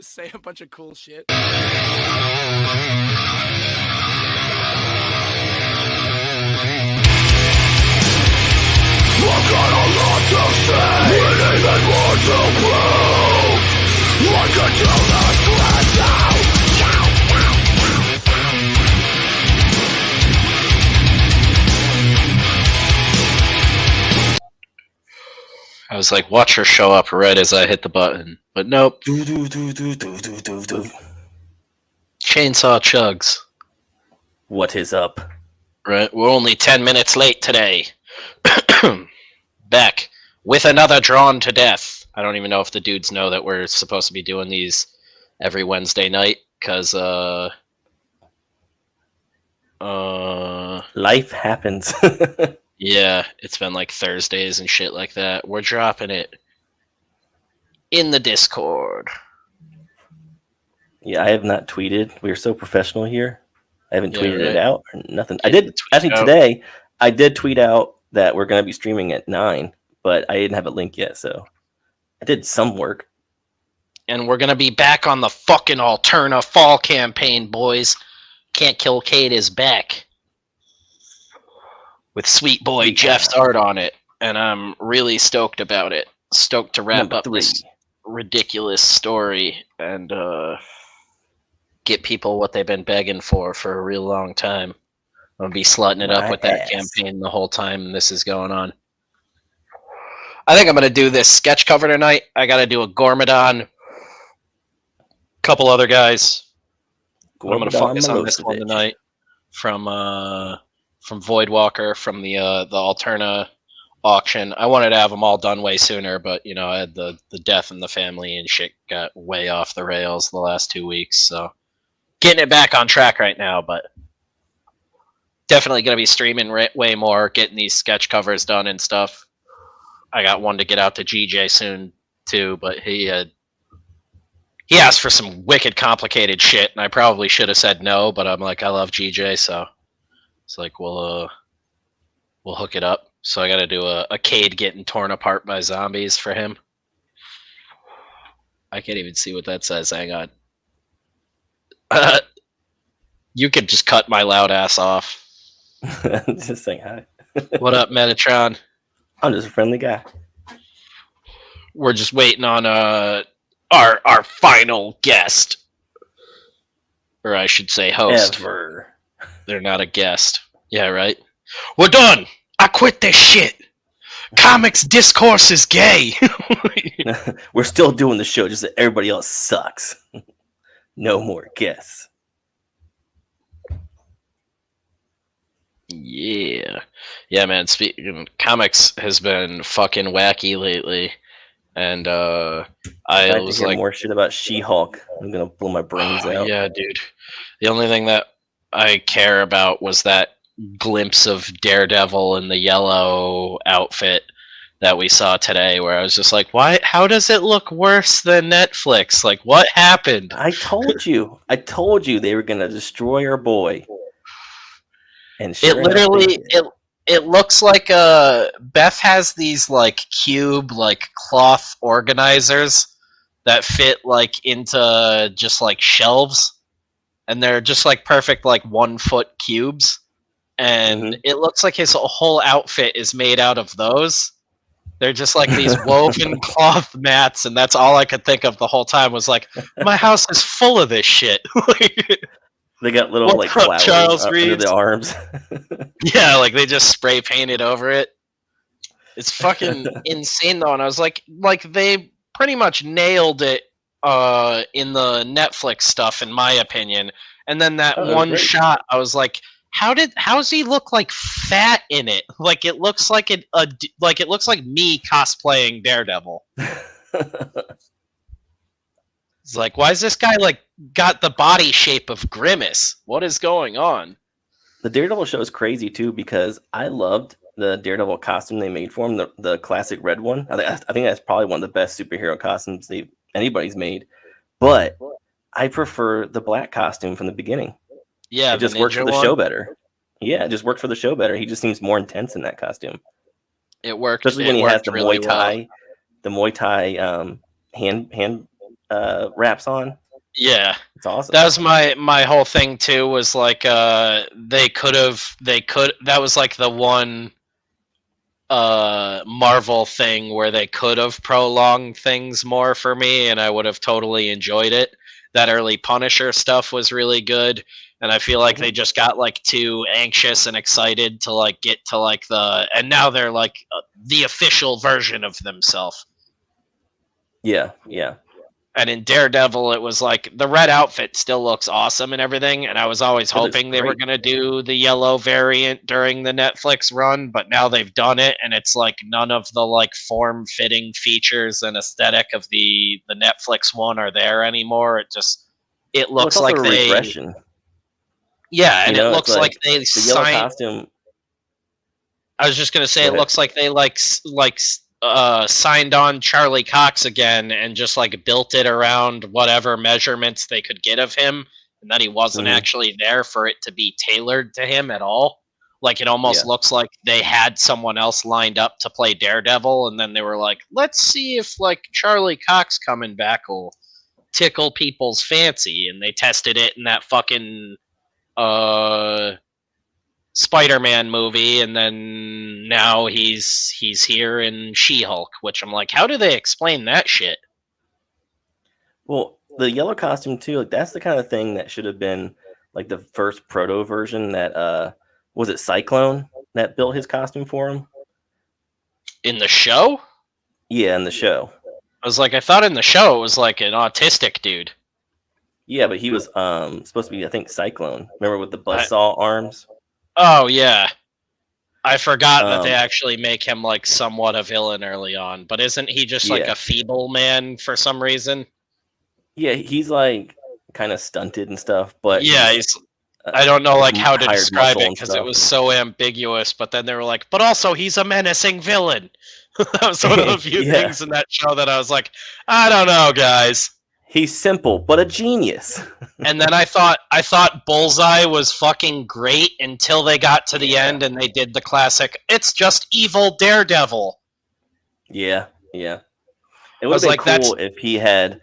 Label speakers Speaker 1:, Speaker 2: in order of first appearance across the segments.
Speaker 1: say a bunch of cool shit.
Speaker 2: I've got a lot to say, and even more to prove. I could do this without you.
Speaker 3: I was like, watch her show up right as I hit the button. But nope. Chainsaw chugs.
Speaker 4: What is up?
Speaker 3: Right, we're only 10 minutes late today. Back with another Drawn to Death. I don't even know if the dudes know that we're supposed to be doing these every Wednesday night, because
Speaker 4: life happens.
Speaker 3: Yeah, it's been like Thursdays and shit like that. We're dropping it in the Discord.
Speaker 4: Yeah, I have not tweeted. We're so professional here. I haven't tweeted it out or nothing. I
Speaker 3: Get
Speaker 4: did actually
Speaker 3: out.
Speaker 4: today. I did tweet out that we're going to be streaming at 9, but I didn't have a link yet, so I did some work.
Speaker 3: And we're going to be back on the fucking Alterna fall campaign, boys. Can't Kill Kate is back. With sweet boy Jeff's art on it. And I'm really stoked about it. Stoked to wrap up this ridiculous story and get people what they've been begging for a real long time. I'm going to be slutting it up with that campaign the whole time this is going on. I think I'm going to do this sketch cover tonight. I got to do a Gormadon. Couple other guys. I'm going to focus on this one tonight from Voidwalker, from the Alterna auction. I wanted to have them all done way sooner, but you know, I had the death in the family and shit got way off the rails the last 2 weeks, so getting it back on track right now, but definitely going to be streaming way more, getting these sketch covers done and stuff. I got one to get out to GJ soon too, but he asked for some wicked complicated shit, and I probably should have said no, but I'm like, I love GJ, so it's like we'll hook it up. So I got to do a Cade getting torn apart by zombies for him. I can't even see what that says. Hang on. You could just cut my loud ass off.
Speaker 4: Just saying hi.
Speaker 3: What up, Metatron?
Speaker 4: I'm just a friendly guy.
Speaker 3: We're just waiting on our final guest, or I should say host.
Speaker 4: Ever.
Speaker 3: They're not a guest. Yeah, right. We're done. I quit this shit. Comics discourse is gay.
Speaker 4: We're still doing the show, just that everybody else sucks. No more guests.
Speaker 3: Yeah, man. Comics has been fucking wacky lately, and I was like,
Speaker 4: more shit about She-Hulk. I'm gonna blow my brains out.
Speaker 3: Yeah, dude. The only thing that I care about was that glimpse of Daredevil in the yellow outfit that we saw today, where I was just like, why? How does it look worse than Netflix? Like, what happened?
Speaker 4: I told you they were gonna destroy our boy. And sure
Speaker 3: it literally it looks like Beth has these like cube like cloth organizers that fit like into just like shelves, and they're just like perfect like 1 foot cubes, and it looks like his whole outfit is made out of those. They're just like these woven cloth mats, and that's all I could think of the whole time was like, my house is full of this shit.
Speaker 4: They got little like flowers
Speaker 3: Charles
Speaker 4: under the arms.
Speaker 3: Yeah, like they just spray painted over it. It's fucking insane though, and I was like they pretty much nailed it in the Netflix stuff, in my opinion. And then that one shot, I was like, how's he look like fat in it? Like it looks like it looks like me cosplaying Daredevil. It's like, why is this guy like got the body shape of Grimace? What is going on?
Speaker 4: The Daredevil show is crazy too, because I loved the Daredevil costume they made for him, the classic red one. I think that's probably one of the best superhero costumes anybody's made. But I prefer the black costume from the beginning.
Speaker 3: Yeah,
Speaker 4: it just works for the show better. Yeah, it just worked for the show better. He just seems more intense in that costume.
Speaker 3: It worked,
Speaker 4: especially when he has the
Speaker 3: really
Speaker 4: Muay Thai, hand wraps on.
Speaker 3: Yeah.
Speaker 4: It's awesome.
Speaker 3: That was my whole thing too, was like that was like the one Marvel thing where they could have prolonged things more for me and I would have totally enjoyed it. That early Punisher stuff was really good, and I feel like they just got like too anxious and excited to like get to like and now they're like the official version of themselves.
Speaker 4: Yeah.
Speaker 3: And in Daredevil, it was like the red outfit still looks awesome and everything. And I was always hoping they were going to do the yellow variant during the Netflix run, but now they've done it, and it's like none of the like form-fitting features and aesthetic of the Netflix one are there anymore. It looks like they
Speaker 4: regression.
Speaker 3: Yeah, and it looks like they
Speaker 4: the yellow costume.
Speaker 3: I was just going to say it looks like they signed on Charlie Cox again and just like built it around whatever measurements they could get of him, and that he wasn't actually there for it to be tailored to him at all. Like it almost looks like they had someone else lined up to play Daredevil, and then they were like, let's see if like Charlie Cox coming back will tickle people's fancy, and they tested it in that fucking Spider-Man movie, and then now he's here in She-Hulk, which I'm like, how do they explain that shit?
Speaker 4: Well, the yellow costume too, like that's the kind of thing that should have been like the first proto version that was it Cyclone that built his costume for him?
Speaker 3: In the show?
Speaker 4: Yeah, in the show.
Speaker 3: I was like, I thought in the show it was like an autistic dude.
Speaker 4: Yeah, but he was supposed to be, I think, Cyclone. Remember with the buzzsaw arms?
Speaker 3: Oh, yeah. I forgot that they actually make him like somewhat a villain early on, but isn't he just like a feeble man for some reason?
Speaker 4: Yeah, he's like kind of stunted and stuff, but
Speaker 3: yeah, I don't know like how to describe it because it was so ambiguous, but then they were like, but also he's a menacing villain. That was one of the few things in that show that I was like, I don't know, guys.
Speaker 4: He's simple, but a genius.
Speaker 3: And then I thought Bullseye was fucking great until they got to the end and they did the classic, it's just evil Daredevil.
Speaker 4: Yeah. It would have been cool if he had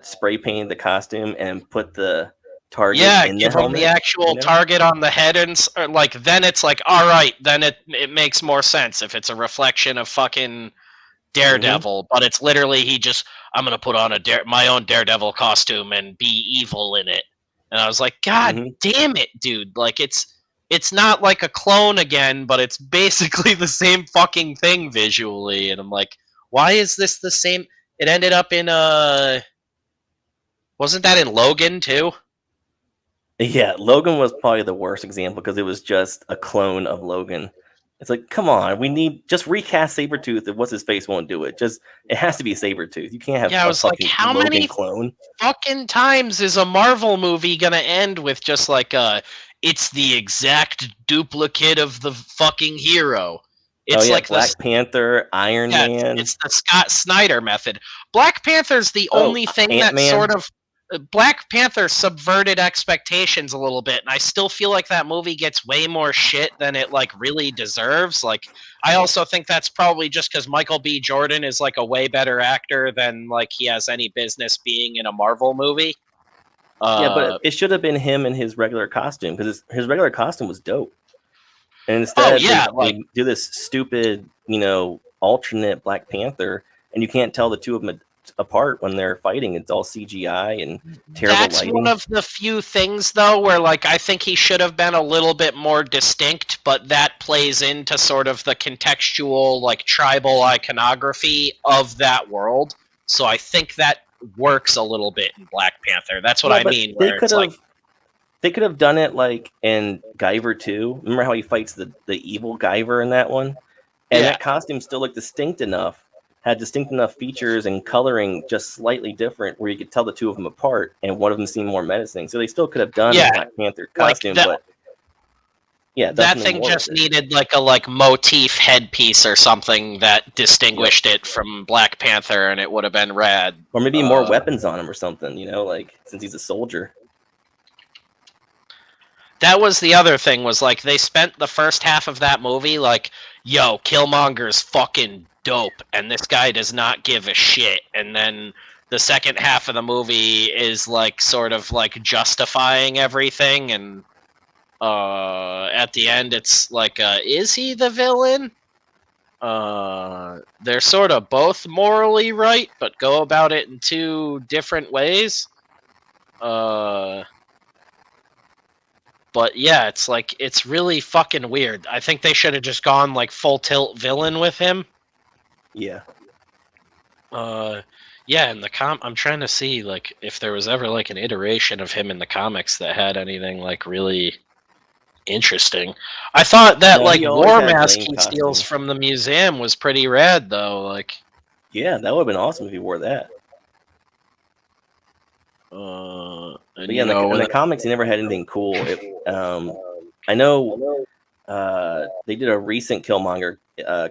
Speaker 4: spray painted the costume and put the target in the helmet.
Speaker 3: Give him the actual target on the head, and like then it's like, all right, then it makes more sense if it's a reflection of fucking Daredevil, but it's literally I'm gonna put on my own Daredevil costume and be evil in it, and I was like, God damn it, dude! Like it's not like a clone again, but it's basically the same fucking thing visually, and I'm like, why is this the same? It ended up in wasn't that in Logan too?
Speaker 4: Yeah, Logan was probably the worst example because it was just a clone of Logan. It's like, come on, we need just recast Sabretooth if what's his face won't do it. It has to be Sabretooth. You can't have
Speaker 3: I was like, how
Speaker 4: Logan
Speaker 3: many
Speaker 4: clone.
Speaker 3: Fucking times is a Marvel movie gonna end with just like it's the exact duplicate of the fucking hero? It's like
Speaker 4: Black Panther, Iron Man.
Speaker 3: It's the Scott Snyder method. Black Panther's the only thing
Speaker 4: Ant-Man.
Speaker 3: that sort of Black Panther subverted expectations a little bit, and I still feel like that movie gets way more shit than it like really deserves. Like, I also think that's probably just because Michael B. Jordan is like a way better actor than like he has any business being in a Marvel movie.
Speaker 4: But it should have been him in his regular costume because his regular costume was dope. And instead, they do this stupid, alternate Black Panther, and you can't tell the two of them apart when they're fighting. It's all CGI and terrible lighting.
Speaker 3: That's one of the few things though where like I think he should have been a little bit more distinct, but that plays into sort of the contextual like tribal iconography of that world. So I think that works a little bit in Black Panther. That's what I mean.
Speaker 4: They could have done it like in Guyver 2. Remember how he fights the evil Guyver in that one? And that costume still looked distinct enough. Had distinct enough features and coloring just slightly different where you could tell the two of them apart and one of them seemed more menacing. So they still could have done a Black Panther costume, but
Speaker 3: that thing just needed like a motif headpiece or something that distinguished it from Black Panther, and it would have been rad.
Speaker 4: Or maybe more weapons on him or something, like since he's a soldier.
Speaker 3: That was the other thing, was like they spent the first half of that movie like, yo, Killmonger's fucking dope, and this guy does not give a shit. And then the second half of the movie is like sort of like justifying everything, and at the end it's like, is he the villain? They're sort of both morally right, but go about it in two different ways. But yeah, it's like, it's really fucking weird. I think they should have just gone like full tilt villain with him.
Speaker 4: Yeah.
Speaker 3: Yeah, in the I'm trying to see like if there was ever like an iteration of him in the comics that had anything like really interesting. I thought that
Speaker 4: No,
Speaker 3: like
Speaker 4: he always
Speaker 3: war
Speaker 4: had
Speaker 3: mask
Speaker 4: Lane
Speaker 3: he steals
Speaker 4: costumes.
Speaker 3: from the museum was pretty rad though. Like,
Speaker 4: Yeah, that would have been awesome if he wore that.
Speaker 3: and
Speaker 4: But yeah, in the comics, he never had anything cool. I know they did a recent Killmonger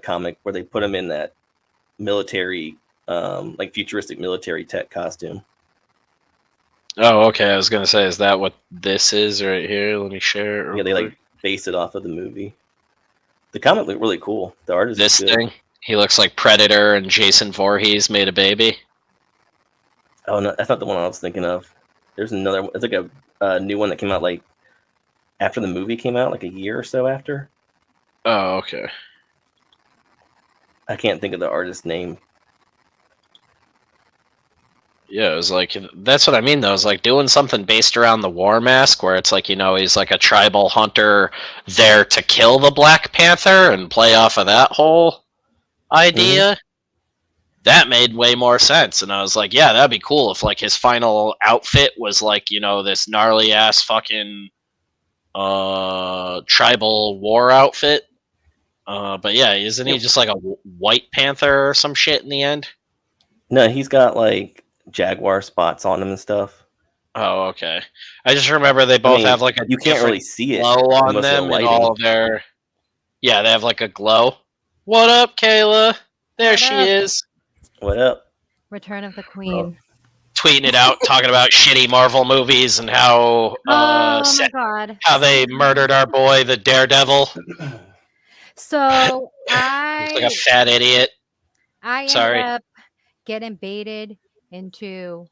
Speaker 4: comic where they put him in that military, like futuristic military tech costume.
Speaker 3: Oh, okay. I was gonna say, is that what this is right here? Let me share it.
Speaker 4: Yeah, they like based it off of the movie. The comic looked really cool. The art is
Speaker 3: this
Speaker 4: good.
Speaker 3: thing. He looks like Predator and Jason Voorhees made a baby.
Speaker 4: Oh no, that's not the one I was thinking of. There's another one. It's like a new one that came out like after the movie came out, like a year or so after.
Speaker 3: Oh, okay.
Speaker 4: I can't think of the artist's name.
Speaker 3: Yeah, it was like, that's what I mean though. It's like doing something based around the war mask, where it's like, you know, he's like a tribal hunter there to kill the Black Panther and play off of that whole idea. That made way more sense, and I was like, yeah, that'd be cool if like his final outfit was like, you know, this gnarly ass fucking tribal war outfit. But yeah, isn't he just like a white panther or some shit in the end?
Speaker 4: No, he's got like jaguar spots on him and stuff.
Speaker 3: Oh, okay. I just remember they both have like a
Speaker 4: you can't really see it
Speaker 3: glow on them and all of their. Yeah, they have like a glow. What up, Kayla? There she is.
Speaker 4: What up?
Speaker 1: Return of the Queen.
Speaker 3: Tweeting it out, talking about shitty Marvel movies and how
Speaker 1: my God.
Speaker 3: How they murdered our boy, the Daredevil.
Speaker 1: So
Speaker 3: He's like a fat idiot.
Speaker 1: I ended up getting baited into,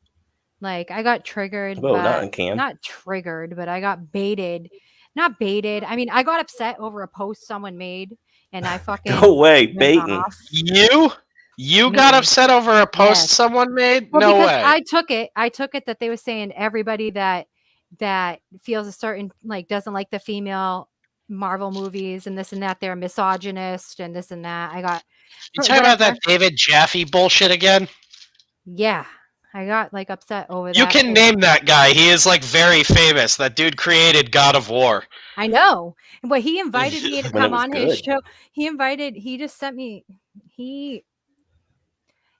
Speaker 1: like, I got triggered.
Speaker 4: Whoa, not on cam.
Speaker 1: Not triggered, but I got baited. Not baited. I mean, I got upset over a post someone made, and I fucking
Speaker 4: go away, baiting.
Speaker 3: You got upset over a post someone made?
Speaker 1: Well,
Speaker 3: no
Speaker 1: because
Speaker 3: way.
Speaker 1: I took it that they were saying everybody that feels a certain, like, doesn't like the female Marvel movies and this and that, they're misogynist and this and that. I got
Speaker 3: you talking about that David Jaffe bullshit again?
Speaker 1: Yeah, I got like upset over that.
Speaker 3: You can name that guy. He is like very famous. That dude created God of War.
Speaker 1: I know, but he invited me to come on his show. He just sent me.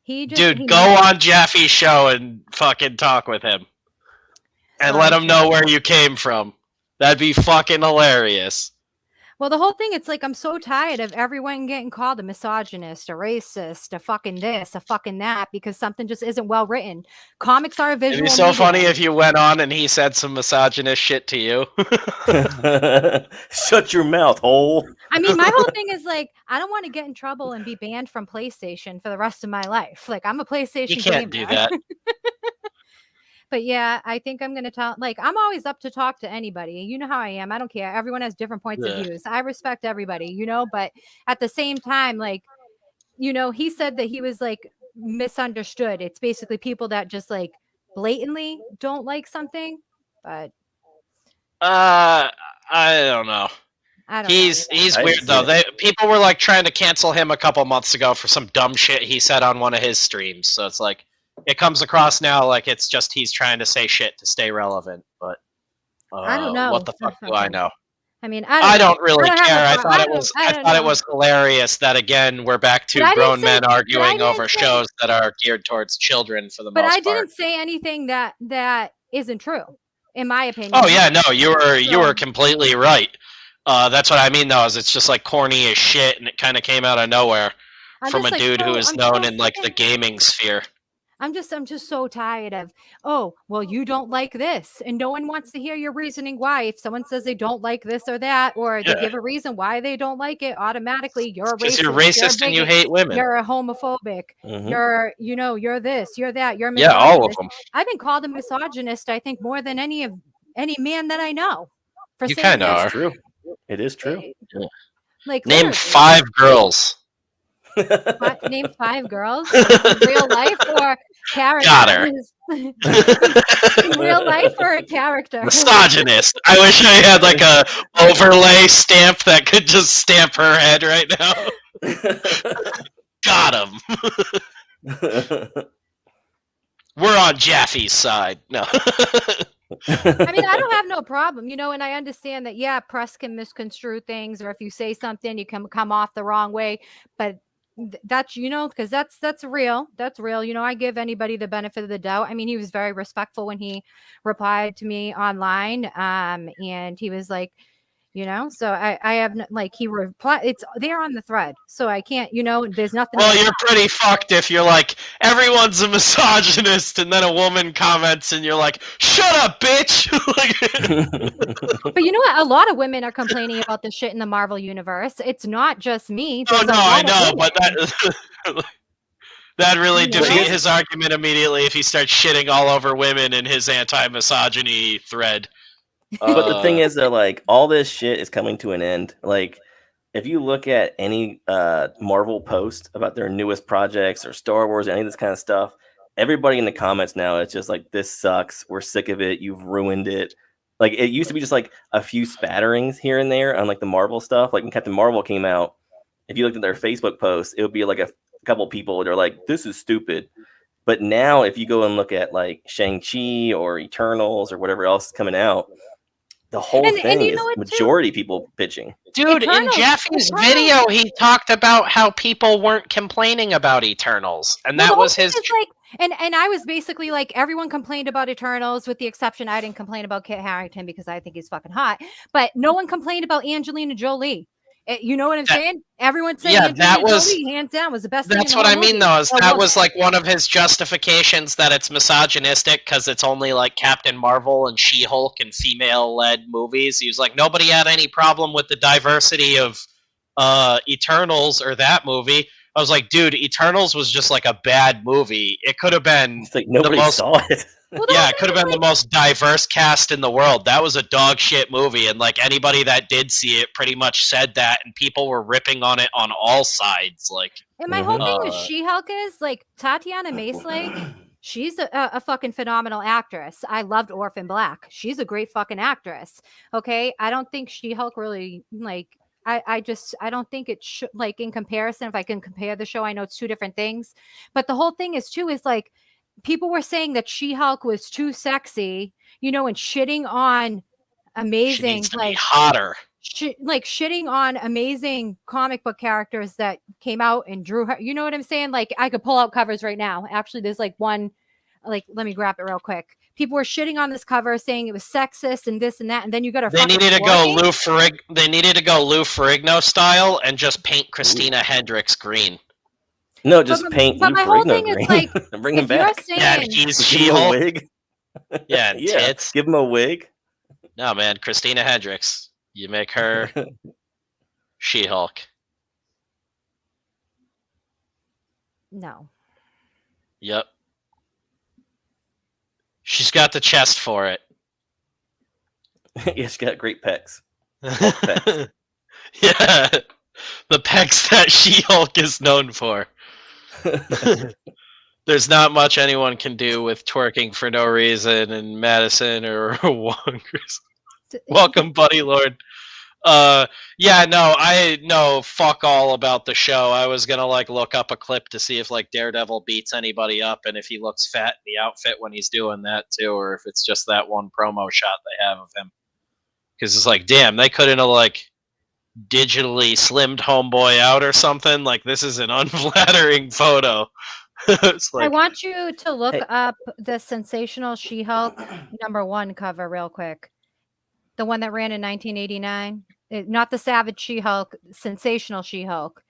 Speaker 3: Dude, go on Jaffe's show and fucking talk with him. And let him know where you came from. That'd be fucking hilarious.
Speaker 1: Well, the whole thing, it's like, I'm so tired of everyone getting called a misogynist, a racist, a fucking this, a fucking that, because something just isn't well written. Comics are a visual.
Speaker 3: It'd be so funny if you went on and he said some misogynist shit to you.
Speaker 4: Shut your mouth, hole.
Speaker 1: I mean, my whole thing is like, I don't want to get in trouble and be banned from PlayStation for the rest of my life. Like, I'm a PlayStation
Speaker 3: You can't
Speaker 1: gamer.
Speaker 3: do that.
Speaker 1: But yeah, I think I'm going to tell, like, I'm always up to talk to anybody. You know how I am. I don't care. Everyone has different points of views. I respect everybody, you know, but at the same time, like, you know, he said that he was like misunderstood. It's basically people that just like blatantly don't like something, but.
Speaker 3: I don't know. He's weird though. People were like trying to cancel him a couple months ago for some dumb shit he said on one of his streams. So it's like, it comes across now like it's just he's trying to say shit to stay relevant, but
Speaker 1: I don't know.
Speaker 3: What the fuck do I know?
Speaker 1: I mean,
Speaker 3: I don't really care. I thought it was hilarious that again we're back to grown men arguing over shows that are geared towards children for the most part.
Speaker 1: But I didn't say anything that isn't true, in my opinion.
Speaker 3: Oh yeah, no, you were completely right. That's what I mean though, is it's just like corny as shit, and it kind of came out of nowhere from a dude who is known in like the gaming sphere.
Speaker 1: I'm just so tired of, oh, well, you don't like this. And no one wants to hear your reasoning why. If someone says they don't like this or that, or they give a reason why they don't like it, automatically you're a
Speaker 3: Because
Speaker 1: racist.
Speaker 3: you're racist and you hate women.
Speaker 1: You're a homophobic. You're, you're this, you're that, you're
Speaker 3: Yeah, all of them.
Speaker 1: I've been called a misogynist, I think, more than any man that I know. For
Speaker 3: You
Speaker 1: saying
Speaker 3: kind of
Speaker 1: that.
Speaker 3: are.
Speaker 4: True. It is true.
Speaker 1: Like,
Speaker 3: Name
Speaker 1: literally.
Speaker 3: 5 girls.
Speaker 1: Name 5 girls in real life or character.
Speaker 3: Got her.
Speaker 1: In real life or a character.
Speaker 3: Misogynist. I wish I had like a overlay stamp that could just stamp her head right now. Got him. We're on Jaffe's side. No.
Speaker 1: I mean, I don't have no problem, and I understand that, yeah, press can misconstrue things, or if you say something, you can come off the wrong way, but that's, because that's real. That's real. I give anybody the benefit of the doubt. I mean, he was very respectful when he replied to me online. And he was like, so I have he replied, it's there on the thread. So I can't, there's nothing.
Speaker 3: Well, you're pretty fucked if you're like, everyone's a misogynist, and then a woman comments and you're like, shut up, bitch.
Speaker 1: But you know what? A lot of women are complaining about the shit in the Marvel universe. It's not just me.
Speaker 3: Oh, no, I know, but that really defeats his argument immediately if he starts shitting all over women in his anti-misogyny thread.
Speaker 4: But the thing is that, like, all this shit is coming to an end. Like, if you look at any Marvel post about their newest projects or Star Wars or any of this kind of stuff, everybody in the comments now, it's just like, this sucks. We're sick of it. You've ruined it. Like, it used to be just like a few spatterings here and there on like the Marvel stuff. Like when Captain Marvel came out, if you looked at their Facebook posts, it would be like a couple people that are like, this is stupid. But now if you go and look at like Shang-Chi or Eternals or whatever else is coming out, the whole thing is majority people pitching.
Speaker 3: Dude, in Jaffe's video, he talked about how people weren't complaining about Eternals, and that was his.
Speaker 1: And I was basically like, everyone complained about Eternals, with the exception, I didn't complain about Kit Harington because I think he's fucking hot. But no one complained about Angelina Jolie. You know what I'm saying? Everyone said Angelina Jolie, hands down, was the best.
Speaker 3: That's what I mean, though. Is that was like one of his justifications that it's misogynistic because it's only like Captain Marvel and She-Hulk and female-led movies. He was like, nobody had any problem with the diversity of Eternals or that movie. I was like, dude, Eternals was just like a bad movie. It could have been
Speaker 4: like nobody saw it.
Speaker 3: Well, yeah, it could have been the most diverse cast in the world. That was a dog shit movie, and like anybody that did see it pretty much said that, and people were ripping on it on all sides. Like,
Speaker 1: and my whole thing with She-Hulk is like Tatiana Maslany. She's a fucking phenomenal actress. I loved Orphan Black. She's a great fucking actress. Okay, I don't think She-Hulk really like. I don't think it should, like, in comparison, if I can compare the show, I know it's two different things, but the whole thing is like, people were saying that She-Hulk was too sexy, and shitting on amazing,
Speaker 3: she needs to be hotter.
Speaker 1: Shitting on amazing comic book characters that came out and drew her. You know what I'm saying? Like, I could pull out covers right now. Actually, there's like one, like, let me grab it real quick. People were shitting on this cover, saying it was sexist and this and that, and then you got to.
Speaker 3: They needed to go Lou Ferrigno style and just paint Christina Hendricks green.
Speaker 4: No, just paint.
Speaker 1: But my whole thing is like,
Speaker 4: bring him back.
Speaker 3: Yeah, he's She-Hulk.
Speaker 4: Wig.
Speaker 3: Yeah, and tits.
Speaker 4: Give him a wig.
Speaker 3: No, man, Christina Hendricks. You make her She-Hulk.
Speaker 1: No.
Speaker 3: Yep. She's got the chest for it.
Speaker 4: Yeah, she's got great pecs. Pecs.
Speaker 3: Yeah, the pecs that She-Hulk is known for. There's not much anyone can do with twerking for no reason in Madison or Wonkers. Welcome, Buddy Lord. Yeah, no, I know fuck all about the show. I was gonna like look up a clip to see if like Daredevil beats anybody up and if he looks fat in the outfit when he's doing that too, or if it's just that one promo shot they have of him. Because it's like, damn, they couldn't have like digitally slimmed homeboy out or something. Like, this is an unflattering photo. It's like,
Speaker 1: I want you to look up the sensational She-Hulk #1 cover real quick. The one that ran in 1989. Not the Savage She-Hulk, sensational She-Hulk.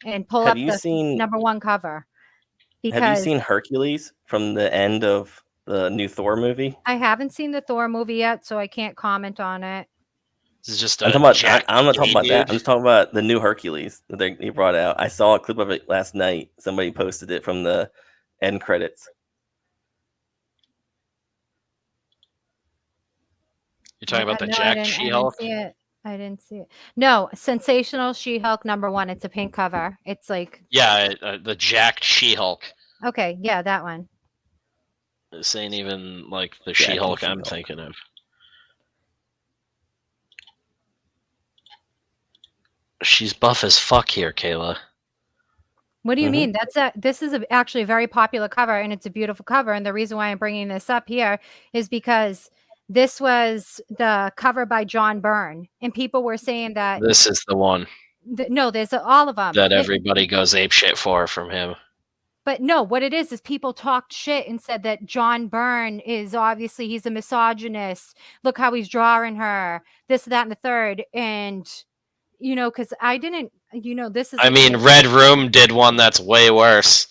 Speaker 1: And pull up the #1 cover. because
Speaker 4: Have you seen Hercules from the end of the new Thor movie?
Speaker 1: I haven't seen the Thor movie yet, so I can't comment on it.
Speaker 3: This is just
Speaker 4: I'm
Speaker 3: a
Speaker 4: talking about.
Speaker 3: Jack
Speaker 4: I'm not talking about that.
Speaker 3: dude.
Speaker 4: I'm just talking about the new Hercules that they brought out. I saw a clip of it last night. Somebody posted it from the end credits.
Speaker 3: You're talking about the
Speaker 1: No,
Speaker 3: Jack
Speaker 1: I
Speaker 3: She-Hulk?
Speaker 1: didn't see it. I didn't see it. No, Sensational She-Hulk #1. It's a pink cover. It's like,
Speaker 3: Yeah, the jacked She-Hulk.
Speaker 1: okay, yeah, that one.
Speaker 3: This ain't even like the
Speaker 4: Jack and
Speaker 3: She-Hulk I'm
Speaker 4: She-Hulk.
Speaker 3: thinking of. She's buff as fuck here, Kayla.
Speaker 1: What do you
Speaker 4: Mhm.
Speaker 1: mean? This is actually a very popular cover, and it's a beautiful cover. And the reason why I'm bringing this up here is because this was the cover by John Byrne, and people were saying that
Speaker 3: This is the one
Speaker 1: no, there's all of them.
Speaker 3: that everybody goes apeshit for from him.
Speaker 1: But no, what it is people talked shit and said that John Byrne is obviously he's a misogynist. Look how he's drawing her, this, that, and the third. And because I didn't, this is.
Speaker 3: I mean, Red Room did one that's way worse.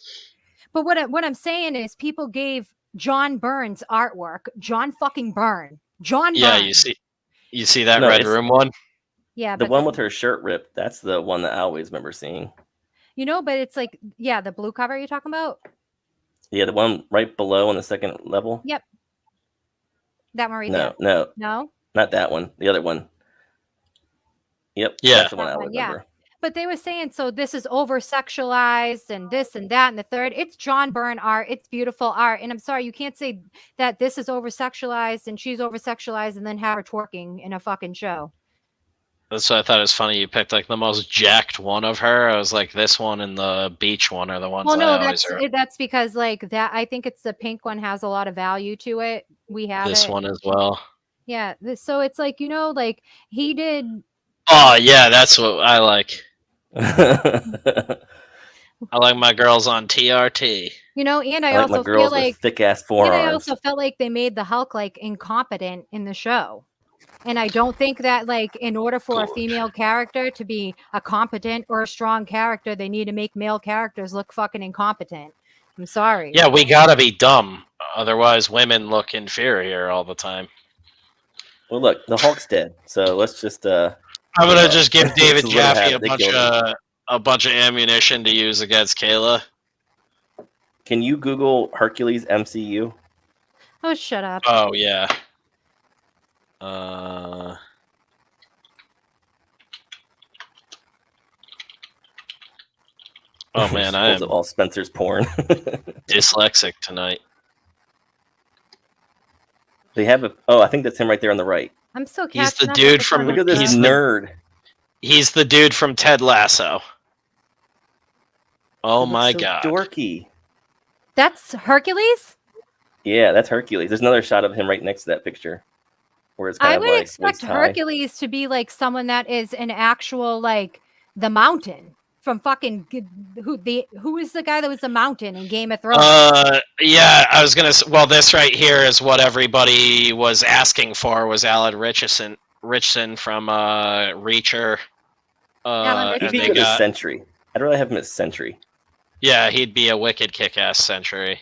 Speaker 1: But what I'm saying is, people gave John Byrne's artwork, John fucking Byrne, John.
Speaker 3: Yeah,
Speaker 1: Byrne.
Speaker 3: you see that
Speaker 4: No,
Speaker 3: Red
Speaker 4: it's-
Speaker 3: Room one?
Speaker 1: Yeah,
Speaker 4: The
Speaker 1: but
Speaker 4: one with her shirt ripped. That's the one that I always remember seeing.
Speaker 1: but it's like, yeah, the blue cover you're talking about.
Speaker 4: Yeah, the one right below on the second level.
Speaker 1: Yep. That one right
Speaker 4: No,
Speaker 1: there.
Speaker 4: no,
Speaker 1: No.
Speaker 4: not that one. The other one. Yep.
Speaker 3: Yeah.
Speaker 4: That's the one I
Speaker 1: That
Speaker 4: always
Speaker 1: one, yeah.
Speaker 4: remember.
Speaker 1: But they were saying, so this is over sexualized and this and that and the third. It's John Byrne art. It's beautiful art. And I'm sorry, you can't say that this is over sexualized and she's over sexualized and then have her twerking in a fucking show.
Speaker 3: That's what I thought it was funny. You picked like the most jacked one of her. I was like, this one and the beach one are the ones.
Speaker 1: Well, no,
Speaker 3: I always heard.
Speaker 1: that's because like that. I think it's the pink one has a lot of value to it. We have
Speaker 3: This
Speaker 1: it.
Speaker 3: one as well.
Speaker 1: Yeah. So it's like, like he did.
Speaker 3: Oh yeah, that's what I like. I like my girls on TRT.
Speaker 1: And I
Speaker 4: I like
Speaker 1: also
Speaker 4: my girls
Speaker 1: feel like
Speaker 4: with thick ass
Speaker 1: and
Speaker 4: forearms.
Speaker 1: I also felt like they made the Hulk like incompetent in the show. And I don't think that like in order for a female character to be a competent or a strong character, they need to make male characters look fucking incompetent. I'm sorry.
Speaker 3: Yeah, we gotta be dumb. Otherwise, women look inferior all the time.
Speaker 4: Well, look, the Hulk's dead. So let's just.
Speaker 3: I'm gonna just give David
Speaker 4: Let's let him
Speaker 3: Jaffe
Speaker 4: have it.
Speaker 3: a bunch of ammunition to use against Kayla.
Speaker 4: Can you Google Hercules MCU?
Speaker 1: Oh, shut up.
Speaker 3: Oh yeah. Oh man, I am
Speaker 4: all Spencer's porn.
Speaker 3: dyslexic tonight.
Speaker 4: They have a. Oh, I think that's him right there on the right.
Speaker 1: I'm still
Speaker 3: He's the
Speaker 1: catching up
Speaker 3: dude
Speaker 1: with the
Speaker 3: from-
Speaker 4: Look
Speaker 1: comic
Speaker 4: at this
Speaker 3: He's
Speaker 1: stuff.
Speaker 3: the-
Speaker 4: nerd.
Speaker 3: He's the dude from Ted Lasso. Oh
Speaker 4: He
Speaker 3: my
Speaker 4: looks so
Speaker 3: god.
Speaker 4: dorky.
Speaker 1: That's Hercules?
Speaker 4: Yeah, that's Hercules. There's another shot of him right next to that picture, where it's kind
Speaker 1: I
Speaker 4: of
Speaker 1: would
Speaker 4: like
Speaker 1: expect
Speaker 4: waist high.
Speaker 1: Hercules to be like someone that is an actual like the Mountain from fucking who is the guy that was the Mountain in Game of Thrones?
Speaker 3: Yeah, I was gonna. Well, this right here is what everybody was asking for. Was Alan Richardson from Reacher?
Speaker 1: Alan
Speaker 4: He'd
Speaker 3: And
Speaker 4: be
Speaker 3: they
Speaker 4: good as
Speaker 3: got
Speaker 4: Sentry. I'd rather have him as Sentry.
Speaker 3: yeah, he'd be a wicked kick-ass Sentry.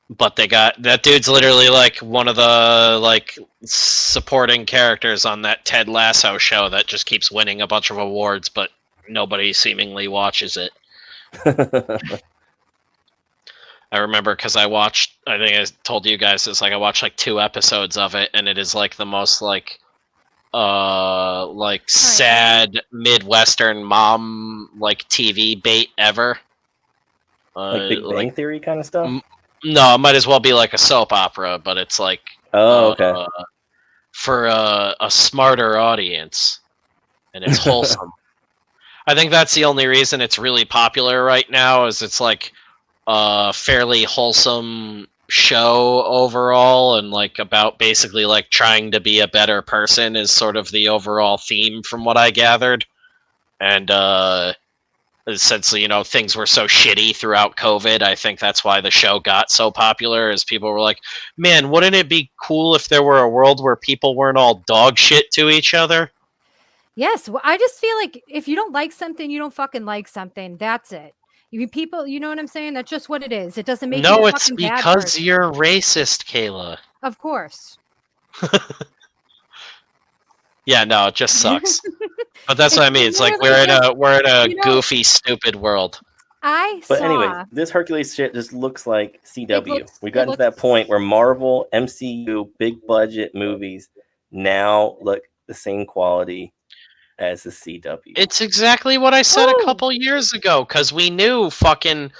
Speaker 3: But they got that dude's literally like one of the like supporting characters on that Ted Lasso show that just keeps winning a bunch of awards, but nobody seemingly watches it. I remember because I think I told you guys this, like I watched like 2 episodes of it, and it is like the most like sad Midwestern mom like TV bait ever.
Speaker 4: Like Big Bang Theory kind of stuff?
Speaker 3: No, it might as well be like a soap opera, but it's like
Speaker 4: Oh, okay.
Speaker 3: For a smarter audience, and it's wholesome. I think that's the only reason it's really popular right now, is it's like a fairly wholesome show overall, and like about basically like trying to be a better person is sort of the overall theme from what I gathered. And since things were so shitty throughout COVID, I think that's why the show got so popular, is people were like, man, wouldn't it be cool if there were a world where people weren't all dog shit to each other?
Speaker 1: Yes, well, I just feel like if you don't like something, you don't fucking like something. That's it. You people, you know what I'm saying? That's just what it is. It doesn't make you a
Speaker 3: No, it's
Speaker 1: fucking bad
Speaker 3: because
Speaker 1: person.
Speaker 3: you're racist, Kayla.
Speaker 1: Of course.
Speaker 3: Yeah, no, it just sucks. But that's what I mean. It's like
Speaker 1: literally
Speaker 3: we're in a
Speaker 1: you know,
Speaker 3: goofy, stupid world.
Speaker 1: I
Speaker 4: But anyways,
Speaker 1: saw
Speaker 4: this Hercules shit just looks like CW. We
Speaker 1: it
Speaker 4: got into that point where Marvel, MCU, big budget movies now look the same quality as the CW.
Speaker 3: It's exactly what I said a couple years ago, because we knew fucking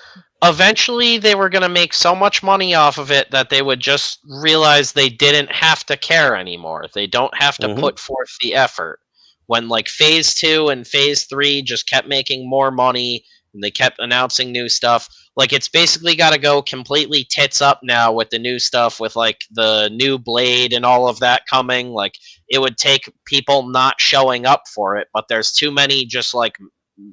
Speaker 3: eventually they were going to make so much money off of it that they would just realize they didn't have to care anymore. They don't have to put forth the effort. When like phase 2 and phase 3 just kept making more money and they kept announcing new stuff, like it's basically got to go completely tits up now with the new stuff, with like the new Blade and all of that coming. Like it would take people not showing up for it, but there's too many just like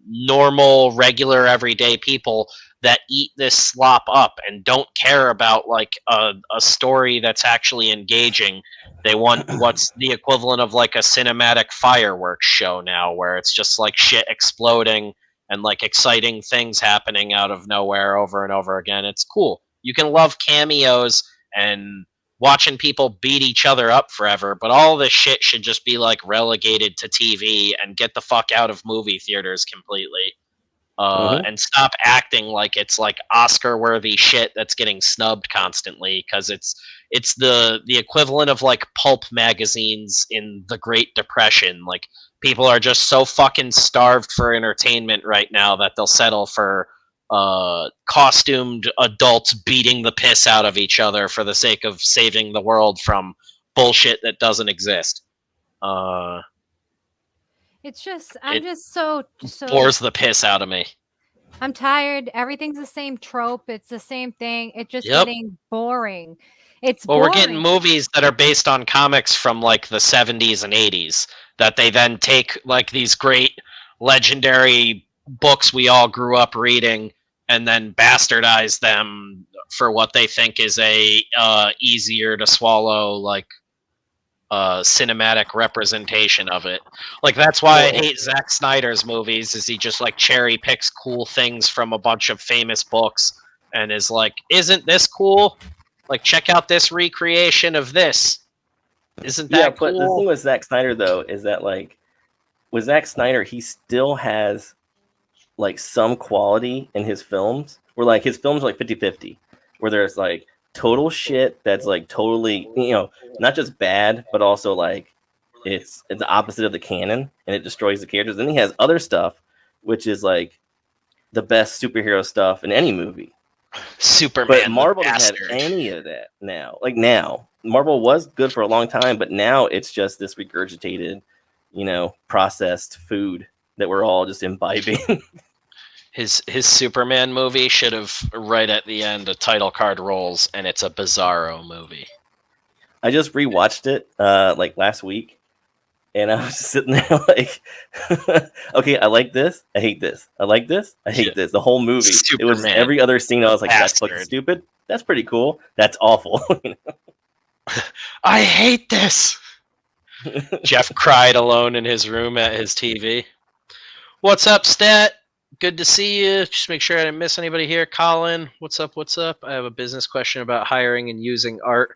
Speaker 3: normal, regular, everyday people that eat this slop up and don't care about like a story that's actually engaging. They want what's the equivalent of like a cinematic fireworks show now, where it's just like shit exploding and like exciting things happening out of nowhere over and over again. It's cool. You can love cameos and watching people beat each other up forever, but all this shit should just be like relegated to TV and get the fuck out of movie theaters completely. And stop acting like it's like Oscar-worthy shit that's getting snubbed constantly, because it's the equivalent of like pulp magazines in the Great Depression. Like people are just so fucking starved for entertainment right now that they'll settle for costumed adults beating the piss out of each other for the sake of saving the world from bullshit that doesn't exist.
Speaker 1: it's just I'm just so
Speaker 3: bores the piss out of me.
Speaker 1: I'm tired. Everything's the same trope. It's the same thing. It's just getting boring. It's
Speaker 3: well,
Speaker 1: boring.
Speaker 3: we're getting movies that are based on comics from like the 70s and 80s that they then take like these great legendary books we all grew up reading and then bastardize them for what they think is a easier to swallow like cinematic representation of it. Like that's why I hate Zack Snyder's movies, is he just like cherry picks cool things from a bunch of famous books and is like, isn't this cool? Like check out this recreation of this. Isn't that cool?
Speaker 4: But the thing with Zack Snyder though is that like with Zack Snyder he still has like some quality in his films, where like his films are like 50-50, where there's like total shit that's like totally, you know, not just bad, but also like it's the opposite of the canon and it destroys the characters. Then he has other stuff, which is like the best superhero stuff in any movie.
Speaker 3: Superman.
Speaker 4: But Marvel doesn't have any of that now. Like now, Marvel was good for a long time, but now it's just this regurgitated, you know, processed food that we're all just imbibing.
Speaker 3: His Superman movie should have, right at the end, a title card rolls, and it's a Bizarro movie.
Speaker 4: I just rewatched it like last week, and I was just sitting there like, okay, I like this, I hate this, I like this, I hate this. The whole movie, Superman. It was every other scene. I was like, that's fucking stupid. That's pretty cool. That's awful.
Speaker 3: I hate this. Jeff cried alone in his room at his TV. What's up, Stat? Good to see you. Just make sure I didn't miss anybody here. Colin, what's up? What's up? I have a business question about hiring and using art.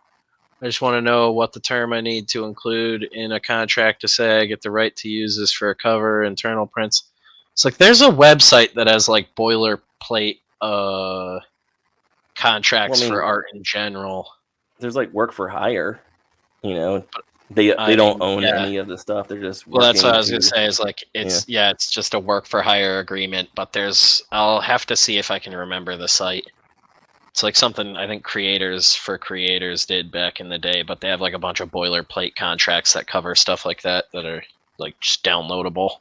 Speaker 3: I just want to know what the term I need to include in a contract to say I get the right to use this for a cover, internal prints. It's like there's a website that has like boilerplate contracts for art in general.
Speaker 4: There's like work for hire, you know. They don't own any of the stuff. They're just
Speaker 3: that's what I was gonna say. Is like it's it's just a work for hire agreement. But I'll have to see if I can remember the site. It's like something I think Creators for Creators did back in the day. But they have like a bunch of boilerplate contracts that cover stuff like that are like just downloadable.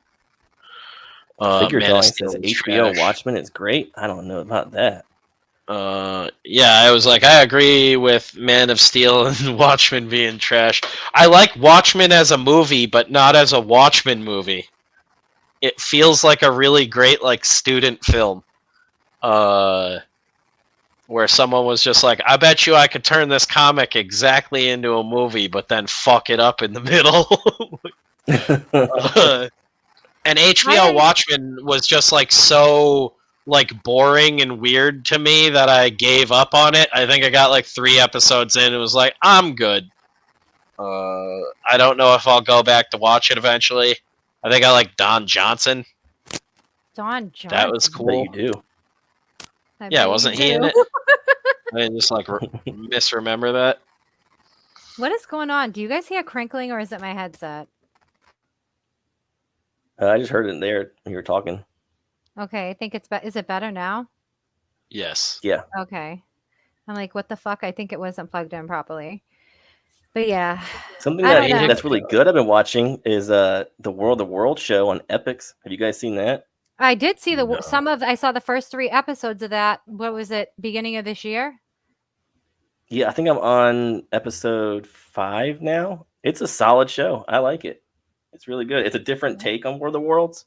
Speaker 4: Figure Drawing says HBO Watchmen is great. I don't know about that.
Speaker 3: Yeah, I was like, I agree with Man of Steel and Watchmen being trash. I like Watchmen as a movie, but not as a Watchmen movie. It feels like a really great like student film. Where someone was just like, I bet you I could turn this comic exactly into a movie, but then fuck it up in the middle. And HBO Watchmen was just like so like boring and weird to me that I gave up on it. I think I got like 3 episodes in. It was like, I'm good. I don't know if I'll go back to watch it eventually. I think I like Don Johnson.
Speaker 1: Don Johnson.
Speaker 3: That was
Speaker 4: But
Speaker 3: cool.
Speaker 4: you do.
Speaker 3: Yeah, wasn't he in it? I just like misremember that.
Speaker 1: What is going on? Do you guys hear crinkling, or is it my headset?
Speaker 4: I just heard it there when you were talking.
Speaker 1: Okay, I think it's is it better now?
Speaker 3: Yes.
Speaker 4: Yeah.
Speaker 1: Okay. I'm like, what the fuck? I think it wasn't plugged in properly. But yeah.
Speaker 4: Something
Speaker 1: I don't know.
Speaker 4: that's really good I've been watching is the World of World show on Epix. Have you guys seen that?
Speaker 1: I did see I saw the first 3 episodes of that. What was it? Beginning of this year?
Speaker 4: Yeah, I think I'm on episode 5 now. It's a solid show. I like it. It's really good. It's a different take on World of Worlds.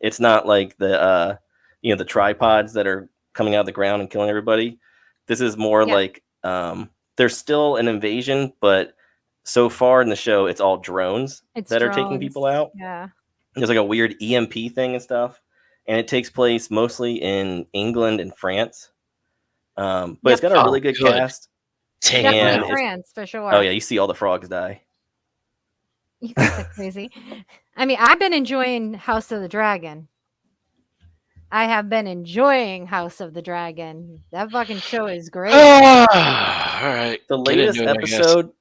Speaker 4: It's not like the the tripods that are coming out of the ground and killing everybody. This is more like there's still an invasion, but so far in the show, it's all drones that are taking people out.
Speaker 1: Yeah.
Speaker 4: There's like a weird EMP thing and stuff. And it takes place mostly in England and France. But it's got a really good cast.
Speaker 1: Definitely France, for sure.
Speaker 4: Oh, yeah. You see all the frogs die.
Speaker 1: You guys are crazy. I mean, I've been enjoying House of the Dragon. I have been enjoying House of the Dragon. That fucking show is great.
Speaker 3: All right.
Speaker 4: The latest episode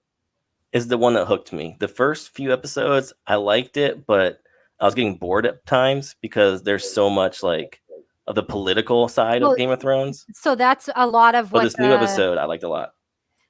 Speaker 4: is the one that hooked me. The first few episodes, I liked it, but I was getting bored at times because there's so much like of the political side of Game of Thrones.
Speaker 1: So that's a lot of
Speaker 4: what this new episode I liked a lot.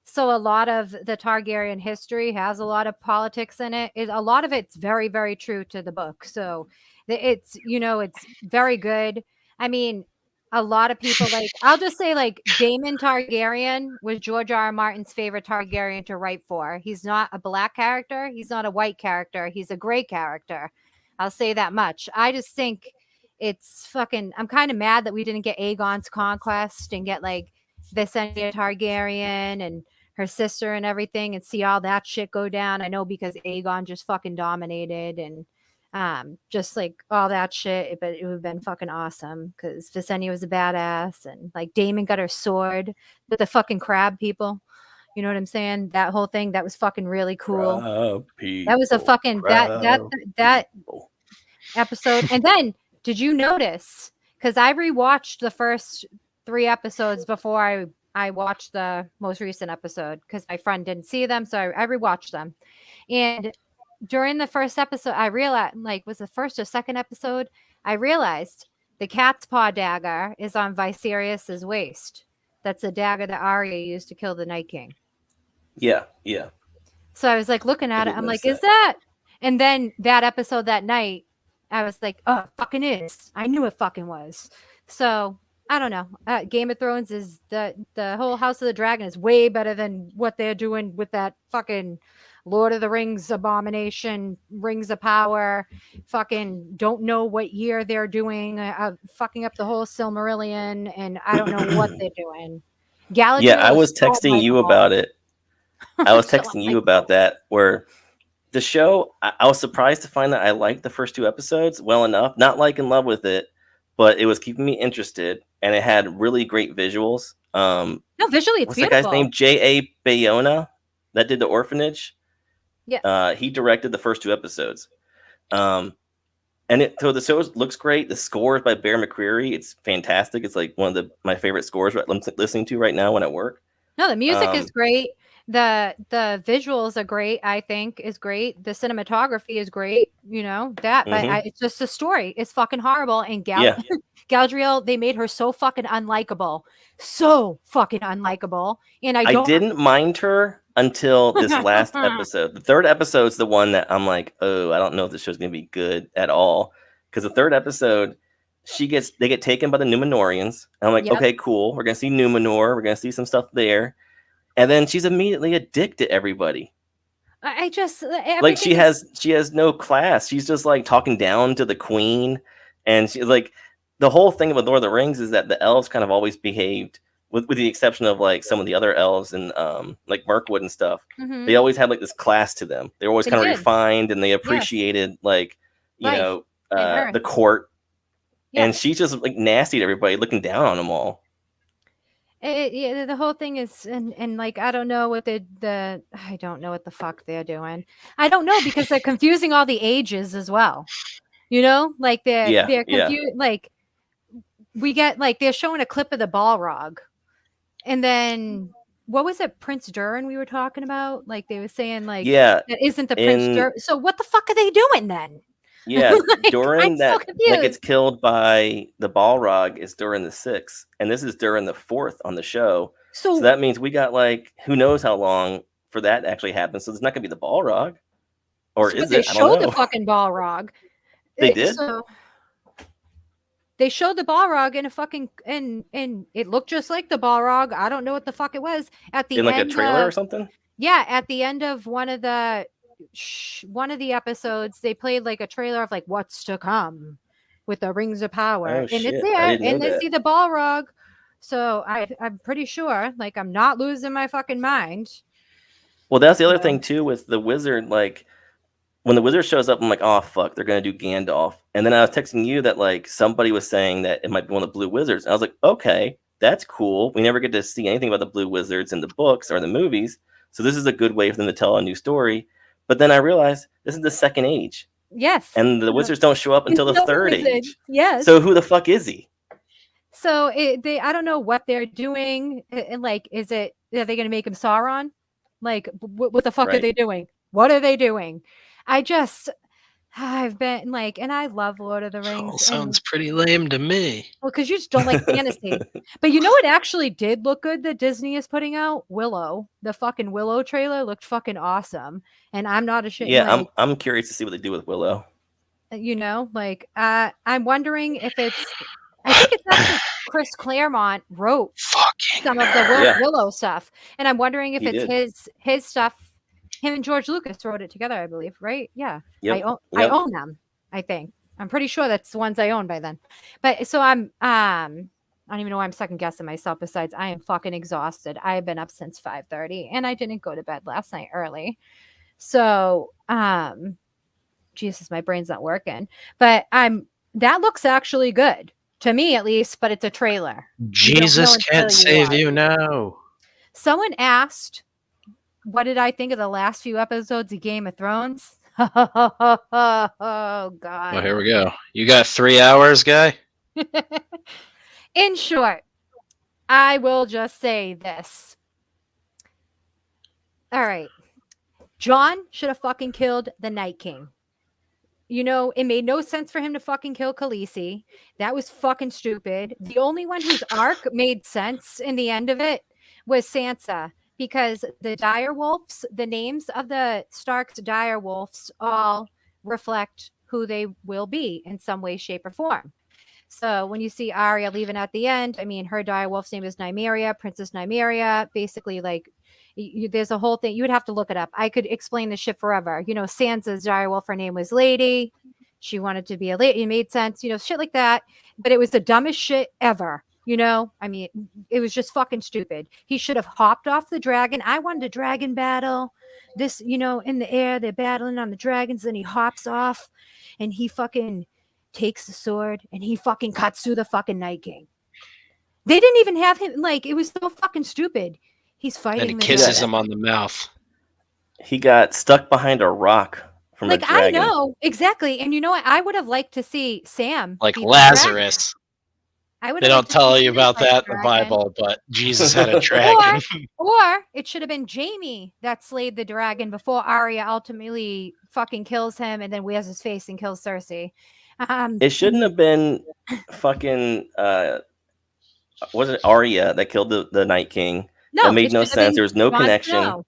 Speaker 1: So a lot of the Targaryen history has a lot of politics in it. A lot of it's very, very true to the book. So it's, it's very good. I mean, a lot of people I'll just say Daemon Targaryen was George R. R. Martin's favorite Targaryen to write for. He's not a black character. He's not a white character. He's a gray character. I'll say that much. I just think it's fucking, I'm kind of mad that we didn't get Aegon's conquest and get Visenya Targaryen and her sister and everything and see all that shit go down. I know because Aegon just fucking dominated and just all that shit, but it would have been fucking awesome because Visenya was a badass and Daemon got her sword with the fucking crab people. You know what I'm saying? That whole thing, that was fucking really cool. That was a fucking that episode. And then did you notice? Because I rewatched the first 3 episodes before I watched the most recent episode because my friend didn't see them, so I rewatched them. And during the first episode, I realized, was the first or second episode, I realized the cat's paw dagger is on Viserys's waist. That's the dagger that Arya used to kill the Night King.
Speaker 4: Yeah.
Speaker 1: So I was looking at it. I'm like, is that? And then that episode that night, I was like, oh, it fucking is. I knew it fucking was. So I don't know. Game of Thrones is the whole House of the Dragon is way better than what they're doing with that fucking Lord of the Rings abomination, Rings of Power. Fucking don't know what year they're doing. Fucking up the whole Silmarillion, and I don't know what they're doing. Galadriel.
Speaker 4: Yeah, I was texting you about it. I was texting you about that, where the show, I was surprised to find that I liked the first 2 episodes well enough, not in love with it, but it was keeping me interested, and it had really great visuals.
Speaker 1: No, visually it's
Speaker 4: what's
Speaker 1: beautiful.
Speaker 4: That guy's name? J.A. Bayona, that did The Orphanage.
Speaker 1: Yeah.
Speaker 4: He directed the first 2 episodes. So the show looks great. The score is by Bear McCreary. It's fantastic. It's one of my favorite scores I'm listening to right now when I work.
Speaker 1: No, the music is great. The visuals are great. I think is great. The cinematography is great. But it's just the story. It's fucking horrible. And Galadriel, they made her so fucking unlikable, And I
Speaker 4: didn't mind her until this last episode. The 3rd episode's the one that I'm like, oh, I don't know if this show's gonna be good at all. Because the 3rd episode, they get taken by the Numenorians. And I'm like, okay, cool. We're gonna see Numenor. We're gonna see some stuff there. And then she's immediately a dick to everybody.
Speaker 1: I just
Speaker 4: she has no class. She's just talking down to the queen, and she's the whole thing about Lord of the Rings is that the elves kind of always behaved with the exception of like some of the other elves and like Mirkwood and stuff,
Speaker 1: Mhm.
Speaker 4: they always had like this class to them. They were always
Speaker 1: They
Speaker 4: kind of
Speaker 1: did.
Speaker 4: refined, and they appreciated like
Speaker 1: Life
Speaker 4: know
Speaker 1: and earth.
Speaker 4: the court.
Speaker 1: Yeah.
Speaker 4: And she's just like nasty to everybody, looking down on them all.
Speaker 1: Yeah, the whole thing is, and like I don't know what I don't know what the fuck they're doing. I don't know because they're confusing all the ages as well. You know, like they're confused. Like we get like they're showing a clip of the Balrog, and then what was it, Prince Durin we were talking about? Like they were saying like that isn't the Prince Durin. So what the fuck are they doing then?
Speaker 4: Yeah,
Speaker 1: like,
Speaker 4: Durin
Speaker 1: so
Speaker 4: that gets killed by the Balrog is Durin the 6th, and this is Durin the 4th on the show. So that means we got like who knows how long for that to actually happen. So it's not gonna be the Balrog, or is
Speaker 1: they
Speaker 4: it? I don't know.
Speaker 1: the fucking Balrog.
Speaker 4: They did.
Speaker 1: So they showed the Balrog in a fucking and it looked just like the Balrog. I don't know what the fuck it was at the
Speaker 4: in
Speaker 1: end
Speaker 4: like a trailer or something.
Speaker 1: Yeah, at the end of one of the episodes, they played like a trailer of like what's to come with the Rings of Power, and it's there, and they see the Balrog. So I'm pretty sure, like, I'm not losing my fucking mind.
Speaker 4: Well, that's the other thing too with the wizard. Like, when the wizard shows up, I'm like, oh fuck, they're gonna do Gandalf. And then I was texting you that like somebody was saying that it might be one of the blue wizards. And I was like, okay, that's cool. We never get to see anything about the blue wizards in the books or the movies, so this is a good way for them to tell a new story. But then I realized this is the second age.
Speaker 1: Yes.
Speaker 4: And the wizards don't show up until the third age.
Speaker 1: Yes.
Speaker 4: So who the fuck is he?
Speaker 1: So I don't know what they're doing. And like, are they going to make him Sauron? Like, what the fuck are they doing? What are they doing? I've been like, and I love Lord of the Rings.
Speaker 3: All sounds pretty lame to me.
Speaker 1: Well, because you just don't like fantasy. But you know what actually did look good that Disney is putting out? Willow. The fucking Willow trailer looked fucking awesome. And I'm not ashamed.
Speaker 4: Yeah,
Speaker 1: like,
Speaker 4: I'm curious to see what they do with Willow.
Speaker 1: You know, like I'm wondering if it's I think it's actually Chris Claremont wrote some of the Willow stuff. And I'm wondering if it's his stuff. Him and George Lucas wrote it together, I believe, right? Yeah. Yep. I own them, I think. I'm pretty sure that's the ones I own by then. But so I don't even know why I'm second guessing myself. Besides, I am fucking exhausted. I have been up since 5:30 and I didn't go to bed last night early. So Jesus, my brain's not working. But that looks actually good. To me at least, but it's a trailer.
Speaker 3: Jesus can't save you now.
Speaker 1: Someone asked, what did I think of the last few episodes of Game of Thrones? Oh, God.
Speaker 3: Well, here we go. You got 3 hours, guy?
Speaker 1: In short, I will just say this. All right. Jon should have fucking killed the Night King. You know, it made no sense for him to fucking kill Khaleesi. That was fucking stupid. The only one whose arc made sense in the end of it was Sansa. Because the direwolves, the names of the Stark's direwolves all reflect who they will be in some way, shape, or form. So when you see Arya leaving at the end, I mean, her direwolf's name is Nymeria, Princess Nymeria. Basically, like, there's a whole thing. You would have to look it up. I could explain this shit forever. You know, Sansa's direwolf, her name was Lady. She wanted to be a lady. It made sense, you know, shit like that. But it was the dumbest shit ever. You know, I mean, it was just fucking stupid. He should have hopped off the dragon. I wanted a dragon battle. This, you know, in the air, they're battling on the dragons. Then he hops off and he fucking takes the sword and he fucking cuts through the fucking Night King. They didn't even have him. Like, it was so fucking stupid. He's fighting.
Speaker 3: And he kisses him on the mouth.
Speaker 4: He got stuck behind a rock from a dragon.
Speaker 1: I know, exactly. And you know what? I would have liked to see Sam.
Speaker 3: Like Lazarus. They don't tell you about that in the Bible, but Jesus had a dragon.
Speaker 1: Or it should have been Jaime that slayed the dragon before Arya ultimately fucking kills him and then wears his face and kills Cersei.
Speaker 4: It shouldn't have been fucking was it Arya that killed the Night King? No, that made no sense. There was no connection.
Speaker 1: Snow.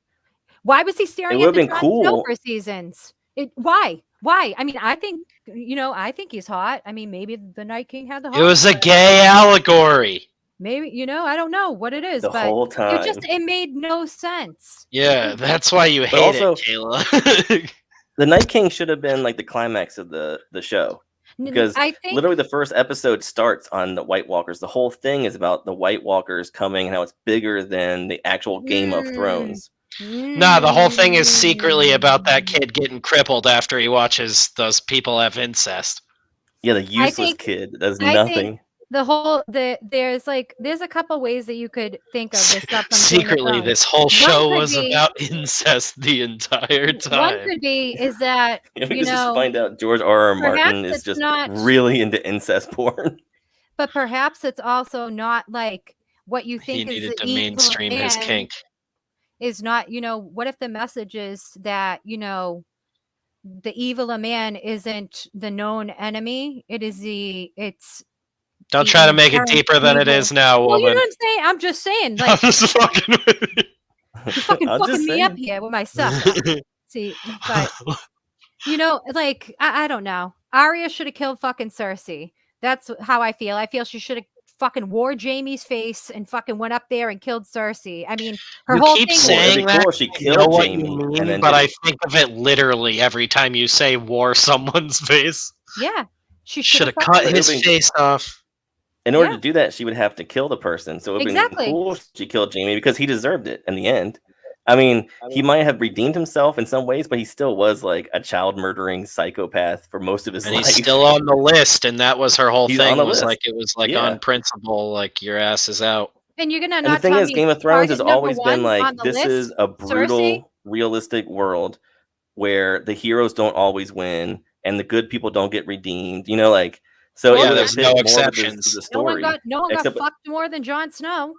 Speaker 1: Why was he staring at the Jon Snow for seasons? Why? I mean, I think, you know, I think he's hot. I mean, maybe the Night King had the hot.
Speaker 3: It was a gay allegory.
Speaker 1: Maybe, you know, I don't know what it is,
Speaker 4: the
Speaker 1: but
Speaker 4: whole time.
Speaker 1: it made no sense.
Speaker 3: Yeah, that's why you hate it, Kayla.
Speaker 4: The Night King should have been like the climax of the show. Because
Speaker 1: I think
Speaker 4: literally the first episode starts on the White Walkers. The whole thing is about the White Walkers coming and how it's bigger than the actual Game of
Speaker 1: Mm,
Speaker 4: Thrones.
Speaker 3: Nah, the whole thing is secretly about that
Speaker 1: mm.
Speaker 3: kid getting crippled after he watches those people have incest.
Speaker 4: Yeah, the
Speaker 1: I
Speaker 4: useless
Speaker 1: think
Speaker 4: kid that does
Speaker 1: I think
Speaker 4: nothing.
Speaker 1: there's a couple ways that you could think of this stuff from Game of
Speaker 3: Secretly,
Speaker 1: Thrones.
Speaker 3: this whole
Speaker 1: One
Speaker 3: show
Speaker 1: could
Speaker 3: was
Speaker 1: be
Speaker 3: about incest the entire
Speaker 1: one
Speaker 3: time.
Speaker 1: could be is that
Speaker 4: Yeah, we
Speaker 1: you
Speaker 4: could just
Speaker 1: know
Speaker 4: find out George R.
Speaker 1: perhaps
Speaker 4: Martin is
Speaker 1: it's
Speaker 4: just
Speaker 1: not,
Speaker 4: really into incest porn.
Speaker 1: but perhaps it's also not like what you
Speaker 3: He
Speaker 1: think is
Speaker 3: needed
Speaker 1: the
Speaker 3: to
Speaker 1: evil
Speaker 3: mainstream his
Speaker 1: man
Speaker 3: kink.
Speaker 1: is not. What if the message is that the evil a man isn't the known enemy? It's
Speaker 3: Don't
Speaker 1: the
Speaker 3: try to make it
Speaker 1: inherent
Speaker 3: deeper than it
Speaker 1: evil.
Speaker 3: is now,
Speaker 1: Well, you know
Speaker 3: woman.
Speaker 1: what I'm saying? I'm just saying,
Speaker 3: I'm
Speaker 1: like,
Speaker 3: just fucking with
Speaker 1: you fucking
Speaker 4: I'm
Speaker 1: fucking
Speaker 4: just
Speaker 1: me up
Speaker 4: saying.
Speaker 1: here with my stuff. See, but like I don't know. Arya should have killed fucking Cersei. That's how I feel. I feel she should have fucking wore Jamie's face and fucking went up there and killed Cersei. I mean, her
Speaker 3: You
Speaker 1: whole
Speaker 3: keep
Speaker 1: thing
Speaker 4: Well, it'd be
Speaker 3: saying that.
Speaker 4: cool if she
Speaker 3: I know
Speaker 4: killed
Speaker 3: what you
Speaker 4: Jamie and
Speaker 3: mean,
Speaker 4: then
Speaker 3: but I
Speaker 4: didn't.
Speaker 3: think of it literally every time you say wore someone's face.
Speaker 1: yeah, she
Speaker 3: Should
Speaker 1: should
Speaker 3: have
Speaker 1: have
Speaker 3: cut
Speaker 1: fucking
Speaker 3: his
Speaker 4: Moving-
Speaker 3: face off.
Speaker 4: In order
Speaker 1: Yeah.
Speaker 4: to do that, she would have to kill the person. So it would have
Speaker 1: Exactly.
Speaker 4: been cool if she killed Jamie because he deserved it in the end. I mean, he might have redeemed himself in some ways, but he still was like a child murdering psychopath for most of his
Speaker 3: And
Speaker 4: life.
Speaker 3: he's still on the list, and that was her whole
Speaker 4: He's
Speaker 3: thing.
Speaker 4: on the
Speaker 3: Was
Speaker 4: list.
Speaker 3: like it was like
Speaker 4: Yeah.
Speaker 3: on principle, like your ass is out.
Speaker 1: And you're gonna
Speaker 4: And the
Speaker 1: not
Speaker 4: thing
Speaker 1: tell
Speaker 4: is,
Speaker 1: me
Speaker 4: Game of Thrones has
Speaker 1: target number
Speaker 4: always been
Speaker 1: one
Speaker 4: like,
Speaker 1: on the
Speaker 4: this
Speaker 1: list,
Speaker 4: is a brutal,
Speaker 1: Cersei?
Speaker 4: realistic world where the heroes don't always win and the good people don't get redeemed. Like, so
Speaker 1: Well,
Speaker 4: it
Speaker 3: Yeah,
Speaker 4: would
Speaker 3: there's
Speaker 4: fit
Speaker 3: no
Speaker 4: more with
Speaker 3: exceptions.
Speaker 4: the
Speaker 1: No one
Speaker 4: story.
Speaker 1: got
Speaker 4: Except-
Speaker 1: fucked more than Jon Snow.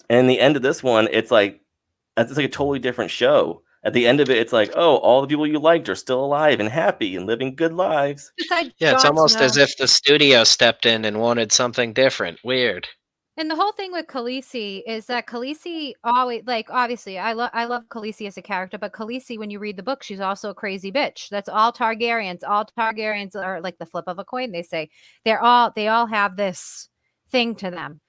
Speaker 4: And in the end of this one, it's like a totally different show. At the end of it, it's like, oh, all the people you liked are still alive and happy and living good lives.
Speaker 1: Besides
Speaker 3: Yeah, it's
Speaker 1: Jon
Speaker 3: almost
Speaker 1: Snow.
Speaker 3: as if the studio stepped in and wanted something different. Weird.
Speaker 1: And the whole thing with Khaleesi is that Khaleesi always, like, obviously, I love Khaleesi as a character, but Khaleesi, when you read the book, she's also a crazy bitch. That's all Targaryens. All Targaryens are like the flip of a coin. They say they all have this thing to them.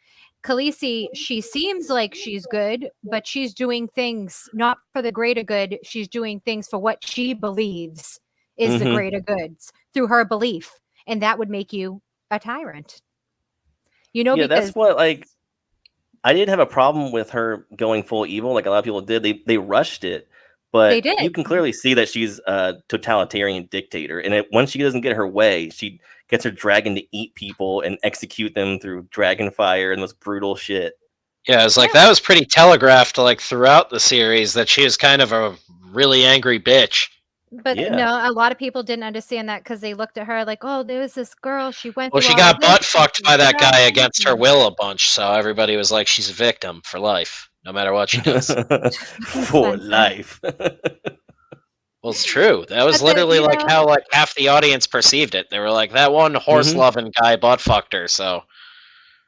Speaker 1: Khaleesi, she seems like she's good, but she's doing things not for the greater good. She's doing things for what she believes is the
Speaker 4: Mhm.
Speaker 1: greater goods through her belief, and that would make you a tyrant.
Speaker 4: Yeah,
Speaker 1: Because
Speaker 4: that's what, like, I didn't have a problem with her going full evil like a lot of people did. They rushed it, but
Speaker 1: They did.
Speaker 4: you can clearly see that she's a totalitarian dictator. And once she doesn't get her way, she gets her dragon to eat people and execute them through dragon fire and most brutal shit.
Speaker 3: Yeah, it's like that was pretty telegraphed like throughout the series that she is kind of a really angry bitch.
Speaker 1: But
Speaker 4: Yeah.
Speaker 1: no, a lot of people didn't understand that because they looked at her like, oh, there was this girl. She went.
Speaker 3: Well,
Speaker 1: through
Speaker 3: she
Speaker 1: all
Speaker 3: got
Speaker 1: of this,
Speaker 3: butt fucked by that guy
Speaker 1: and
Speaker 3: against her will a bunch, so everybody was like, she's a victim for life, no matter what she does.
Speaker 4: For life.
Speaker 3: Well, it's true. That was
Speaker 1: But
Speaker 3: literally
Speaker 1: you
Speaker 3: like
Speaker 1: know-
Speaker 3: how like half the audience perceived it. They were like, that one horse loving guy butt fucked her. So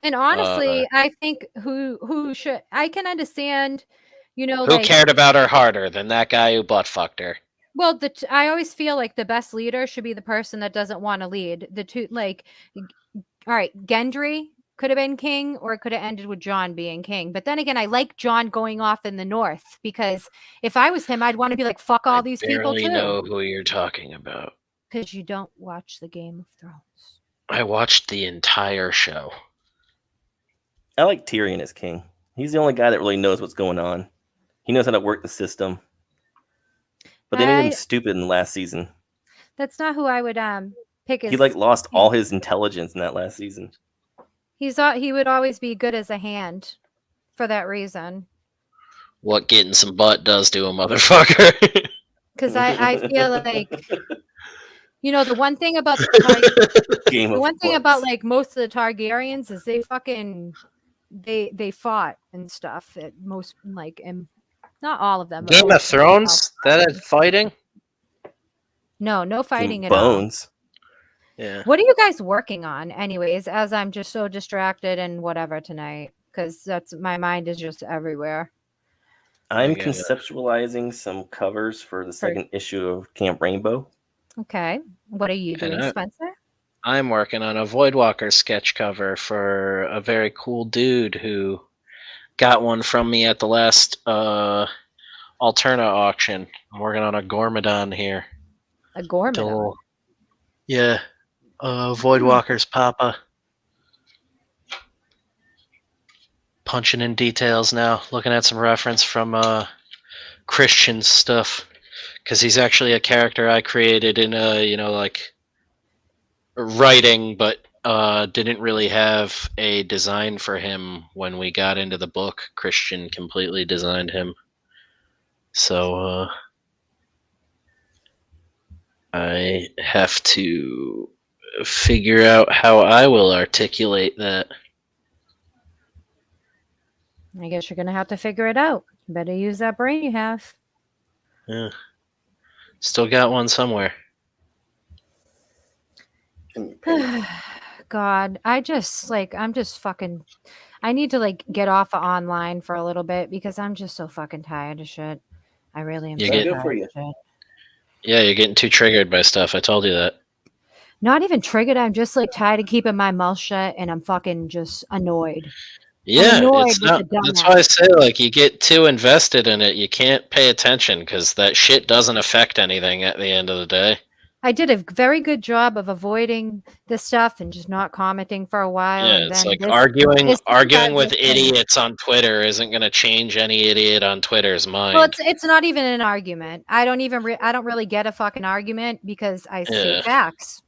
Speaker 1: And honestly, I think who should I can understand,
Speaker 3: who
Speaker 1: like,
Speaker 3: cared about her harder than that guy who butt fucked her?
Speaker 1: well, I always feel like the best leader should be the person that doesn't want to lead. The two, like, all right, Gendry could have been king, or it could have ended with Jon being king. But then again, I like Jon going off in the north because if I was him, I'd want to be like, fuck all these people
Speaker 3: Barely
Speaker 1: too.
Speaker 3: know who you're talking about.
Speaker 1: Because you don't watch the Game of Thrones.
Speaker 3: I watched the entire show.
Speaker 4: I like Tyrion as king. He's the only guy that really knows what's going on. He knows how to work the system. But they made him stupid in the last season.
Speaker 1: That's not who I would pick.
Speaker 4: He like lost all his intelligence in that last season.
Speaker 1: He would always be good as a hand for that reason.
Speaker 3: What getting some butt does to a motherfucker.
Speaker 1: Because I feel like, the one thing about the one thing about like most of the Targaryens is they fucking they fought and stuff. At most, like, and not all of them. but
Speaker 3: Game of
Speaker 1: most them
Speaker 3: Thrones?
Speaker 1: fought.
Speaker 3: That had fighting?
Speaker 1: No fighting at all.
Speaker 4: Bones.
Speaker 3: Yeah.
Speaker 1: What are you guys working on, anyways? As I'm just so distracted and whatever tonight, because my mind is just everywhere.
Speaker 4: I'm
Speaker 3: Yeah.
Speaker 4: conceptualizing some covers for the second issue of Camp Rainbow.
Speaker 1: Okay, what are you doing,
Speaker 3: And
Speaker 1: Spencer?
Speaker 3: I'm working on a Voidwalker sketch cover for a very cool dude who got one from me at the last Alterna auction. I'm working on a Gormadon here.
Speaker 1: A Gormadon.
Speaker 3: Yeah. Voidwalker's Papa. Punching in details now, looking at some reference from Christian stuff, because he's actually a character I created in like writing, but didn't really have a design for him when we got into the book. Christian completely designed him, so I have to figure out how I will articulate that.
Speaker 1: I guess you're gonna have to figure it out. You better use that brain you have.
Speaker 3: Yeah. Still got one somewhere.
Speaker 1: God, I'm just fucking. I need to like get off of online for a little bit because I'm just so fucking tired of shit. I really am.
Speaker 3: You
Speaker 1: so
Speaker 3: get-
Speaker 4: Good
Speaker 1: tired
Speaker 4: for
Speaker 1: of
Speaker 4: you.
Speaker 1: shit.
Speaker 3: Yeah, you're getting too triggered by stuff. I told you that.
Speaker 1: Not even triggered. I'm just like tired of keeping my mouth shut, and I'm fucking just annoyed.
Speaker 3: Yeah,
Speaker 1: annoyed
Speaker 3: it's
Speaker 1: with
Speaker 3: not.
Speaker 1: the
Speaker 3: That's
Speaker 1: dumbass.
Speaker 3: why I say, like, you get too invested in it, you can't pay attention because that shit doesn't affect anything at the end of the day.
Speaker 1: I did a very good job of avoiding this stuff and just not commenting for a while.
Speaker 3: Yeah,
Speaker 1: and
Speaker 3: it's
Speaker 1: then
Speaker 3: like
Speaker 1: this
Speaker 3: arguing
Speaker 1: got
Speaker 3: with
Speaker 1: this thing.
Speaker 3: idiots on Twitter isn't going to change any idiot on Twitter's mind.
Speaker 1: Well, it's not even an argument. I don't really get a fucking argument because I state
Speaker 3: Yeah.
Speaker 1: facts.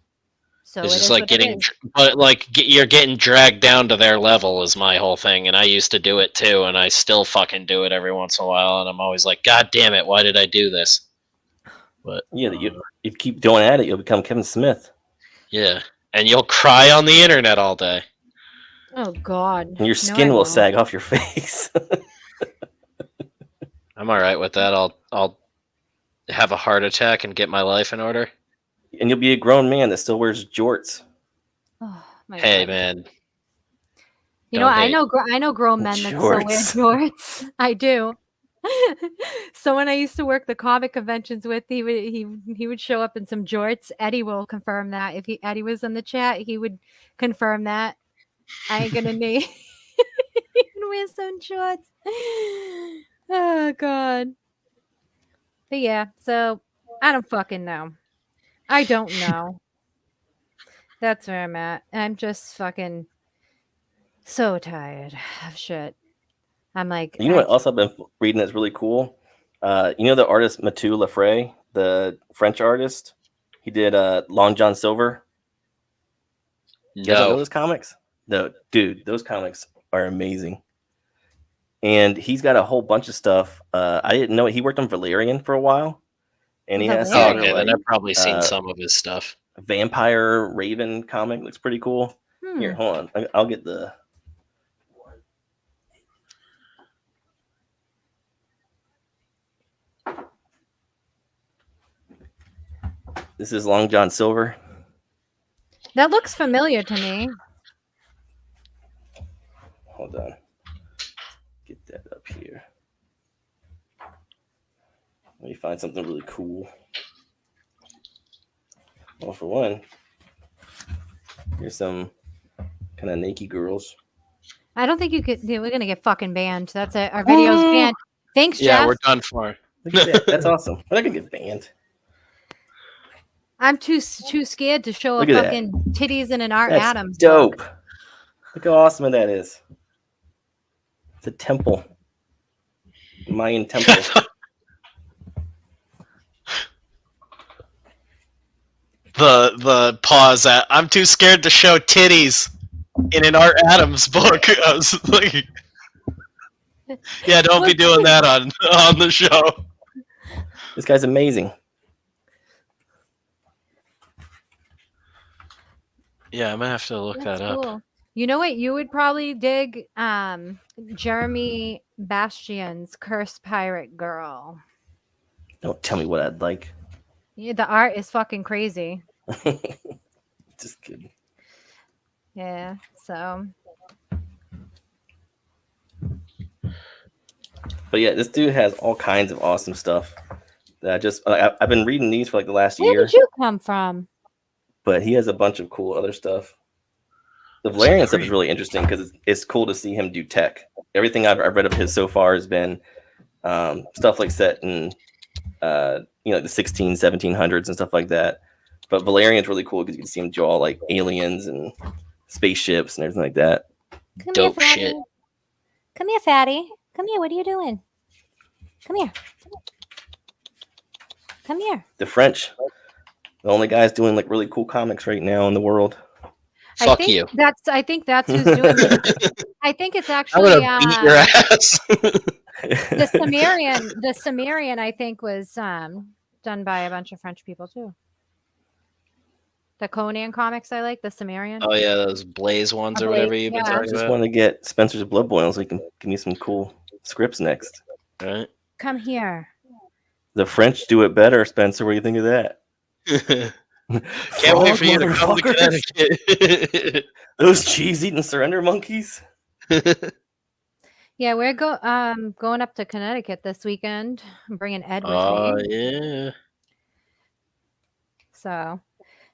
Speaker 1: So
Speaker 3: It's
Speaker 1: it
Speaker 3: just
Speaker 1: is
Speaker 3: like
Speaker 1: what it
Speaker 3: getting,
Speaker 1: is.
Speaker 3: but like you're getting dragged down to their level is my whole thing, and I used to do it too, and I still fucking do it every once in a while, and I'm always like, God damn it, why did I do this? But
Speaker 4: Yeah, you keep doing at it, you'll become Kevin Smith.
Speaker 3: yeah, and you'll cry on the internet all day.
Speaker 1: Oh God.
Speaker 4: And your
Speaker 1: No,
Speaker 4: skin
Speaker 1: I
Speaker 4: will
Speaker 1: won't.
Speaker 4: sag off your face.
Speaker 3: I'm all right with that. I'll have a heart attack and get my life in order.
Speaker 4: And you'll be a grown man that still wears jorts.
Speaker 1: Oh, my
Speaker 3: Hey
Speaker 1: God.
Speaker 3: man,
Speaker 1: You know,
Speaker 3: don't
Speaker 1: I
Speaker 3: hate.
Speaker 1: know grown men that still wear jorts. I do. Someone I used to work the comic conventions with, he would show up in some jorts. Eddie will confirm that. If Eddie was in the chat, he would confirm that. I ain't gonna name. He would wear some shorts. Oh God. But yeah, so I don't fucking know. I don't know. That's where I'm at. I'm just fucking so tired of shit. I'm like,
Speaker 4: You know what else I've been reading that's really cool? You know the artist Mathieu Lafray, the French artist? He did Long John Silver. You guys don't know those comics? No, dude, those comics are amazing. And he's got a whole bunch of stuff. I didn't know he worked on Valerian for a while. And he has
Speaker 1: Valerian?
Speaker 3: Okay, then I've probably seen some of his stuff.
Speaker 4: Vampire Raven comic. Looks pretty cool. Here, hold on. I'll get the... This is Long John Silver.
Speaker 1: That looks familiar to me.
Speaker 4: Hold on. Get that up here. Let me find something really cool. Well, for one, here's some kind of naked girls.
Speaker 1: I don't think you could. We're gonna get fucking banned. That's it. Our video's banned. Thanks,
Speaker 3: Yeah,
Speaker 1: Jeff.
Speaker 3: we're done for.
Speaker 4: Look at that. That's awesome. I'm not gonna get banned.
Speaker 1: I'm too scared to show
Speaker 4: Look
Speaker 1: a
Speaker 4: at that.
Speaker 1: fucking titties in an Art
Speaker 4: That's
Speaker 1: Adams
Speaker 4: dope.
Speaker 1: book.
Speaker 4: Look how awesome that is. It's a temple. Mayan temple.
Speaker 3: The pause at I'm too scared to show titties in an Art Adams book. I was like, yeah, don't be doing that on the show.
Speaker 4: This guy's amazing.
Speaker 3: Yeah, I'm gonna have to look
Speaker 1: That's
Speaker 3: that up.
Speaker 1: cool. You know what? You would probably dig Jeremy Bastian's Cursed Pirate Girl.
Speaker 4: Don't tell me what I'd like.
Speaker 1: Yeah, the art is fucking crazy.
Speaker 4: Just kidding.
Speaker 1: Yeah, so
Speaker 4: But yeah, this dude has all kinds of awesome stuff. That I've been reading these for like the last
Speaker 1: where
Speaker 4: year.
Speaker 1: did you come from?
Speaker 4: But he has a bunch of cool other stuff. The Valerian stuff is really interesting because it's cool to see him do tech. Everything I've read of his so far has been stuff like set in the 1700s and stuff like that. But Valerian's really cool because you can see him draw like aliens and spaceships and everything like that.
Speaker 1: Come
Speaker 3: Dope
Speaker 1: here,
Speaker 3: shit.
Speaker 1: fatty. Come here, fatty. Come here. What are you doing? Come here. Come here.
Speaker 4: The French, the only guys doing like really cool comics right now in the world.
Speaker 3: Fuck you.
Speaker 1: I think that's who's doing it. I think it's
Speaker 3: I'm
Speaker 1: actually
Speaker 3: gonna beat your ass.
Speaker 1: the Sumerian, I think, was done by a bunch of French people too. The Conan comics I like, the Sumerian.
Speaker 3: Oh yeah, those Blaze ones or
Speaker 1: Blaze,
Speaker 3: whatever you've been
Speaker 1: yeah.
Speaker 4: I
Speaker 3: talking
Speaker 4: just
Speaker 3: about.
Speaker 4: want to get Spencer's Blood Boil so he can give me some cool scripts next.
Speaker 3: Right?
Speaker 1: Come here.
Speaker 4: The French do it better, Spencer. What do you think of that?
Speaker 3: Can't wait for you to come to
Speaker 4: Motherfuckers.
Speaker 3: Connecticut.
Speaker 4: Those cheese-eating surrender monkeys.
Speaker 1: Yeah, we're going up to Connecticut this weekend. I'm bringing Ed with
Speaker 3: Oh
Speaker 1: me.
Speaker 3: yeah.
Speaker 1: So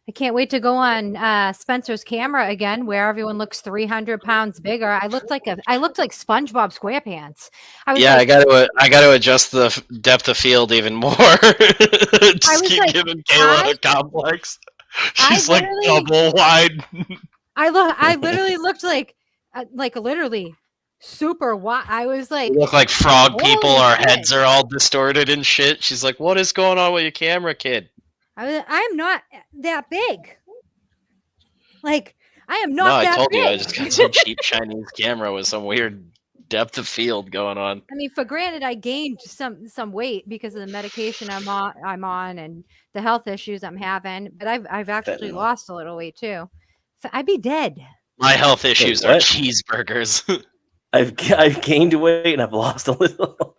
Speaker 1: I can't wait to go on Spencer's camera again, where everyone looks 300 pounds bigger. I looked like SpongeBob SquarePants. I was
Speaker 3: Yeah,
Speaker 1: like,
Speaker 3: I gotta adjust the depth of field even more. Just
Speaker 1: was
Speaker 3: keep
Speaker 1: like,
Speaker 3: giving Kayla a complex.
Speaker 1: I
Speaker 3: She's like
Speaker 1: literally-
Speaker 3: double wide.
Speaker 1: I literally looked like literally super wide. I was like,
Speaker 3: We look like frog people.
Speaker 1: Holy
Speaker 3: Our
Speaker 1: shit.
Speaker 3: heads are all distorted and shit. She's like, "What is going on with your camera, kid?"
Speaker 1: I'm not that big. Like, I am
Speaker 3: No,
Speaker 1: not
Speaker 3: I
Speaker 1: that
Speaker 3: told
Speaker 1: big.
Speaker 3: you I just got some cheap Chinese camera with some weird depth of field going on.
Speaker 1: I mean, for granted, I gained some weight because of the medication I'm on and the health issues I'm having. But I've actually
Speaker 4: Fentanyl.
Speaker 1: lost a little weight too. So I'd be dead.
Speaker 3: My health issues are
Speaker 4: what?
Speaker 3: cheeseburgers.
Speaker 4: I've gained weight and I've lost a little.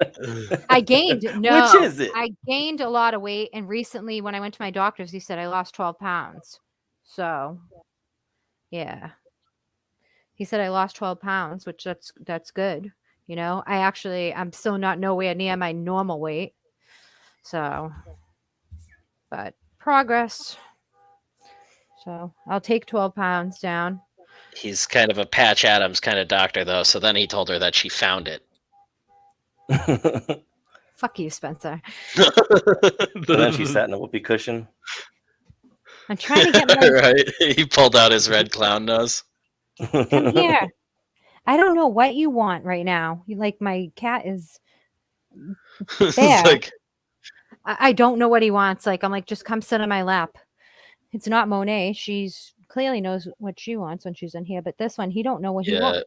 Speaker 1: I gained no.
Speaker 4: Which is it?
Speaker 1: I gained a lot of weight, and recently when I went to my doctor's, he said I lost 12 pounds. So, yeah, he said I lost 12 pounds, which that's good. You know, I'm still not nowhere near my normal weight. So, but progress. So I'll take 12 pounds down.
Speaker 3: He's kind of a Patch Adams kind of doctor, though. So then he told her that she found it.
Speaker 1: Fuck you, Spencer.
Speaker 4: And then she sat in a whoopee cushion.
Speaker 1: I'm trying to get my
Speaker 3: Right? He pulled out his red clown nose.
Speaker 1: come here. I don't know what you want right now. My cat is
Speaker 3: It's
Speaker 1: there.
Speaker 3: like,
Speaker 1: I don't know what he wants. I'm like, just come sit on my lap. It's not Monet. She's clearly knows what she wants when she's in here, but this one, he don't know what he
Speaker 3: yeah,
Speaker 1: wants.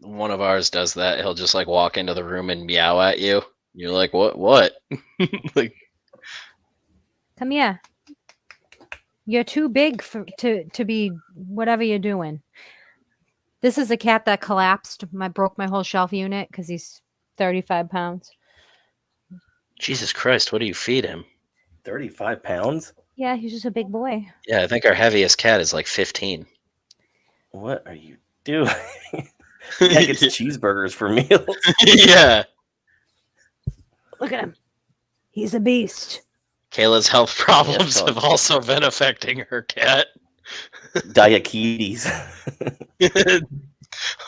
Speaker 3: one of ours does that. He'll just like walk into the room and meow at you. You're like, what? Like,
Speaker 1: Come here. You're too big to be whatever you're doing. This is a cat that collapsed. Broke my whole shelf unit because he's 35 pounds.
Speaker 3: Jesus Christ, what do you feed him?
Speaker 4: 35 pounds?
Speaker 1: Yeah, he's just a big boy.
Speaker 3: Yeah, I think our heaviest cat is like 15.
Speaker 4: What are you doing? Cat gets cheeseburgers for meals.
Speaker 3: Yeah.
Speaker 1: Look at him. He's a beast.
Speaker 3: Kayla's health problems
Speaker 4: Yeah,
Speaker 3: have also been affecting her cat.
Speaker 4: Diabetes.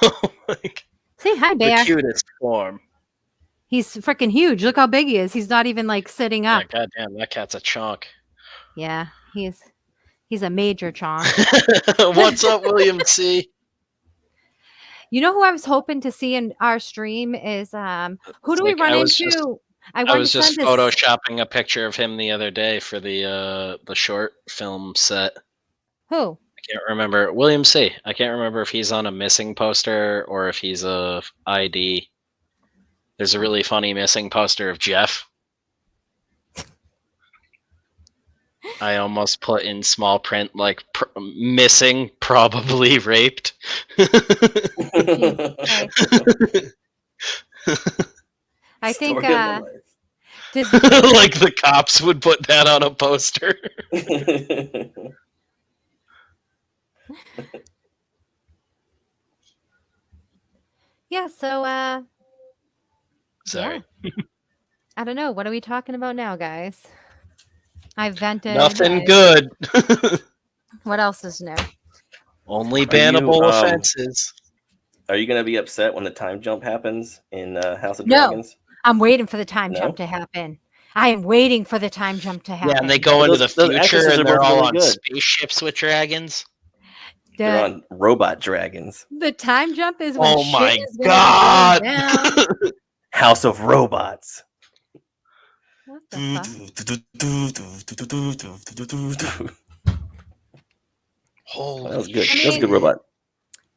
Speaker 3: Oh my God.
Speaker 1: Say hi,
Speaker 3: The
Speaker 1: Bear.
Speaker 3: cutest form.
Speaker 1: He's freaking huge. Look how big he is. He's not even sitting up.
Speaker 3: Yeah, goddamn, that cat's a chunk.
Speaker 1: Yeah, he's a major chonk.
Speaker 3: What's up, William C?
Speaker 1: You know who I was hoping to see in our stream is who do we
Speaker 3: Like,
Speaker 1: run
Speaker 3: I was
Speaker 1: into?
Speaker 3: just- I
Speaker 1: wanted
Speaker 3: was
Speaker 1: to
Speaker 3: just
Speaker 1: send this-
Speaker 3: photoshopping a picture of him the other day for the short film set.
Speaker 1: Who?
Speaker 3: I can't remember. William C. I can't remember if he's on a missing poster or if he's a ID. There's a really funny missing poster of Jeff. I almost put in small print missing, probably raped.
Speaker 1: I think
Speaker 4: Story of my life.
Speaker 3: Like the cops would put that on a poster.
Speaker 1: yeah. So
Speaker 3: Sorry.
Speaker 1: yeah. I don't know. What are we talking about now, guys? I vented.
Speaker 3: Nothing good.
Speaker 1: What else is new?
Speaker 3: Only bannable
Speaker 4: you,
Speaker 3: offenses.
Speaker 4: Are you going to be upset when the time jump happens in House of
Speaker 1: No.
Speaker 4: Dragons?
Speaker 1: I'm waiting for the time
Speaker 4: No?
Speaker 1: jump to happen. I am waiting for the time jump to happen.
Speaker 3: Yeah, and they go into the
Speaker 4: those
Speaker 3: future
Speaker 4: actresses
Speaker 3: and
Speaker 4: are
Speaker 3: they're
Speaker 4: both
Speaker 3: all
Speaker 4: really
Speaker 3: on
Speaker 4: good.
Speaker 3: spaceships with dragons.
Speaker 4: They're on robot dragons.
Speaker 1: The time jump is when
Speaker 3: Oh my
Speaker 1: shit is gonna
Speaker 3: god!
Speaker 1: be going down.
Speaker 4: House of Robots.
Speaker 1: What the fuck?
Speaker 3: Holy
Speaker 4: That was good.
Speaker 1: I
Speaker 4: That was a good
Speaker 1: mean-
Speaker 4: robot.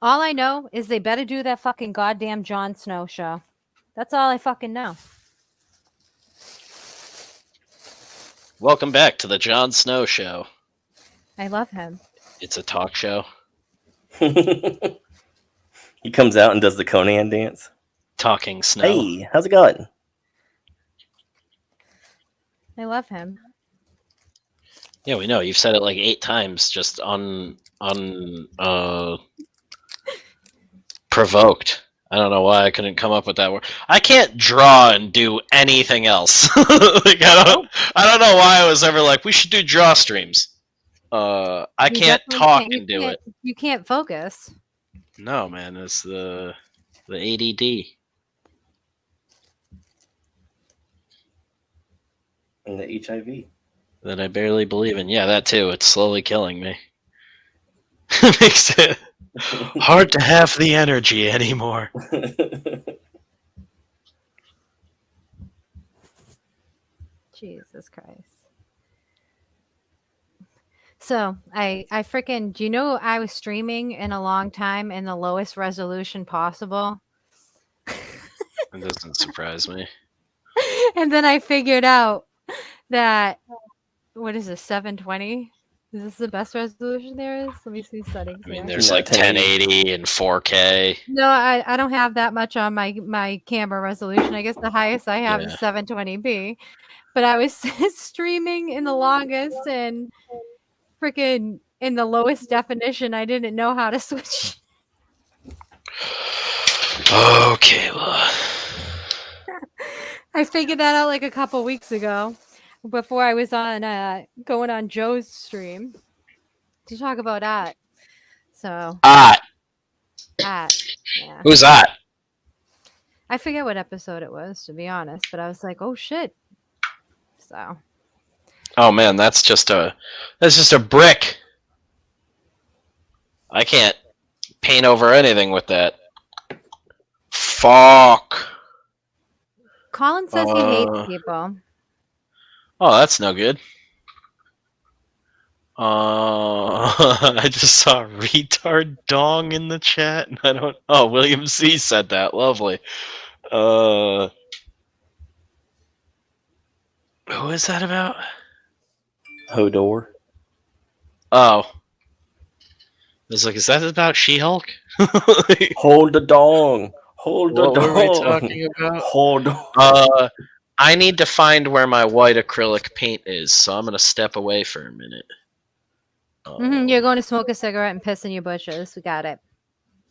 Speaker 1: All I know is they better do that fucking goddamn Jon Snow show. That's all I fucking know.
Speaker 3: Welcome back to the Jon Snow Show.
Speaker 1: I love him.
Speaker 3: It's a talk show.
Speaker 4: He comes out and does the Conan dance.
Speaker 3: Talking snow.
Speaker 4: Hey, how's it going?
Speaker 1: I love him.
Speaker 3: Yeah, we know. You've said it like 8 times just provoked. I don't know why I couldn't come up with that word. I can't draw and do anything else. Like, I don't know why I was ever like, we should do draw streams. I
Speaker 1: You
Speaker 3: can't
Speaker 1: definitely
Speaker 3: talk
Speaker 1: can't- you
Speaker 3: and do
Speaker 1: can't-
Speaker 3: it.
Speaker 1: You can't focus.
Speaker 3: No, man, it's the ADD.
Speaker 4: And the HIV.
Speaker 3: That I barely believe in. Yeah, that too. It's slowly killing me. It makes it hard to have the energy anymore.
Speaker 1: Jesus Christ. So I freaking, do you know I was streaming in a long time in the lowest resolution possible?
Speaker 3: It doesn't surprise me.
Speaker 1: And then I figured out that, what is this, 720? Is this the best resolution there is? Let me see settings.
Speaker 3: I mean,
Speaker 1: here.
Speaker 3: there's
Speaker 4: Yeah,
Speaker 3: like 1080 and 4K.
Speaker 1: No, I don't have that much on my camera resolution. I guess the highest I have is 720p. But I was streaming in the longest and freaking in the lowest definition. I didn't know how to switch.
Speaker 3: Oh, Kayla.
Speaker 1: I figured that out like a couple weeks ago before I was on going on Joe's stream to talk about that. So
Speaker 3: Ah,
Speaker 1: that, yeah.
Speaker 3: who's that?
Speaker 1: I forget what episode it was, to be honest, but I was like, oh shit. So
Speaker 3: Oh man, that's just a brick. I can't paint over anything with that. Fuck.
Speaker 1: Colin says he hates people.
Speaker 3: Oh, that's no good. I just saw retard dong in the chat, and I don't. Oh, William C said that. Lovely. Who is that about?
Speaker 4: Hodor.
Speaker 3: Oh. I was like, is that about She-Hulk?
Speaker 4: Hold the dong. Hold the
Speaker 3: What
Speaker 4: dong.
Speaker 3: were we talking about?
Speaker 4: Hold on.
Speaker 3: I need to find where my white acrylic paint is, so I'm gonna step away for a minute.
Speaker 1: You're going to smoke a cigarette and piss in your bushes. We got it.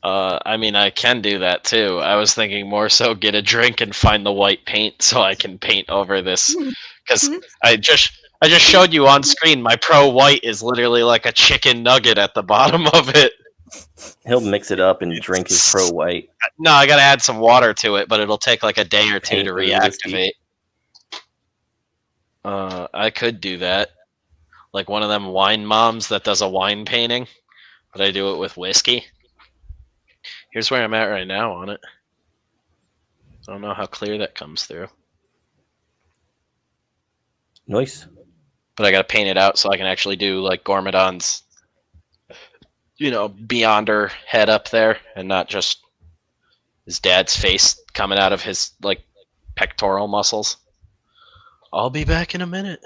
Speaker 3: I mean, I can do that too. I was thinking more so get a drink and find the white paint so I can paint over this. Because I just showed you on screen my pro white is literally like a chicken nugget at the bottom of it.
Speaker 4: He'll mix it up and drink his pro white.
Speaker 3: No, I gotta add some water to it, but it'll take like a day or two
Speaker 4: Paint
Speaker 3: to
Speaker 4: with
Speaker 3: reactivate. I could do that. Like one of them wine moms that does a wine painting, but I do it with whiskey. Here's where I'm at right now on it. I don't know how clear that comes through.
Speaker 4: Nice.
Speaker 3: But I gotta paint it out so I can actually do like Gormadon's, beyond her head up there and not just his dad's face coming out of his like pectoral muscles. I'll be back in a minute.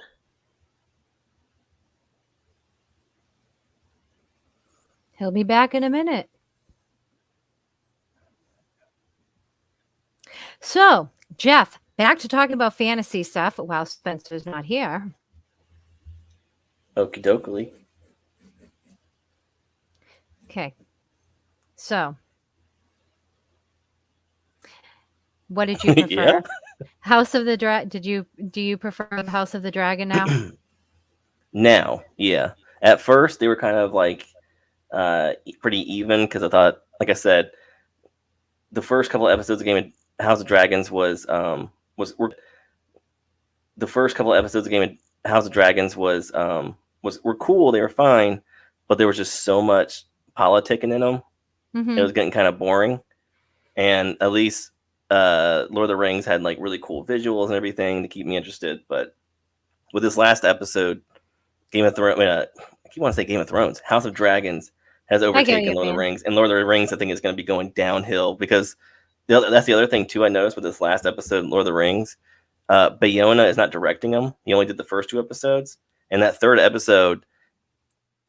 Speaker 1: He'll be back in a minute. So, Jeff, back to talking about fantasy stuff while Spencer's not here.
Speaker 4: Okie dokie.
Speaker 1: Okay. So, what did you prefer?
Speaker 4: Yeah.
Speaker 1: House of the Dragon. Do you prefer the House of the Dragon now?
Speaker 4: Now, yeah. At first, they were kind of like pretty even because I thought, like I said, the first couple of episodes of House of Dragons was the first couple of episodes of Game of House of Dragons were cool. They were fine, but there was just so much politicking in them.
Speaker 1: Mm-hmm.
Speaker 4: It was getting kind of boring. And at least Lord of the Rings had like really cool visuals and everything to keep me interested. But with this last episode, Game of Thrones, I keep wanting to say Game of Thrones, House of Dragons has overtaken Lord of the Rings, and Lord of the Rings I think is going to be going downhill because that's the other thing too I noticed with this last episode, Lord of the Rings. Bayona is not directing them. He only did the first 2 episodes, and that third episode,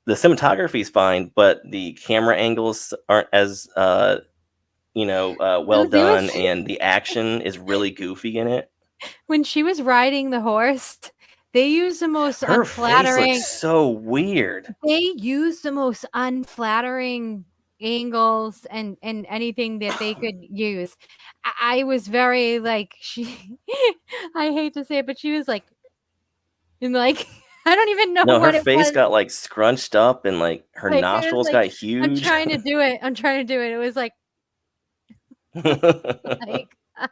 Speaker 4: the cinematography is fine, but the camera angles aren't as well done, and the action is really goofy in it.
Speaker 1: When she was riding the horse, they used the most
Speaker 4: Her
Speaker 1: unflattering.
Speaker 4: face looks so weird.
Speaker 1: They used the most unflattering angles and anything that they could use. I was very like I hate to say it, but she was like, and like I don't even know what
Speaker 4: her face got like scrunched up, and like her nostrils got huge.
Speaker 1: I'm trying to do it. It was like, like I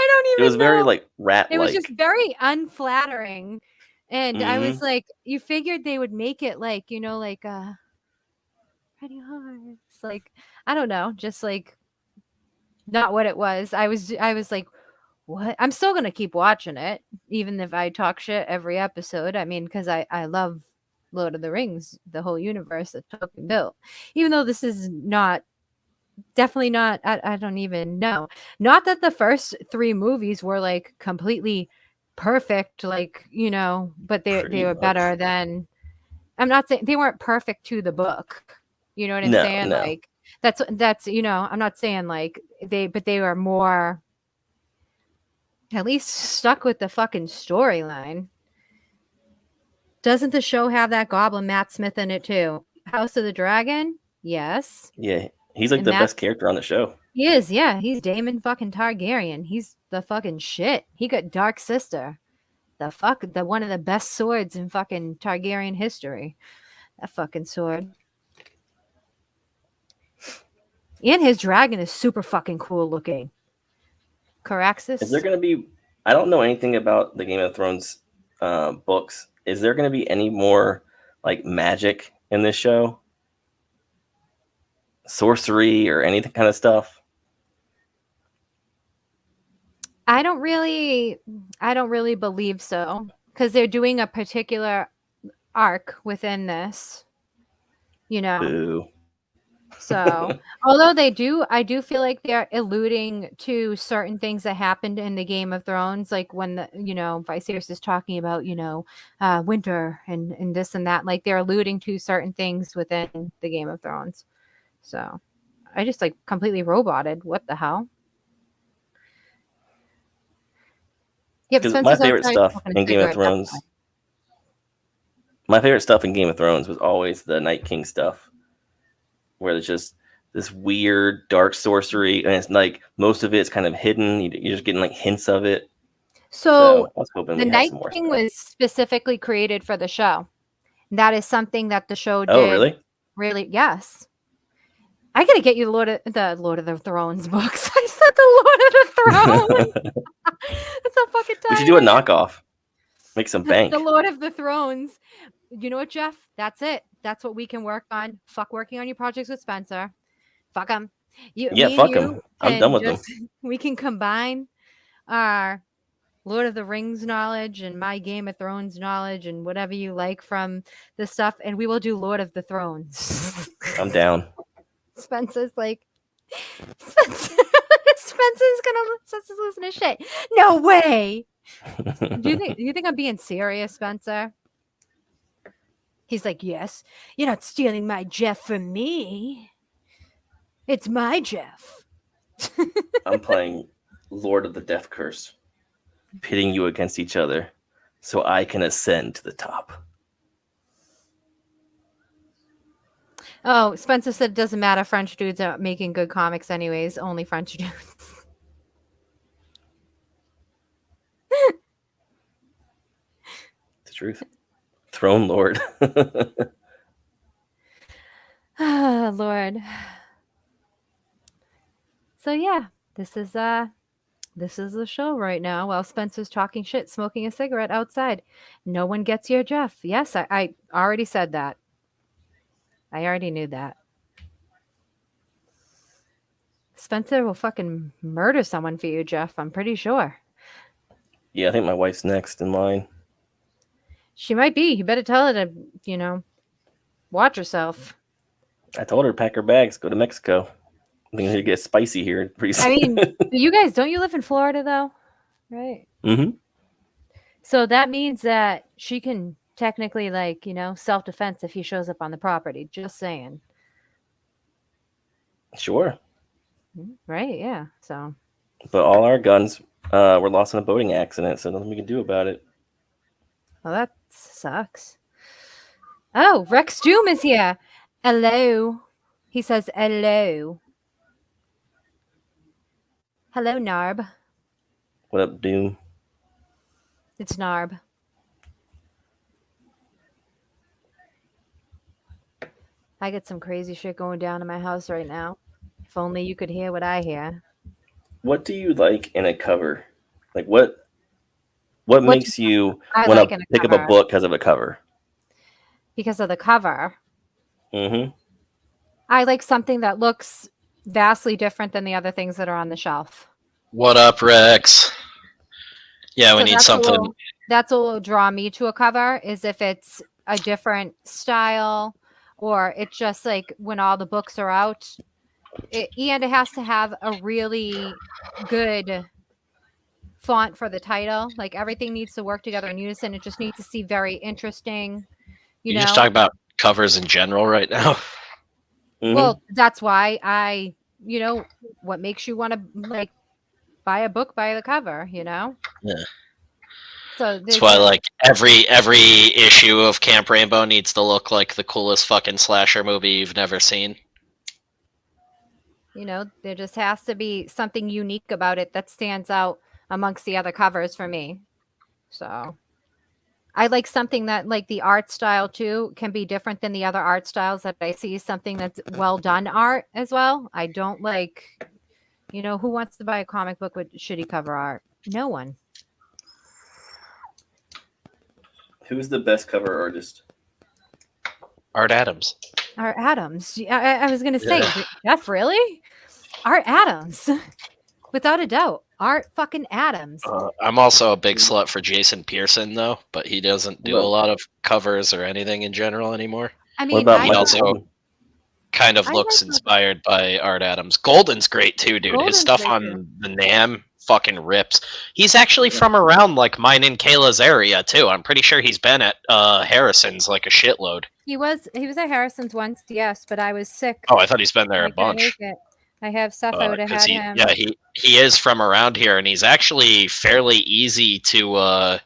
Speaker 1: don't even.
Speaker 4: It was
Speaker 1: know.
Speaker 4: very like rat.
Speaker 1: It was just very unflattering, and I was like, you figured they would make it like like pretty hard. It's like I don't know, just like not what it was. I was like, what? I'm still gonna keep watching it, even if I talk shit every episode. I mean, because I love Lord of the Rings, the whole universe that Tolkien built. Even though this is definitely not. I don't even know. Not that the first 3 movies were like completely perfect, like but they were better than. I'm not saying they weren't perfect to the book. You know what I'm saying?
Speaker 4: No.
Speaker 1: Like that's I'm not saying like but they were more at least stuck with the fucking storyline. Doesn't the show have that goblin Matt Smith in it too? House of the Dragon? Yes.
Speaker 4: Yeah, he's like the best character on the show.
Speaker 1: He is, yeah. He's Daemon fucking Targaryen. He's the fucking shit. He got Dark Sister. The one of the best swords in fucking Targaryen history. That fucking sword. And his dragon is super fucking cool looking. Caraxes.
Speaker 4: Is there going to be... I don't know anything about the Game of Thrones books. Is there going to be any more like magic in this show? Sorcery or anything kind of stuff?
Speaker 1: I don't really believe so, because they're doing a particular arc within this.
Speaker 4: Boo.
Speaker 1: So, although I do feel like they're alluding to certain things that happened in the Game of Thrones, like when Viserys is talking about, winter and this and that, like they're alluding to certain things within the Game of Thrones. So, I just like completely roboted. What the hell? Yeah,
Speaker 4: because my favorite stuff in Game of Thrones. My favorite stuff in Game of Thrones was always the Night King stuff, where there's just this weird dark sorcery, and it's like most of it's kind of hidden. You're just getting like hints of it.
Speaker 1: So
Speaker 4: I was hoping
Speaker 1: the Night King was specifically created for the show. That is something that the show did.
Speaker 4: Oh, really?
Speaker 1: Really? Yes. I gotta get you the Lord of the Thrones books. I said the Lord of the Thrones. That's a fucking time.
Speaker 4: We should do a knockoff. Make some bank.
Speaker 1: The Lord of the Thrones. You know what, Jeff? That's it. That's what we can work on. Fuck working on your projects with Spencer. Fuck him.
Speaker 4: Fuck him. I'm done with them.
Speaker 1: We can combine our Lord of the Rings knowledge and my Game of Thrones knowledge and whatever you like from the stuff, and we will do Lord of the Thrones.
Speaker 4: I'm down.
Speaker 1: Spencer's like, Spencer's losing his shit. No way. Do you think I'm being serious, Spencer? He's like, yes. You're not stealing my Jeff from me. It's my Jeff.
Speaker 4: I'm playing Lord of the Death Curse, pitting you against each other so I can ascend to the top.
Speaker 1: Oh, Spencer said it doesn't matter. French dudes are making good comics anyways. Only French dudes.
Speaker 4: The truth. Throne Lord.
Speaker 1: Oh, Lord. So yeah, this is This is the show right now while Spencer's talking shit, smoking a cigarette outside. No one gets your Jeff. Yes, I already said that. I already knew that. Spencer will fucking murder someone for you, Jeff. I'm pretty sure.
Speaker 4: Yeah, I think my wife's next in line.
Speaker 1: She might be. You better tell her to, watch herself.
Speaker 4: I told her to pack her bags, go to Mexico. I think it gets spicy here pretty soon.
Speaker 1: I mean, you guys, don't you live in Florida though? Right.
Speaker 4: Mm-hmm.
Speaker 1: So that means that she can technically, self-defense if he shows up on the property. Just saying.
Speaker 4: Sure.
Speaker 1: Right, yeah. So.
Speaker 4: But all our guns were lost in a boating accident, so nothing we can do about it.
Speaker 1: Well, that sucks. Oh, Rex Doom is here. Hello. He says hello. Hello, Narb.
Speaker 4: What up, Doom?
Speaker 1: It's Narb. I get some crazy shit going down in my house right now. If only you could hear what I hear.
Speaker 4: What do you like in a cover? Like what makes you want to pick up a book because of a cover?
Speaker 1: Because of the cover.
Speaker 4: Mm-hmm.
Speaker 1: I like something that looks vastly different than the other things that are on the shelf.
Speaker 3: What up, Rex? Yeah, we need something.
Speaker 1: That's what will draw me to a cover, is if it's a different style, or it's just like when all the books are out. And it has to have a really good font for the title. Like everything needs to work together in unison. It just needs to see very interesting.
Speaker 3: You just talk about covers in general right now.
Speaker 4: Mm-hmm.
Speaker 1: Well, that's why what makes you want to buy a book by the cover,
Speaker 3: Yeah.
Speaker 1: So
Speaker 3: that's why every issue of Camp Rainbow needs to look like the coolest fucking slasher movie you've never seen.
Speaker 1: There just has to be something unique about it that stands out amongst the other covers for me. So I like something that, the art style too can be different than the other art styles that I see. Something that's well done art as well. I don't who wants to buy a comic book with shitty cover art? No one.
Speaker 4: Who's the best cover artist?
Speaker 3: Art Adams.
Speaker 1: Art Adams. I was going to say, Jeff, really? Art Adams. Without a doubt. Art fucking Adams.
Speaker 3: I'm also a big slut for Jason Pearson, though, but he doesn't do a lot of covers or anything in general anymore.
Speaker 1: I mean,
Speaker 3: he also kind of looks inspired by Art Adams. Golden's great, too, dude. His stuff on the NAMM fucking rips. He's actually from around, mine and Kayla's area, too. I'm pretty sure he's been at Harrison's, a shitload.
Speaker 1: He was at Harrison's once, yes, but I was sick.
Speaker 3: Oh, I thought he's been there a bunch.
Speaker 1: I have stuff I would have had him.
Speaker 3: Yeah, he is from around here, and he's actually fairly easy to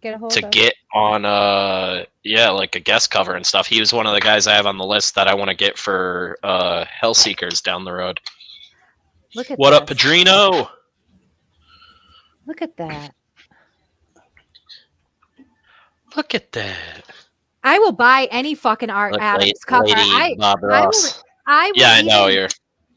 Speaker 3: get on a guest cover and stuff. He was one of the guys I have on the list that I want to get for Hellseekers down the road.
Speaker 1: Look at
Speaker 3: what up, Padrino?
Speaker 1: Look at that.
Speaker 3: Look at that.
Speaker 1: I will buy any fucking Art Adams cover.
Speaker 3: Bob Ross.
Speaker 1: I
Speaker 3: know you're.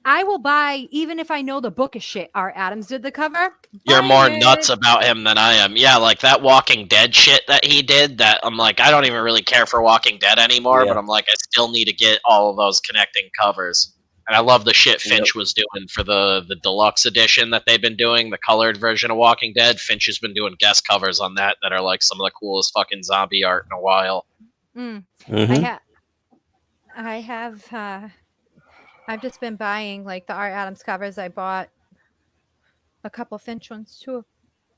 Speaker 1: I will buy, even if I know the book is shit. Art Adams did the cover.
Speaker 3: You're more nuts about him than I am. Yeah, that Walking Dead shit that he did, that I'm I don't even really care for Walking Dead anymore, but I'm I still need to get all of those connecting covers. And I love the shit Finch was doing for the deluxe edition that they've been doing, the colored version of Walking Dead. Finch has been doing guest covers on that are some of the coolest fucking zombie art in a while.
Speaker 1: Mm. I've just been buying the Art Adams covers. I bought a couple Finch ones too,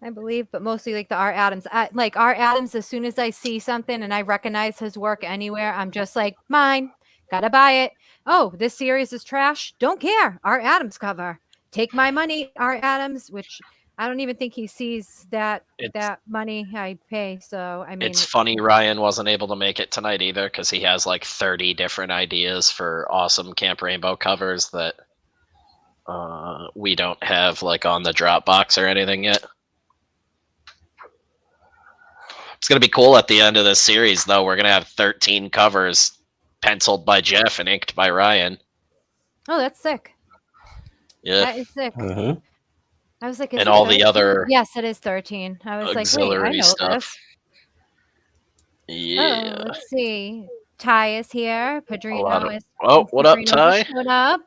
Speaker 1: I believe, but mostly the Art Adams. Art Adams, as soon as I see something and I recognize his work anywhere, I'm just mine. Gotta buy it. Oh, this series is trash. Don't care. Art Adams cover. Take my money, Art Adams, which I don't even think he sees that money I pay. So, I mean,
Speaker 3: it's funny Ryan wasn't able to make it tonight either, because he has 30 different ideas for awesome Camp Rainbow covers that we don't have on the Dropbox or anything yet. It's going to be cool at the end of this series, though. We're going to have 13 covers penciled by Jeff and inked by Ryan.
Speaker 1: Oh, that's sick.
Speaker 3: Yeah.
Speaker 1: That is sick.
Speaker 4: Mm-hmm.
Speaker 1: I was like, is
Speaker 3: and
Speaker 1: it
Speaker 3: all
Speaker 1: 13?
Speaker 3: the other
Speaker 1: Yes, it is 13. I was like, wait, I
Speaker 3: auxiliary
Speaker 1: know
Speaker 3: stuff.
Speaker 1: this.
Speaker 3: Yeah.
Speaker 1: Oh, let's see. Ty is here. Padrino is.
Speaker 3: Oh, what up,
Speaker 1: Padrino just
Speaker 3: Ty?
Speaker 1: showed up.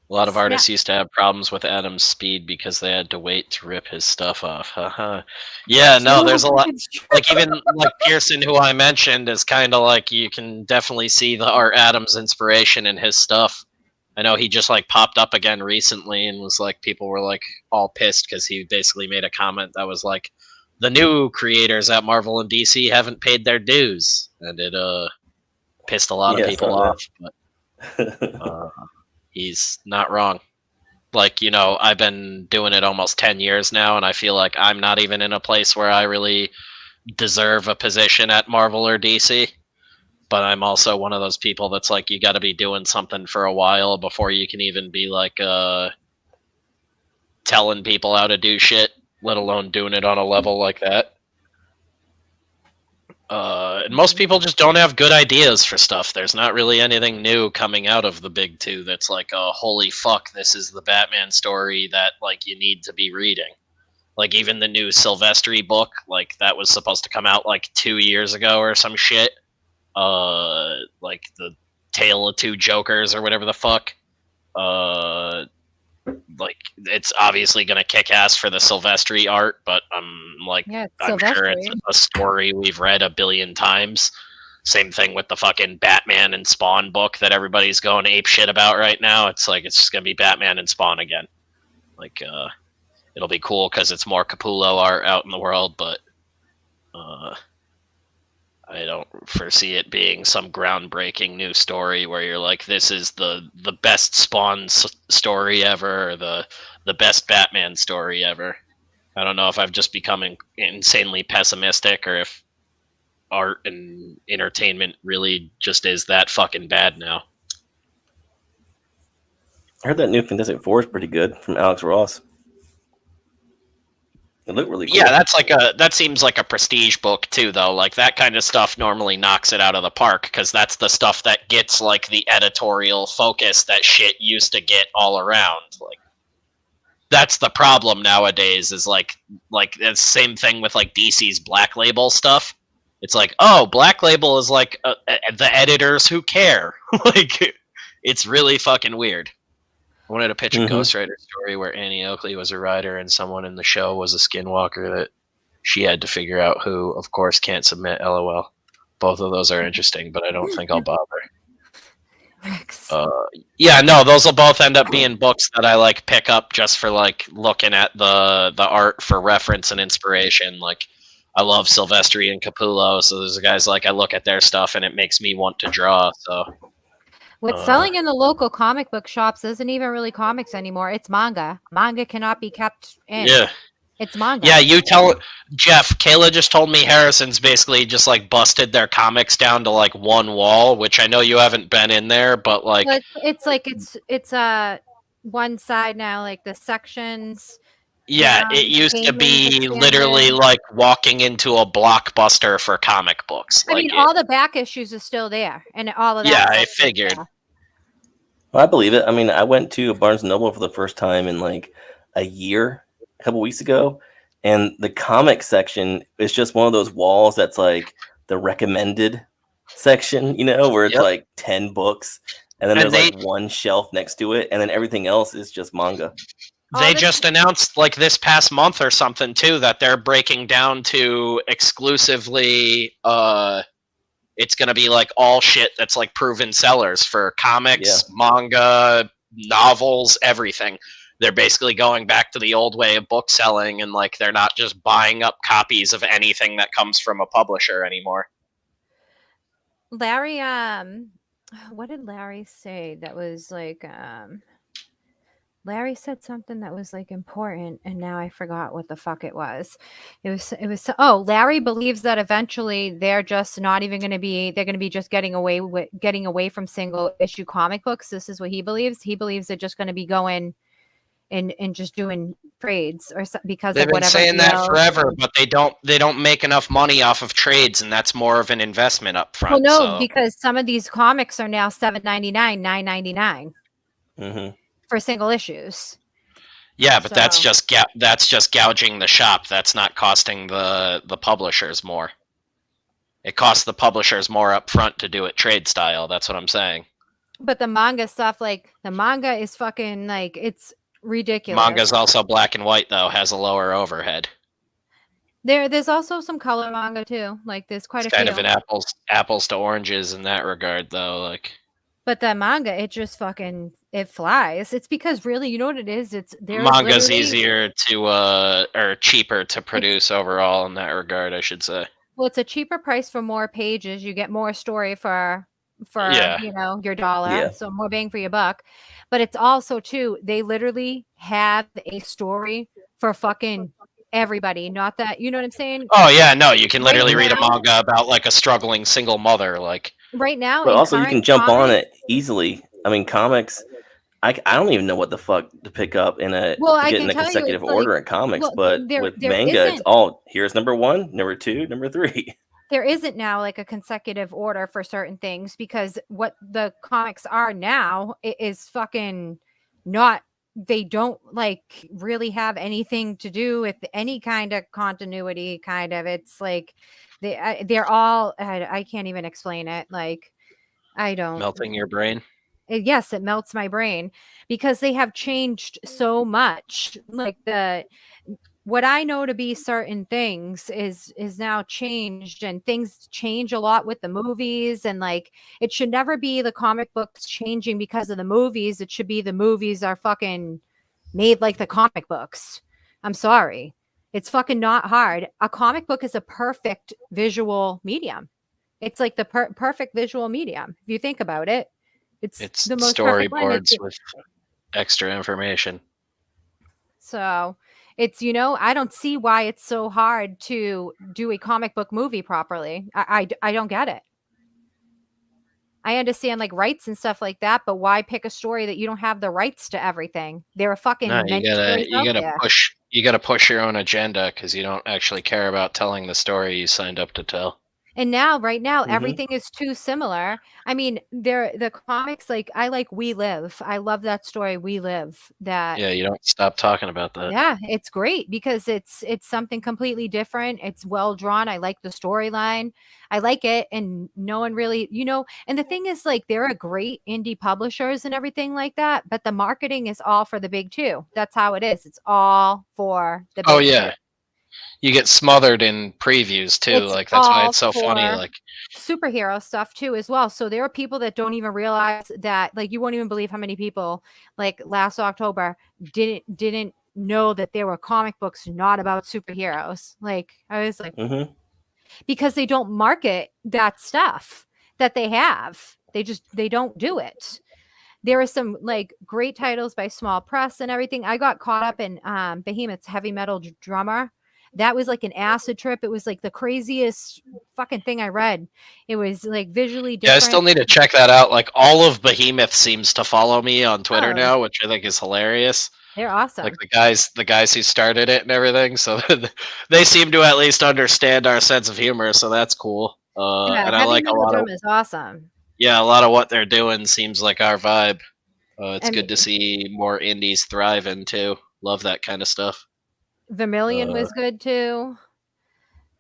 Speaker 3: A lot of
Speaker 1: Snap.
Speaker 3: artists used to have problems with Adam's speed because they had to wait to rip his stuff off. Haha. Yeah, no, there's a lot.
Speaker 1: It's true.
Speaker 3: Like even like Pearson, who I mentioned, is kind of like you can definitely see the Art Adams inspiration in his stuff. I know he just like popped up again recently and was like people were like all pissed because he basically made a comment that was like the new creators at Marvel and DC haven't paid their dues, and it pissed a lot of people off. But he's not wrong. Like, you know, I've been doing it almost 10 years now, and I feel like I'm not even in a place where I really deserve a position at Marvel or DC. But I'm also one of those people that's like, you got to be doing something for a while before you can even be like telling people how to do shit, let alone doing it on a level like that. And most people just don't have good ideas for stuff. There's not really anything new coming out of the big two that's like, oh, holy fuck, this is the Batman story that like you need to be reading. Like even the new Silvestri book, like that was supposed to come out like 2 years ago or some shit. Like the Tale of Two Jokers or whatever the fuck. Like it's obviously gonna kick ass for the Silvestri art, but I'm like,
Speaker 1: Yeah,
Speaker 3: I'm sure it's
Speaker 1: Silvestri.
Speaker 3: a story we've read a billion times. Same thing with the fucking Batman and Spawn book that everybody's going ape shit about right now. It's like it's just gonna be Batman and Spawn again. Like, it'll be cool because it's more Capullo art out in the world, but I don't foresee it being some groundbreaking new story where you're like, this is the best Spawn story ever, or the best Batman story ever. I don't know if I've just become insanely pessimistic, or if art and entertainment really just is that fucking bad now.
Speaker 4: I heard that new Fantastic Four is pretty good from Alex Ross. It looked really cool.
Speaker 3: Yeah, that seems like a prestige book too, though. Like that kind of stuff normally knocks it out of the park because that's the stuff that gets like the editorial focus that shit used to get all around. Like that's the problem nowadays. Is like it's the same thing with like DC's Black Label stuff. It's like, oh, Black Label is like the editors who care. Like it's really fucking weird. I wanted to pitch a Ghost Rider story where Annie Oakley was a writer and someone in the show was a skinwalker that she had to figure out who, of course, can't submit, LOL. Both of those are interesting, but I don't think I'll bother. Yeah, no, those will both end up being books that I like pick up just for like looking at the art for reference and inspiration. Like I love Silvestri and Capullo, so there's guys like I look at their stuff and it makes me want to draw. So
Speaker 1: what's selling in the local comic book shops isn't even really comics anymore. It's manga. Manga cannot be kept in.
Speaker 3: Yeah.
Speaker 1: It's manga.
Speaker 3: Yeah, you tell Jeff. Kayla just told me Harrison's basically just like busted their comics down to like one wall, which I know you haven't been in there, but like
Speaker 1: it's one side now, like the sections.
Speaker 3: Yeah, it used to be literally like walking into a Blockbuster for comic books.
Speaker 1: I mean, all the back issues are still there, and all of that.
Speaker 3: Yeah, I figured.
Speaker 4: Well, I believe it. I mean, I went to Barnes & Noble for the first time in like a year, a couple weeks ago, and the comic section is just one of those walls that's like the recommended section, you know, where it's like 10 books, and then there's like one shelf next to it, and then everything else is just manga.
Speaker 3: They just announced like this past month or something too that they're breaking down to exclusively it's going to be like all shit that's like proven sellers for comics, manga, novels, everything. They're basically going back to the old way of book selling, and like they're not just buying up copies of anything that comes from a publisher anymore.
Speaker 1: Larry, what did Larry say that was like Larry said something that was like important, and now I forgot what the fuck it was. It was Larry believes that eventually they're just not even going to be, they're going to be just getting away from single issue comic books. This is what he believes. He believes they're just going to be going and just doing trades or because
Speaker 3: they've been saying that forever, but they don't make enough money off of trades, and that's more of an investment up front.
Speaker 1: Well, no, because some of these comics are now $7.99, $9.99.
Speaker 4: Mm-hmm.
Speaker 1: For single issues.
Speaker 3: Yeah, but that's
Speaker 1: So-
Speaker 3: just gouging the shop. That's not costing the publishers more. It costs the publishers more up front to do it trade style. That's what I'm saying.
Speaker 1: But the manga stuff, like the manga is fucking like it's ridiculous.
Speaker 3: Manga's also black and white though, has a lower overhead.
Speaker 1: There's also some color manga too. Like there's quite
Speaker 3: It's
Speaker 1: a
Speaker 3: kind
Speaker 1: few.
Speaker 3: of an apples to oranges in that regard though. Like
Speaker 1: But the manga, it just fucking it flies. It's because really, you know what it is? It's there's
Speaker 3: manga's
Speaker 1: literally-
Speaker 3: easier to or cheaper to produce overall in that regard, I should say.
Speaker 1: Well, it's a cheaper price for more pages. You get more story for
Speaker 3: Yeah.
Speaker 1: you know, your dollar.
Speaker 4: Yeah.
Speaker 1: So more bang for your buck. But it's also too, they literally have a story for fucking everybody. Not that, you know what I'm saying?
Speaker 3: Oh yeah, no, you can
Speaker 1: Right
Speaker 3: literally read a
Speaker 1: now-
Speaker 3: manga about like a struggling single mother. Like
Speaker 1: Right now,
Speaker 4: But
Speaker 1: in
Speaker 4: also, you can
Speaker 1: current
Speaker 4: jump on
Speaker 1: comics-
Speaker 4: it easily. I mean, comics. I don't even know what the fuck to pick up in a
Speaker 1: Well,
Speaker 4: to
Speaker 1: I
Speaker 4: get
Speaker 1: can
Speaker 4: in a
Speaker 1: tell you,
Speaker 4: consecutive
Speaker 1: it's like-
Speaker 4: order in comics.
Speaker 1: well,
Speaker 4: But
Speaker 1: there-
Speaker 4: with
Speaker 1: there
Speaker 4: manga, it's
Speaker 1: isn't-
Speaker 4: all here's number 1, number 2, number 3.
Speaker 1: There isn't now like a consecutive order for certain things because what the comics are now is fucking not, they don't like really have anything to do with any kind of continuity. Kind of, it's like they're all I can't even explain it. Like I don't.
Speaker 3: melting your brain.
Speaker 1: Yes, it melts my brain because they have changed so much. Like what I know to be certain things is now changed, and things change a lot with the movies, and like it should never be the comic books changing because of the movies. It should be the movies are fucking made like the comic books. I'm sorry. It's fucking not hard. A comic book is a perfect visual medium. It's like the perfect visual medium. If you think about it, it's the most perfect one.
Speaker 3: storyboards with extra information.
Speaker 1: So it's, you know, I don't see why it's so hard to do a comic book movie properly. I don't get it. I understand like rights and stuff like that, but why pick a story that you don't have the rights to everything? There are fucking
Speaker 3: No,
Speaker 1: many stories out there.
Speaker 3: you gotta push your own agenda because you don't actually care about telling the story you signed up to tell.
Speaker 1: And now, right now,
Speaker 4: Mhm.
Speaker 1: everything is too similar. I mean, the comics, like I like We Live. I love that story, We Live. That
Speaker 3: Yeah, you don't stop talking about that.
Speaker 1: yeah, it's great because it's something completely different. It's well drawn. I like the storyline. I like it, and no one really, you know. And the thing is, like, there are great indie publishers and everything like that, but the marketing is all for the big two. That's how it is. It's all for the big
Speaker 3: Oh
Speaker 1: two.
Speaker 3: yeah. You get smothered in previews too.
Speaker 1: It's
Speaker 3: Like that's why
Speaker 1: all
Speaker 3: it's so funny.
Speaker 1: for-
Speaker 3: Like
Speaker 1: Superhero stuff too as well. So there are people that don't even realize that, like, you won't even believe how many people like last October didn't know that there were comic books not about superheroes. Like I was like,
Speaker 4: Mm-hmm.
Speaker 1: because they don't market that stuff that they have. They don't do it. There are some like great titles by small press and everything. I got caught up in Behemoth's Heavy Metal Drummer. That was like an acid trip. It was like the craziest fucking thing I read. It was like visually different.
Speaker 3: yeah, I still need to check that out. Like all of Behemoth seems to follow me on Twitter
Speaker 1: Oh.
Speaker 3: now, which I think is hilarious.
Speaker 1: They're awesome.
Speaker 3: Like the guys who started it and everything. So they seem to at least understand our sense of humor. So that's cool.
Speaker 1: yeah,
Speaker 3: And I
Speaker 1: Heavy
Speaker 3: like a
Speaker 1: Metal
Speaker 3: lot of
Speaker 1: Drum is awesome.
Speaker 3: a lot of what they're doing seems like our vibe. It's
Speaker 1: And-
Speaker 3: good to see more indies thriving too. Love that kind of stuff.
Speaker 1: Vermilion was good too.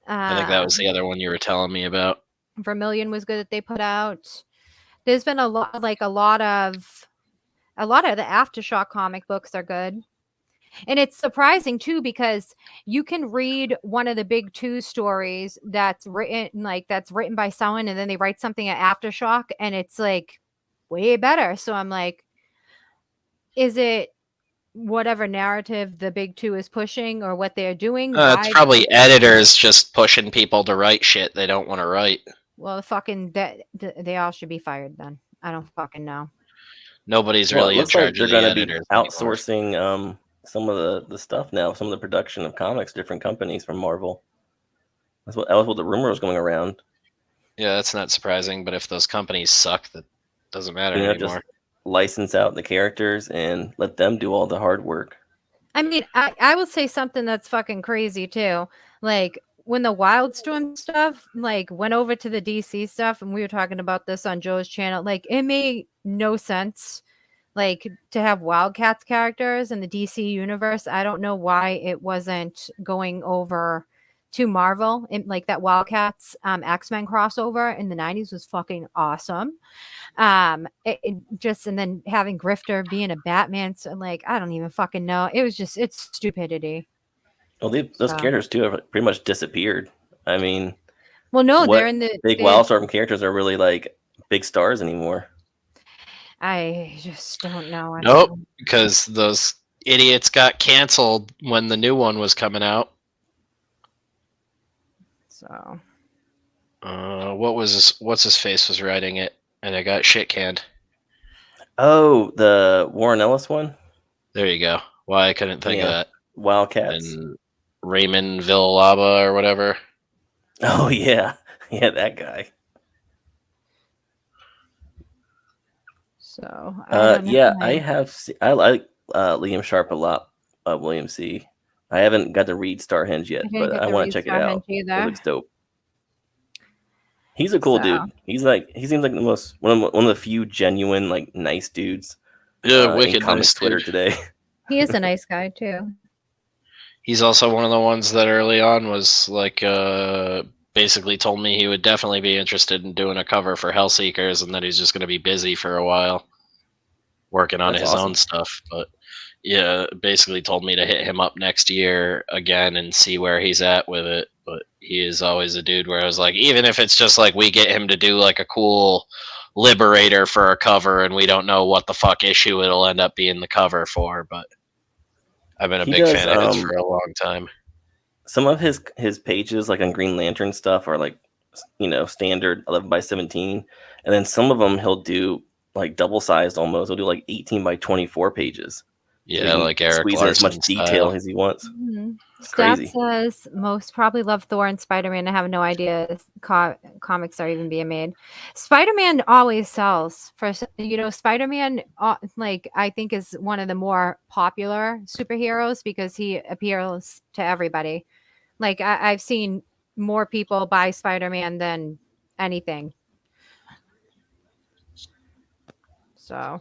Speaker 3: I think that was the other one you were telling me about.
Speaker 1: Vermilion was good that they put out. There's been a lot of the Aftershock comic books are good. And it's surprising too because you can read one of the big two stories that's written by someone, and then they write something at Aftershock and it's like way better. So I'm like, is it whatever narrative the big two is pushing or what they're doing?
Speaker 3: It's probably editors just pushing people to write shit they don't want to write.
Speaker 1: Well, fucking they all should be fired then. I don't fucking know.
Speaker 3: Nobody's
Speaker 4: Well, it
Speaker 3: really in
Speaker 4: looks like
Speaker 3: charge
Speaker 4: they're
Speaker 3: of the
Speaker 4: going to be
Speaker 3: editors anymore.
Speaker 4: outsourcing some of the stuff now, some of the production of comics, different companies from Marvel. That was what the rumor was going around.
Speaker 3: Yeah, that's not surprising. But if those companies suck, that doesn't matter
Speaker 4: You know,
Speaker 3: anymore.
Speaker 4: just license out the characters and let them do all the hard work.
Speaker 1: I mean, I will say something that's fucking crazy too. Like when the Wildstorm stuff like went over to the DC stuff, and we were talking about this on Joe's channel, like it made no sense. like to have Wildcats characters in the DC universe. I don't know why it wasn't going over to Marvel. Like that Wildcats X-Men crossover in the 90s was fucking awesome. Just, and then having Grifter being a Batman, so like I don't even fucking know. It was just, it's stupidity.
Speaker 4: Well, those characters too have pretty much disappeared. I mean,
Speaker 1: well, no, they're in the
Speaker 4: big Wildstorm characters are really like big stars anymore.
Speaker 1: I just don't know.
Speaker 3: Nope, because those idiots got canceled when the new one was coming out.
Speaker 1: So,
Speaker 3: what's his face was writing it, and I got shit canned.
Speaker 4: Oh, the Warren Ellis one.
Speaker 3: There you go. Why I couldn't think of that.
Speaker 4: Wildcats.
Speaker 3: And Raymond Villalaba or whatever.
Speaker 4: Oh yeah, that guy.
Speaker 1: So
Speaker 4: I like Liam Sharp a lot. William C. I haven't got to read Starhenge yet, but I want to check it out. It looks dope. He's a cool dude. He seems like the most one of the few genuine like nice dudes.
Speaker 3: Yeah, wicked
Speaker 4: nice
Speaker 3: Twitter
Speaker 4: today.
Speaker 1: He is a nice guy too.
Speaker 3: He's also one of the ones that early on was like basically told me he would definitely be interested in doing a cover for Hellseekers, and that he's just going to be busy for a while working on his own stuff. But yeah, basically told me to hit him up next year again and see where he's at with it. But he is always a dude where I was like, even if it's just like we get him to do like a cool Liberator for a cover and we don't know what the fuck issue it'll end up being the cover for, but I've been a big fan of his for a long time.
Speaker 4: Some of his pages, like on Green Lantern stuff, are like, standard 11 by 17, and then some of them he'll do like double sized almost. He'll do like 18 by 24 pages.
Speaker 3: Yeah, so like Eric
Speaker 4: Larson, as much detail as he wants.
Speaker 1: Mm-hmm. Stat says most probably love Thor and Spider-Man. I have no idea comics are even being made. Spider-Man always sells. For Spider-Man, like I think is one of the more popular superheroes because he appeals to everybody. Like I've seen more people buy Spider-Man than anything. So,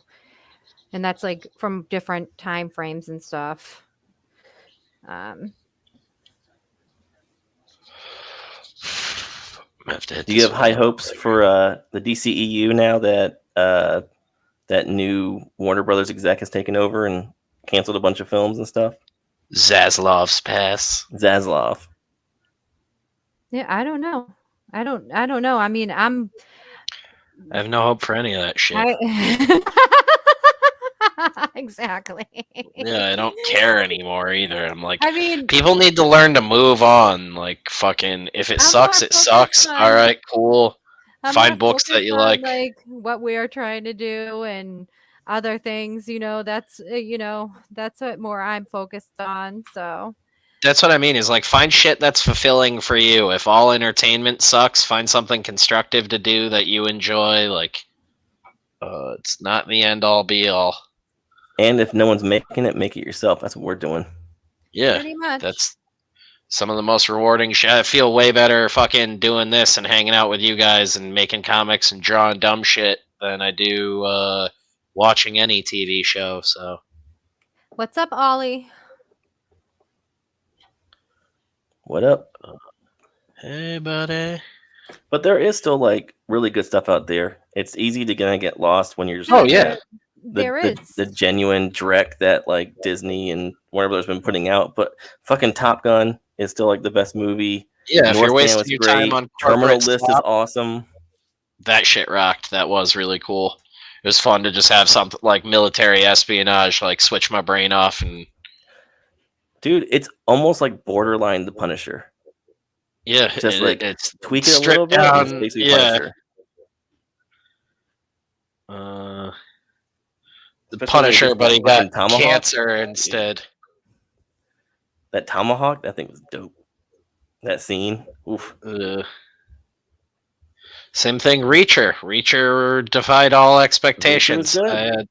Speaker 1: and that's like from different time frames and stuff.
Speaker 4: Do you have high hopes for the DCEU now that that new Warner Brothers exec has taken over and canceled a bunch of films and stuff?
Speaker 3: Zaslav's pass.
Speaker 4: Zaslav.
Speaker 1: Yeah, I don't know. I don't know. I mean, I
Speaker 3: have no hope for any of that shit.
Speaker 1: Exactly.
Speaker 3: Yeah, I don't care anymore either. I'm like,
Speaker 1: I mean,
Speaker 3: people need to learn to move on. Like, fucking, if it sucks, it sucks. All right, cool. Find books that you like.
Speaker 1: Like what we are trying to do and other things. That's what more I'm focused on. So.
Speaker 3: That's what I mean is like find shit that's fulfilling for you. If all entertainment sucks, find something constructive to do that you enjoy. Like, it's not the end all be all.
Speaker 4: And if no one's making it, make it yourself. That's what we're doing.
Speaker 3: Yeah,
Speaker 1: pretty much.
Speaker 3: That's some of the most rewarding shit. I feel way better fucking doing this and hanging out with you guys and making comics and drawing dumb shit than I do watching any TV show. So,
Speaker 1: what's up, Ollie?
Speaker 4: What up?
Speaker 3: Hey, buddy.
Speaker 4: But there is still like really good stuff out there. It's easy to get lost when you're just the genuine direct that like Disney and Warner Brothers been putting out. But fucking Top Gun is still like the best movie.
Speaker 3: Yeah, if you're wasting your time on
Speaker 4: Terminal List is awesome.
Speaker 3: That shit rocked. That was really cool. It was fun to just have something like military espionage, like switch my brain off and.
Speaker 4: Dude, it's almost like borderline The Punisher.
Speaker 3: Yeah,
Speaker 4: just it's tweak it a little bit. It's
Speaker 3: yeah. The Punisher, but he got cancer instead.
Speaker 4: That tomahawk, that thing was dope. That scene, oof.
Speaker 3: Same thing, Reacher. Reacher defied all expectations. I had,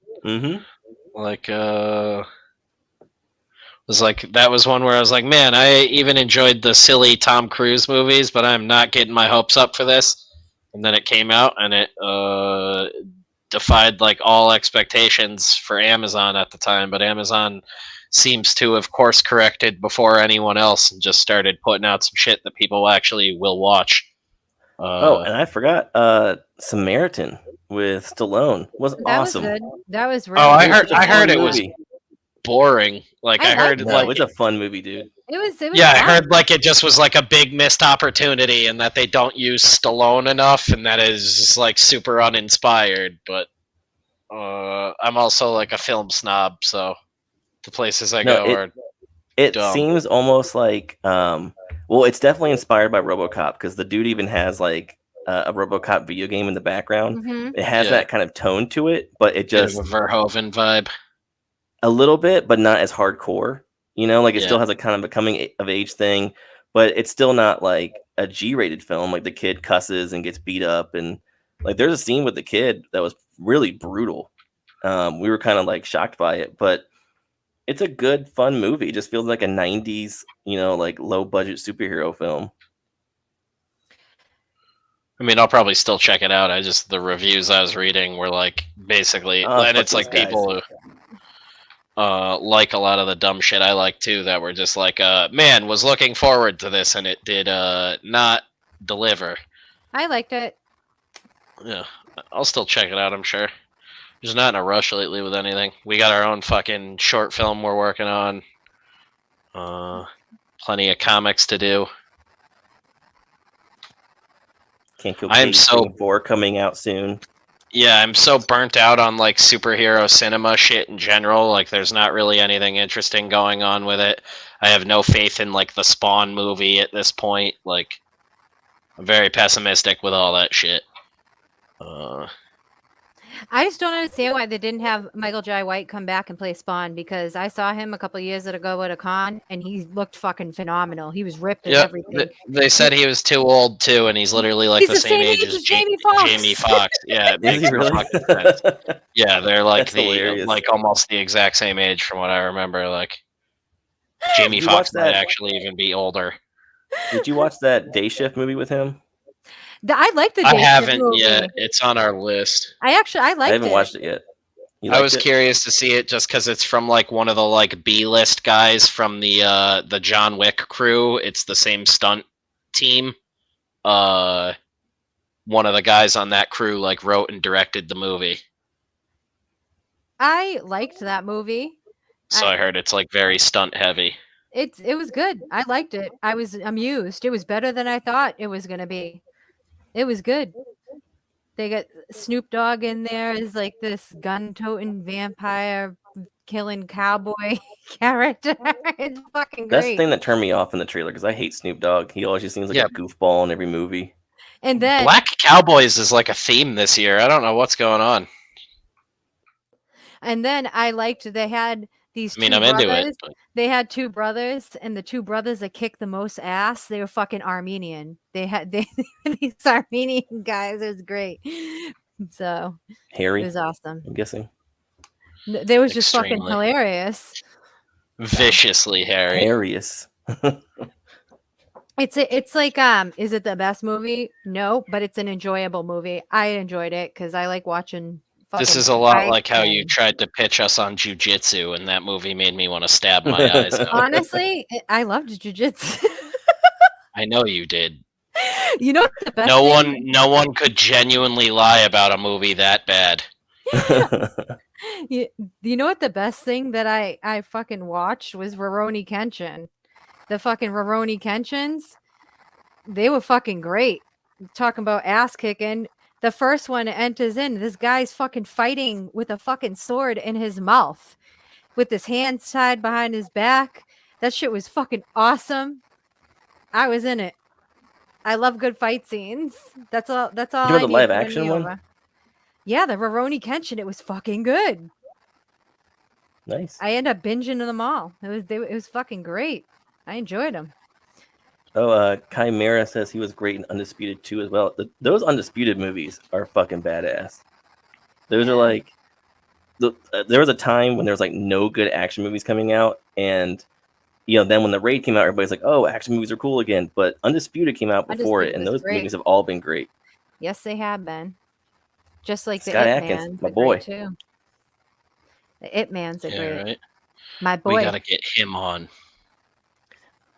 Speaker 3: was like that was one where I was like, man, I even enjoyed the silly Tom Cruise movies, but I'm not getting my hopes up for this. And then it came out and it defied like all expectations for Amazon at the time, but Amazon seems to have course corrected before anyone else and just started putting out some shit that people actually will watch.
Speaker 4: And I forgot Samaritan with Stallone was
Speaker 1: That
Speaker 4: awesome.
Speaker 1: was good. That was really
Speaker 3: I
Speaker 1: good.
Speaker 3: heard it was boring. Like I heard
Speaker 1: liked
Speaker 3: like
Speaker 4: it's a fun movie, dude.
Speaker 1: It was
Speaker 3: yeah,
Speaker 1: fun.
Speaker 3: I heard like it just was like a big missed opportunity and that they don't use Stallone enough and that is just like super uninspired, but I'm also like a film snob, so the places I go are
Speaker 4: it
Speaker 3: dumb.
Speaker 4: seems almost like well, it's definitely inspired by RoboCop because the dude even has like a RoboCop video game in the background.
Speaker 1: Mhm.
Speaker 4: It has that kind of tone to it, but it just
Speaker 3: a Verhoeven vibe.
Speaker 4: A little bit, but not as hardcore. You know, like it still has a kind of a coming of age thing, but it's still not like a G-rated film. Like the kid cusses and gets beat up, and like there's a scene with the kid that was really brutal. We were kind of like shocked by it, but it's a good, fun movie. It just feels like a 90s, you know, like low budget superhero film.
Speaker 3: I mean, I'll probably still check it out. The reviews I was reading were like basically, and it's like people who like a lot of the dumb shit I like too, that were just like, man, was looking forward to this and it did not deliver.
Speaker 1: I liked it.
Speaker 3: Yeah, I'll still check it out, I'm sure. Just not in a rush lately with anything. We got our own fucking short film we're working on. Plenty of comics to do.
Speaker 4: Can't Kill
Speaker 3: I am so
Speaker 4: 4 coming out soon.
Speaker 3: Yeah, I'm so burnt out on like superhero cinema shit in general. Like there's not really anything interesting going on with it. I have no faith in like the Spawn movie at this point. Like I'm very pessimistic with all that shit.
Speaker 1: I just don't understand why they didn't have Michael Jai White come back and play Spawn, because I saw him a couple of years ago at a con and he looked fucking phenomenal. He was ripped and everything.
Speaker 3: They said he was too old too, and he's literally like the same age as Jamie Foxx. Yeah, it makes no fucking sense. Yeah, they're like like almost the exact same age from what I remember. Like Jamie Foxx might actually even be older.
Speaker 4: Did you watch that Day Shift movie with him?
Speaker 1: I like the Day
Speaker 3: I
Speaker 1: Shift
Speaker 3: haven't
Speaker 1: movie.
Speaker 3: yet. It's on our list.
Speaker 1: I liked it.
Speaker 4: I haven't watched it yet.
Speaker 3: I was curious to see it just because it's from like one of the like B-list guys from the John Wick crew. It's the same stunt team. One of the guys on that crew like wrote and directed the movie.
Speaker 1: I liked that movie.
Speaker 3: So I heard it's like very stunt heavy.
Speaker 1: It was good. I liked it. I was amused. It was better than I thought it was gonna be. It was good. They got Snoop Dogg in there as like this gun-toting vampire killing cowboy character. It's fucking great.
Speaker 4: That's the thing that turned me off in the trailer because I hate Snoop Dogg. He always just seems like a goofball in every movie.
Speaker 1: And then
Speaker 3: Black Cowboys is like a theme this year. I don't know what's going on.
Speaker 1: And then I liked they had these two
Speaker 3: I'm
Speaker 1: brothers.
Speaker 3: into it. But...
Speaker 1: They had two brothers, and the two brothers that kicked the most ass, they were fucking Armenian. They these Armenian guys. It was great. So
Speaker 4: Harry,
Speaker 1: it was awesome.
Speaker 4: I'm guessing
Speaker 1: they was just fucking hilarious.
Speaker 3: Viciously hairy.
Speaker 4: Hilarious.
Speaker 1: It's like is it the best movie? No, but it's an enjoyable movie. I enjoyed it because I like watching.
Speaker 3: This is a lot like how you tried to pitch us on jujitsu, and that movie made me want to stab my eyes out.
Speaker 1: Honestly, I loved jujitsu.
Speaker 3: I know you did.
Speaker 1: You know the best
Speaker 3: no one could genuinely lie about a movie that bad.
Speaker 1: You know what the best thing that I fucking watched was Rurouni Kenshin. The fucking Rurouni Kenshins, they were fucking great. Talking about ass kicking. The first one enters in. This guy's fucking fighting with a fucking sword in his mouth, with his hands tied behind his back. That shit was fucking awesome. I was in it. I love good fight scenes. That's all. That's all.
Speaker 4: You know the live action one?
Speaker 1: Yeah, the Rurouni Kenshin. It was fucking good.
Speaker 4: Nice.
Speaker 1: I ended up binging them all. It was fucking great. I enjoyed them.
Speaker 4: Oh, Chimera says he was great in Undisputed 2 as well. Those Undisputed movies are fucking badass. Those are like, there was a time when there was like no good action movies coming out, and you know, then when the Raid came out, everybody's like, "Oh, action movies are cool again." But Undisputed came out before it, and those movies have all been great.
Speaker 1: Yes, they have been. Just like
Speaker 4: Scott
Speaker 1: the It
Speaker 4: Atkins,
Speaker 1: Man's
Speaker 4: my
Speaker 1: a
Speaker 4: boy.
Speaker 1: great too. The It Man's a great.
Speaker 3: Right.
Speaker 1: My boy.
Speaker 3: We gotta get him on.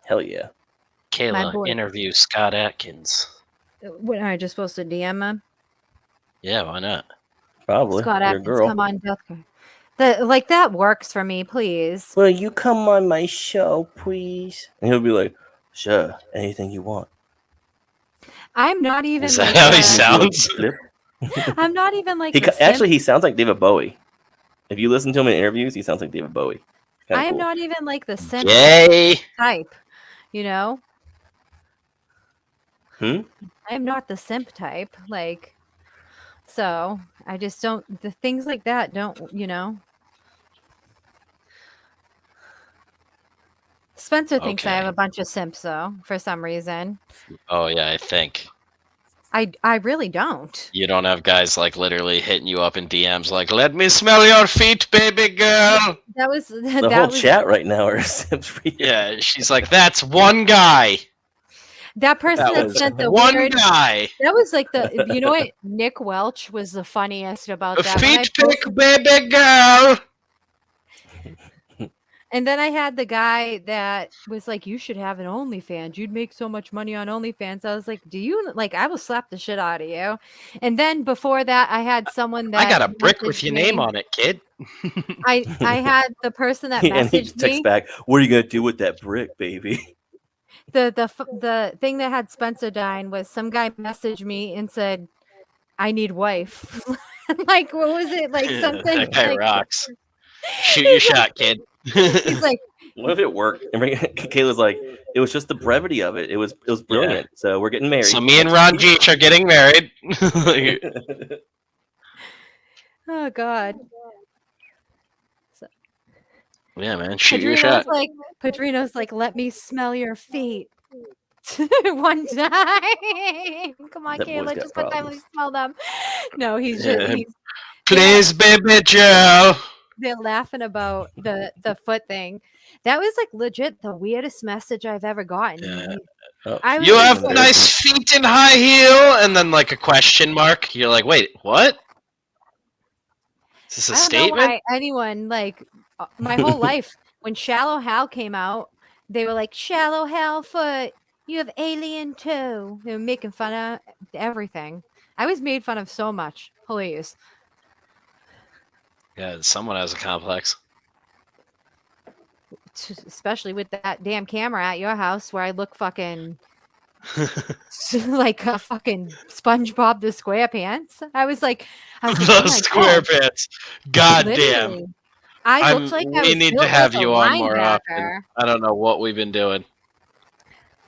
Speaker 4: Hell yeah.
Speaker 3: Kayla,
Speaker 1: boy.
Speaker 3: interview Scott Atkins.
Speaker 1: What, am I just supposed to DM him?
Speaker 3: Yeah, why not?
Speaker 4: Probably.
Speaker 1: Scott
Speaker 4: Your
Speaker 1: Atkins,
Speaker 4: girl.
Speaker 1: come on, Death Card. Like that works for me, please.
Speaker 4: Will you come on my show, please? And he'll be like, sure, anything you want.
Speaker 1: I'm not even
Speaker 3: Is that
Speaker 1: like
Speaker 3: how he
Speaker 1: a-
Speaker 3: sounds?
Speaker 1: I'm not even like the
Speaker 4: Actually,
Speaker 1: simp.
Speaker 4: he sounds like David Bowie. If you listen to him in interviews, he sounds like David Bowie.
Speaker 1: I am
Speaker 4: Cool.
Speaker 1: not even like the simp
Speaker 3: Yay!
Speaker 1: type, you know?
Speaker 4: Hmm?
Speaker 1: I am not the simp type, like, so I just don't, the things like that don't, you know? Spencer thinks I have
Speaker 3: Okay.
Speaker 1: a bunch of simps though, for some reason.
Speaker 3: Oh yeah, I think.
Speaker 1: I really don't.
Speaker 3: You don't have guys like literally hitting you up in DMs like, "Let me smell your feet, baby girl."
Speaker 1: That was
Speaker 4: The
Speaker 1: that
Speaker 4: whole
Speaker 1: was
Speaker 4: chat right now are Sims for you.
Speaker 3: Yeah, she's like, "That's one guy.
Speaker 1: that person
Speaker 3: That
Speaker 1: that
Speaker 3: was
Speaker 1: sent the
Speaker 3: one
Speaker 1: weird.
Speaker 3: guy.
Speaker 1: That was like the, you know what? Nick Welch was the funniest about
Speaker 3: A
Speaker 1: that. When I
Speaker 3: feet pick,
Speaker 1: posted-
Speaker 3: baby girl."
Speaker 1: And then I had the guy that was like, "You should have an OnlyFans. You'd make so much money on OnlyFans." I was like, "Do you like? I will slap the shit out of you." And then before that, I had someone that
Speaker 3: I got a brick with
Speaker 1: messaged
Speaker 3: your
Speaker 1: me.
Speaker 3: name on it, kid.
Speaker 1: I had the person that
Speaker 4: And he
Speaker 1: messaged
Speaker 4: texts
Speaker 1: me.
Speaker 4: back, what are you going to do with that brick, baby?
Speaker 1: The thing that had Spencer dying was some guy messaged me and said, "I need wife." Like, what was it? Like something
Speaker 3: That guy
Speaker 1: like
Speaker 3: rocks. Shoot your shot, kid.
Speaker 1: he's like,
Speaker 4: What if it worked? And Kayla's like, it was just the brevity of it. It was brilliant. So we're getting married.
Speaker 3: So me and Ron Geach are getting married.
Speaker 1: "Oh God."
Speaker 3: Yeah, man, shoot your shot.
Speaker 1: Padrino's like, "Let me smell your feet." One time. Come on,
Speaker 4: That boy's
Speaker 1: Kayla,
Speaker 4: got
Speaker 1: just one time let me
Speaker 4: problems.
Speaker 1: smell them. No, he's
Speaker 3: Yeah.
Speaker 1: just
Speaker 3: Please, baby Joe.
Speaker 1: they're laughing about the foot thing. That was like legit the weirdest message I've ever gotten.
Speaker 3: Yeah.
Speaker 4: Oh,
Speaker 1: I was
Speaker 3: You
Speaker 1: like,
Speaker 3: have
Speaker 1: "What?"
Speaker 3: nice feet in high heel, and then like a question mark. You're like, wait, what? Is this a
Speaker 1: I don't know
Speaker 3: statement?
Speaker 1: why anyone like my whole life when Shallow Hal came out, they were like, "Shallow Hal foot, you have alien toe." They were making fun of everything. I was made fun of so much. Please.
Speaker 3: Yeah, someone has a complex.
Speaker 1: Especially with that damn camera at your house where I look fucking like a fucking SpongeBob the SquarePants. I was like,
Speaker 3: The
Speaker 1: "Oh my
Speaker 3: square
Speaker 1: God."
Speaker 3: pants. God damn.
Speaker 1: Literally. I looked like I
Speaker 3: We
Speaker 1: was
Speaker 3: need to
Speaker 1: built
Speaker 3: have
Speaker 1: like a
Speaker 3: you on more often.
Speaker 1: linebacker.
Speaker 3: I don't know what we've been doing.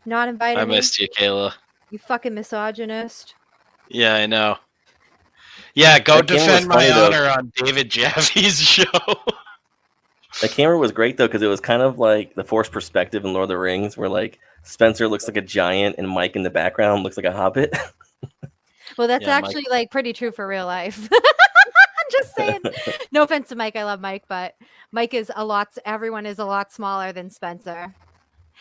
Speaker 1: Not invited
Speaker 3: I
Speaker 1: me.
Speaker 3: missed you, Kayla.
Speaker 1: You fucking misogynist.
Speaker 3: Yeah, I know. Yeah, go
Speaker 4: That camera
Speaker 3: defend
Speaker 4: was
Speaker 3: my
Speaker 4: funny, though.
Speaker 3: honor on David Jaffe's show.
Speaker 4: The camera was great though because it was kind of like the forced perspective in Lord of the Rings, where like Spencer looks like a giant and Mike in the background looks like a hobbit.
Speaker 1: Well, that's
Speaker 3: Yeah, Mike.
Speaker 1: actually like pretty true for real life. I'm just saying. No offense to Mike. I love Mike, but Mike is everyone is a lot smaller than Spencer.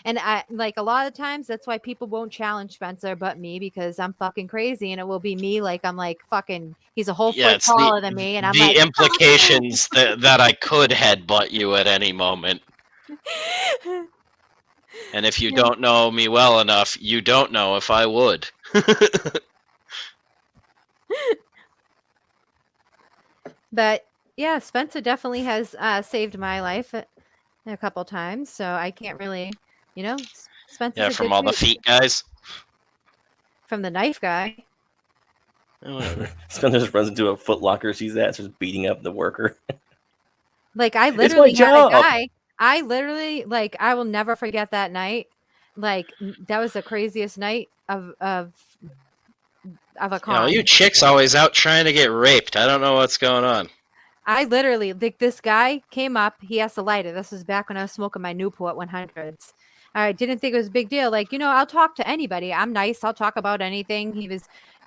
Speaker 1: And I like a lot of times that's why people won't challenge Spencer but me because I'm fucking crazy and it will be me like I'm like fucking he's a whole
Speaker 3: Yeah,
Speaker 1: foot
Speaker 3: it's
Speaker 1: taller than me and I'm
Speaker 3: the
Speaker 1: like
Speaker 3: implications that I could headbutt you at any moment. And if you don't know me well enough, you don't know if I would.
Speaker 1: But yeah, Spencer definitely has saved my life a couple times, so I can't really, you know, Spencer's
Speaker 3: Yeah,
Speaker 1: a
Speaker 3: from
Speaker 1: good
Speaker 3: all the
Speaker 1: dude.
Speaker 3: feet guys.
Speaker 1: From the knife guy.
Speaker 3: Whatever.
Speaker 4: Spencer just runs into a Foot Locker she's at, just beating up the worker.
Speaker 1: Like I
Speaker 4: It's my
Speaker 1: literally had a
Speaker 4: job.
Speaker 1: guy. I literally like I will never forget that night. Like that was the craziest night of a con.
Speaker 3: You chicks always out trying to get raped. I don't know what's going on.
Speaker 1: I literally like this guy came up. He has a lighter. This was back when I was smoking my Newport 100s. I didn't think it was a big deal. Like, you know, I'll talk to anybody. I'm nice. I'll talk about anything.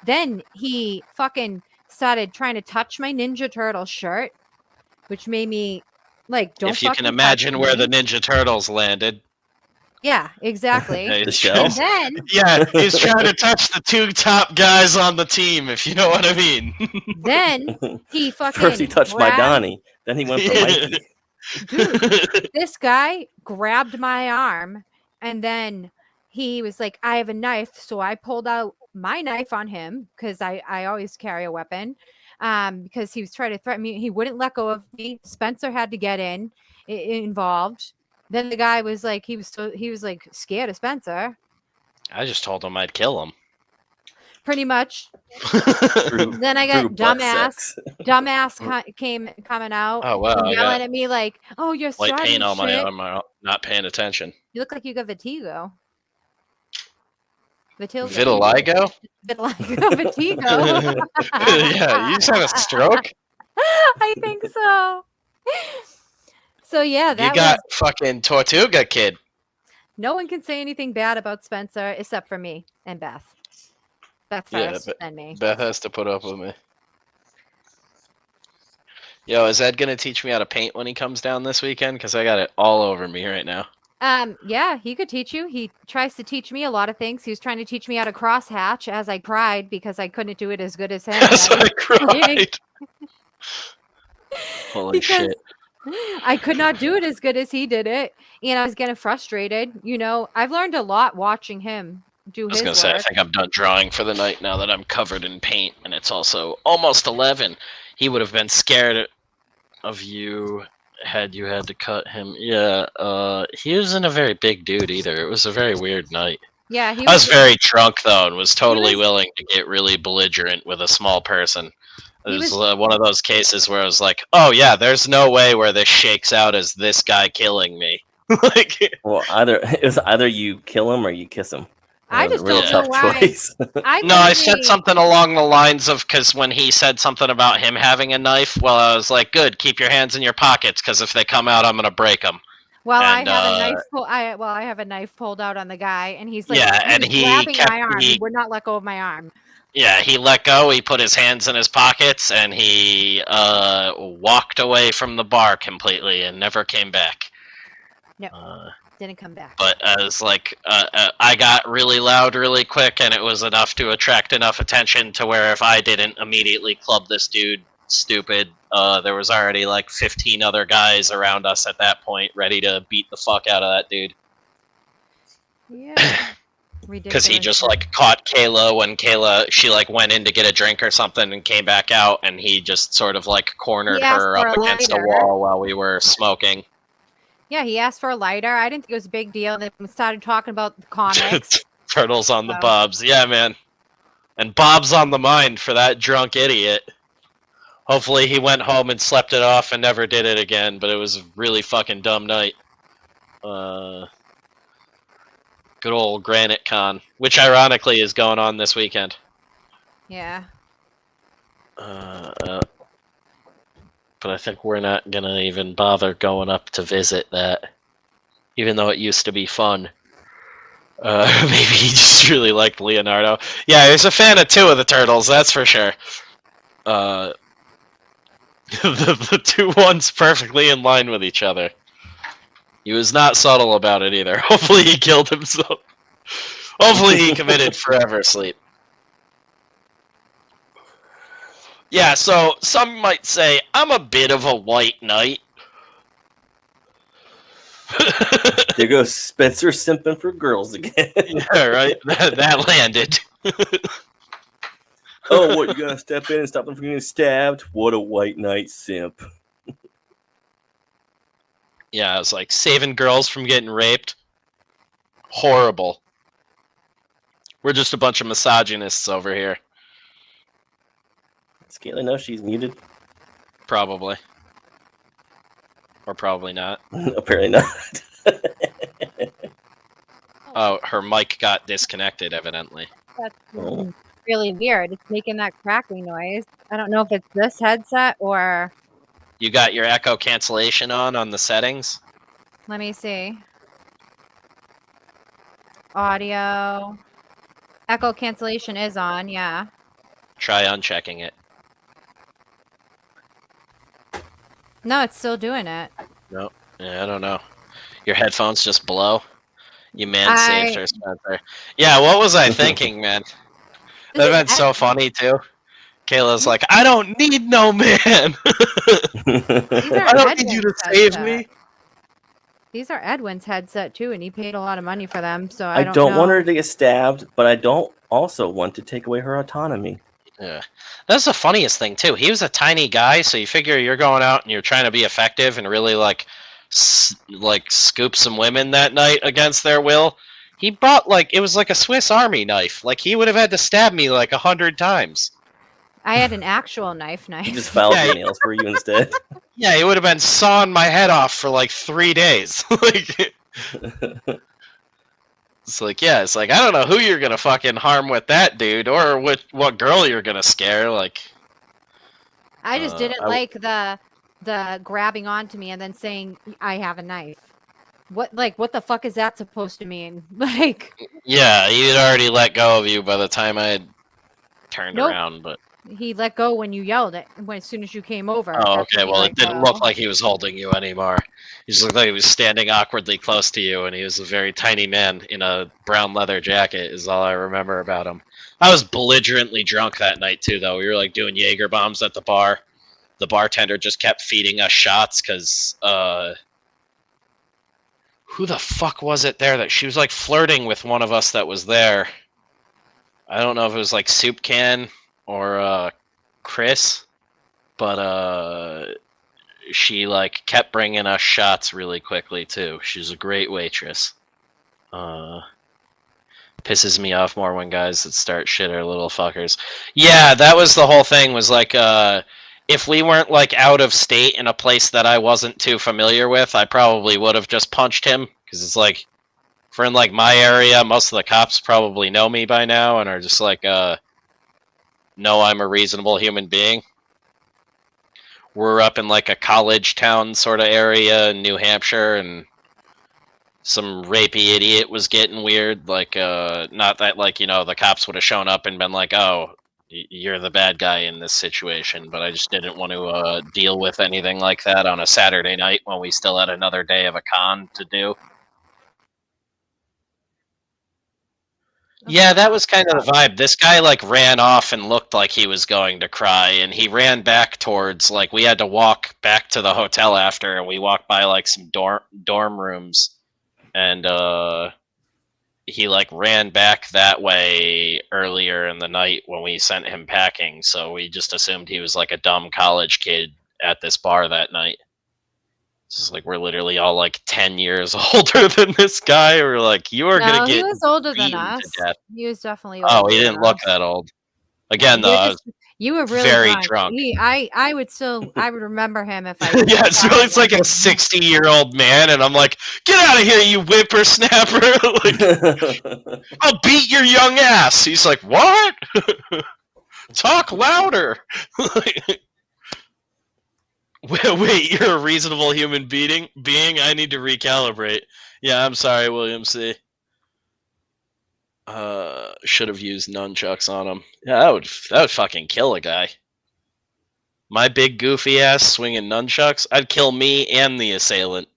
Speaker 1: Then he fucking started trying to touch my Ninja Turtle shirt, which made me like, don't
Speaker 3: If you can
Speaker 1: fucking touch
Speaker 3: imagine where
Speaker 1: me.
Speaker 3: the Ninja Turtles landed.
Speaker 1: Yeah, exactly.
Speaker 3: Yeah,
Speaker 4: The
Speaker 3: he's
Speaker 4: shell?
Speaker 1: And then
Speaker 3: Yeah, he's trying to touch the 2 top guys on the team, if you know what I mean.
Speaker 1: he
Speaker 4: First
Speaker 1: fucking
Speaker 4: he touched my
Speaker 1: grabbed,
Speaker 4: Donnie, then he went for Mikey.
Speaker 1: dude, this guy grabbed my arm and then he was like, I have a knife. So I pulled out my knife on him because I always carry a weapon. Because he was trying to threaten me. He wouldn't let go of me. Spencer had to get involved. Then the guy was like, he was like scared of Spencer.
Speaker 3: I just told him I'd kill him.
Speaker 1: Pretty much.
Speaker 4: Through,
Speaker 1: Then I got
Speaker 4: through butt
Speaker 1: dumbass
Speaker 4: sex.
Speaker 1: coming out
Speaker 3: Oh wow,
Speaker 1: and
Speaker 3: I
Speaker 1: yelling
Speaker 3: got
Speaker 1: at me like, "Oh, you're
Speaker 3: white
Speaker 1: strong
Speaker 3: paint
Speaker 1: as
Speaker 3: on my
Speaker 1: shit.
Speaker 3: arm. I'm not paying attention.
Speaker 1: You look like you got Vitigo." Vitigo.
Speaker 3: Vitiligo?
Speaker 1: Vitigo.
Speaker 3: Yeah, you just had a stroke?
Speaker 1: I think so. So yeah,
Speaker 3: You
Speaker 1: that
Speaker 3: got
Speaker 1: was.
Speaker 3: fucking Tortuga Kid.
Speaker 1: No one can say anything bad about Spencer except for me and Beth. Beth first, then me.
Speaker 3: Beth has to put up with me. Yo, is Ed gonna teach me how to paint when he comes down this weekend? Because I got it all over me right now.
Speaker 1: Yeah, he could teach you. He tries to teach me a lot of things. He was trying to teach me how to crosshatch as I cried because I couldn't do it as good as him.
Speaker 3: As I cried. Holy
Speaker 1: Because
Speaker 3: shit.
Speaker 1: I could not do it as good as he did it. And I was getting frustrated. You know, I've learned a lot watching him do
Speaker 3: I was
Speaker 1: his
Speaker 3: gonna say, I
Speaker 1: work.
Speaker 3: think I'm done drawing for the night now that I'm covered in paint, and it's also almost 11. He would have been scared of you had you had to cut him. Yeah, he wasn't a very big dude either. It was a very weird night.
Speaker 1: Yeah, he
Speaker 3: I was
Speaker 1: was
Speaker 3: very drunk though, and was totally
Speaker 1: was-
Speaker 3: willing to get really belligerent with a small person. It
Speaker 1: He
Speaker 3: was
Speaker 1: was-
Speaker 3: one of those cases where I was like, "Oh yeah, there's no way where this shakes out as this guy killing me." Like,
Speaker 4: Well, it was either you kill him or you kiss him.
Speaker 1: I
Speaker 4: It was
Speaker 1: just
Speaker 4: a real
Speaker 1: don't know
Speaker 4: tough
Speaker 1: why.
Speaker 4: choice.
Speaker 3: no, I said something along the lines of, because when he said something about him having a knife, well, I was like, "Good, keep your hands in your pockets, because if they come out, I'm gonna break them."
Speaker 1: Well,
Speaker 3: And,
Speaker 1: I have a knife I have a knife pulled out on the guy, and he's like,
Speaker 3: Yeah, and
Speaker 1: was
Speaker 3: he
Speaker 1: grabbing
Speaker 3: kept-
Speaker 1: my arm.
Speaker 3: he-
Speaker 1: He would not let go of my arm.
Speaker 3: Yeah, he let go. He put his hands in his pockets, and he walked away from the bar completely and never came back.
Speaker 1: No. Didn't come back.
Speaker 3: But as like, I got really loud really quick, and it was enough to attract enough attention to where if I didn't immediately club this dude stupid, there was already like 15 other guys around us at that point ready to beat the fuck out of that dude.
Speaker 1: Yeah. Ridiculous.
Speaker 3: Because he just like caught Kayla when she like went in to get a drink or something and came back out, and he just sort of like cornered
Speaker 1: He asked
Speaker 3: her
Speaker 1: for
Speaker 3: up
Speaker 1: a
Speaker 3: against a
Speaker 1: lighter.
Speaker 3: wall while we were smoking.
Speaker 1: Yeah, he asked for a lighter. I didn't think it was a big deal. Then we started talking about the comics.
Speaker 3: Turtles on the
Speaker 1: So-
Speaker 3: bobs. Yeah, man. And Bob's on the mind for that drunk idiot. Hopefully he went home and slept it off and never did it again, but it was a really fucking dumb night. Good old Granite Con, which ironically is going on this weekend.
Speaker 1: Yeah.
Speaker 3: But I think we're not gonna even bother going up to visit that, even though it used to be fun. Maybe he just really liked Leonardo. Yeah, he was a fan of 2 of the Turtles, that's for sure. The 2 ones perfectly in line with each other. He was not subtle about it either. Hopefully he killed himself. Hopefully he committed forever sleep. Yeah, so some might say I'm a bit of a white knight.
Speaker 4: There goes Spencer simping for girls again.
Speaker 3: Yeah, right. That landed.
Speaker 4: Oh, what, you gotta step in and stop them from getting stabbed? What a white knight simp.
Speaker 3: Yeah, I was like saving girls from getting raped. Horrible. We're just a bunch of misogynists over here.
Speaker 4: Does Kayla know she's muted?
Speaker 3: Probably. Or probably not.
Speaker 4: Apparently not.
Speaker 3: Oh, her mic got disconnected, evidently.
Speaker 1: That's
Speaker 4: Oh.
Speaker 1: really weird. It's making that crackling noise. I don't know if it's this headset or...
Speaker 3: You got your echo cancellation on the settings?
Speaker 1: Let me see. Audio. Echo cancellation is on, yeah.
Speaker 3: Try unchecking it.
Speaker 1: No, it's still doing it.
Speaker 3: Nope. Yeah, I don't know. Your headphones just blow? You man saved her, Spencer. Yeah, what was I thinking, man? That'd been so funny too. Kayla's like, I don't need no man. I don't need you to save me.
Speaker 1: These are Edwin's headset too, and he paid a lot of money for them. So
Speaker 4: I
Speaker 1: don't
Speaker 4: don't
Speaker 1: know.
Speaker 4: want her to get stabbed, but I don't also want to take away her autonomy.
Speaker 3: Yeah, that's the funniest thing too. He was a tiny guy, so you figure you're going out and you're trying to be effective and really like scoop some women that night against their will. He brought it was like a Swiss Army knife. Like he would have had to stab me like 100 times.
Speaker 1: I had an actual knife.
Speaker 4: He just filed your nails for you instead.
Speaker 3: Yeah, he would have been sawing my head off for like 3 days. It's like, yeah, it's like, I don't know who you're gonna fucking harm with that dude, or what girl you're gonna scare. Like,
Speaker 1: I just didn't like the grabbing onto me and then saying I have a knife. What the fuck is that supposed to mean? Like,
Speaker 3: yeah, he'd already let go of you by the time I had turned around, but
Speaker 1: he let go when you yelled it as soon as you came over.
Speaker 3: Oh, okay. Well, it didn't look like he was holding you anymore. He just looked like he was standing awkwardly close to you, and he was a very tiny man in a brown leather jacket. Is all I remember about him. I was belligerently drunk that night too, though. We were like doing Jaeger bombs at the bar. The bartender just kept feeding us shots because who the fuck was it there that she was like flirting with one of us that was there? I don't know if it was like Soup Can or Chris, but she like kept bringing us shots really quickly too. She's a great waitress. Pisses me off more when guys that start shit are little fuckers. Yeah, that was the whole thing, was like if we weren't like out of state in a place that I wasn't too familiar with, I probably would have just punched him, because it's like, for in like my area, most of the cops probably know me by now and are just like know I'm a reasonable human being. We're up in like a college town sort of area in New Hampshire, and some rapey idiot was getting weird. Like, not that like, you know, the cops would have shown up and been like, oh, you're the bad guy in this situation, but I just didn't want to deal with anything like that on a Saturday night when we still had another day of a con to do. Yeah, that was kind of the vibe. This guy like ran off and looked like he was going to cry, and he ran back towards, like, we had to walk back to the hotel after, and we walked by like some dorm rooms, and he like ran back that way earlier in the night when we sent him packing, so we just assumed he was like a dumb college kid at this bar that night. It's just like, we're literally all like 10 years older than this guy. We're like, you are going to get
Speaker 1: he was older than us. He was definitely older.
Speaker 3: Oh, he didn't look that old. Again, though,
Speaker 1: you were really
Speaker 3: very drunk.
Speaker 1: I would remember him if I.
Speaker 3: Yeah, it's like a 60-year-old man, and I'm like, get out of here, you whippersnapper! Like, I'll beat your young ass. He's like, what? Talk louder. Wait, you're a reasonable human being? I need to recalibrate. Yeah, I'm sorry, William C. Should have used nunchucks on him. Yeah, that would fucking kill a guy. My big goofy ass swinging nunchucks, I'd kill me and the assailant.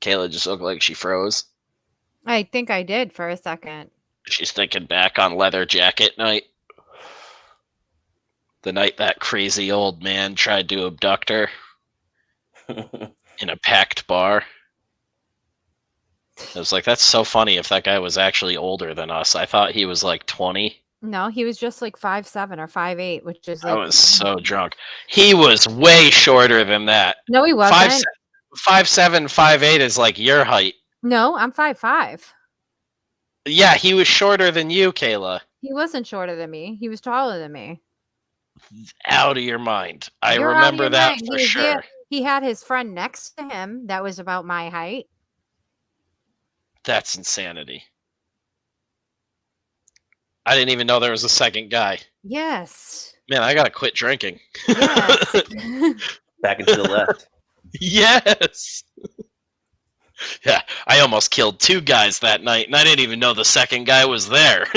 Speaker 3: Kayla just looked like she froze.
Speaker 1: I think I did for a second.
Speaker 3: She's thinking back on leather jacket night. The night that crazy old man tried to abduct her in a packed bar. I was like, that's so funny if that guy was actually older than us. I thought he was like 20.
Speaker 1: No, he was just like 5'7" or 5'8", which is like...
Speaker 3: I was so drunk. He was way shorter than that.
Speaker 1: No, he wasn't.
Speaker 3: 5'7", 5'8" is like your height.
Speaker 1: No, I'm 5'5".
Speaker 3: Yeah, he was shorter than you, Kayla.
Speaker 1: He wasn't shorter than me. He was taller than me.
Speaker 3: Out of your mind. I remember that for sure.
Speaker 1: He had his friend next to him that was about my height.
Speaker 3: That's insanity. I didn't even know there was a second guy.
Speaker 1: Yes.
Speaker 3: Man, I gotta quit drinking.
Speaker 1: Yes.
Speaker 4: Back and to the left.
Speaker 3: Yes. Yeah, I almost killed 2 guys that night, and I didn't even know the second guy was there.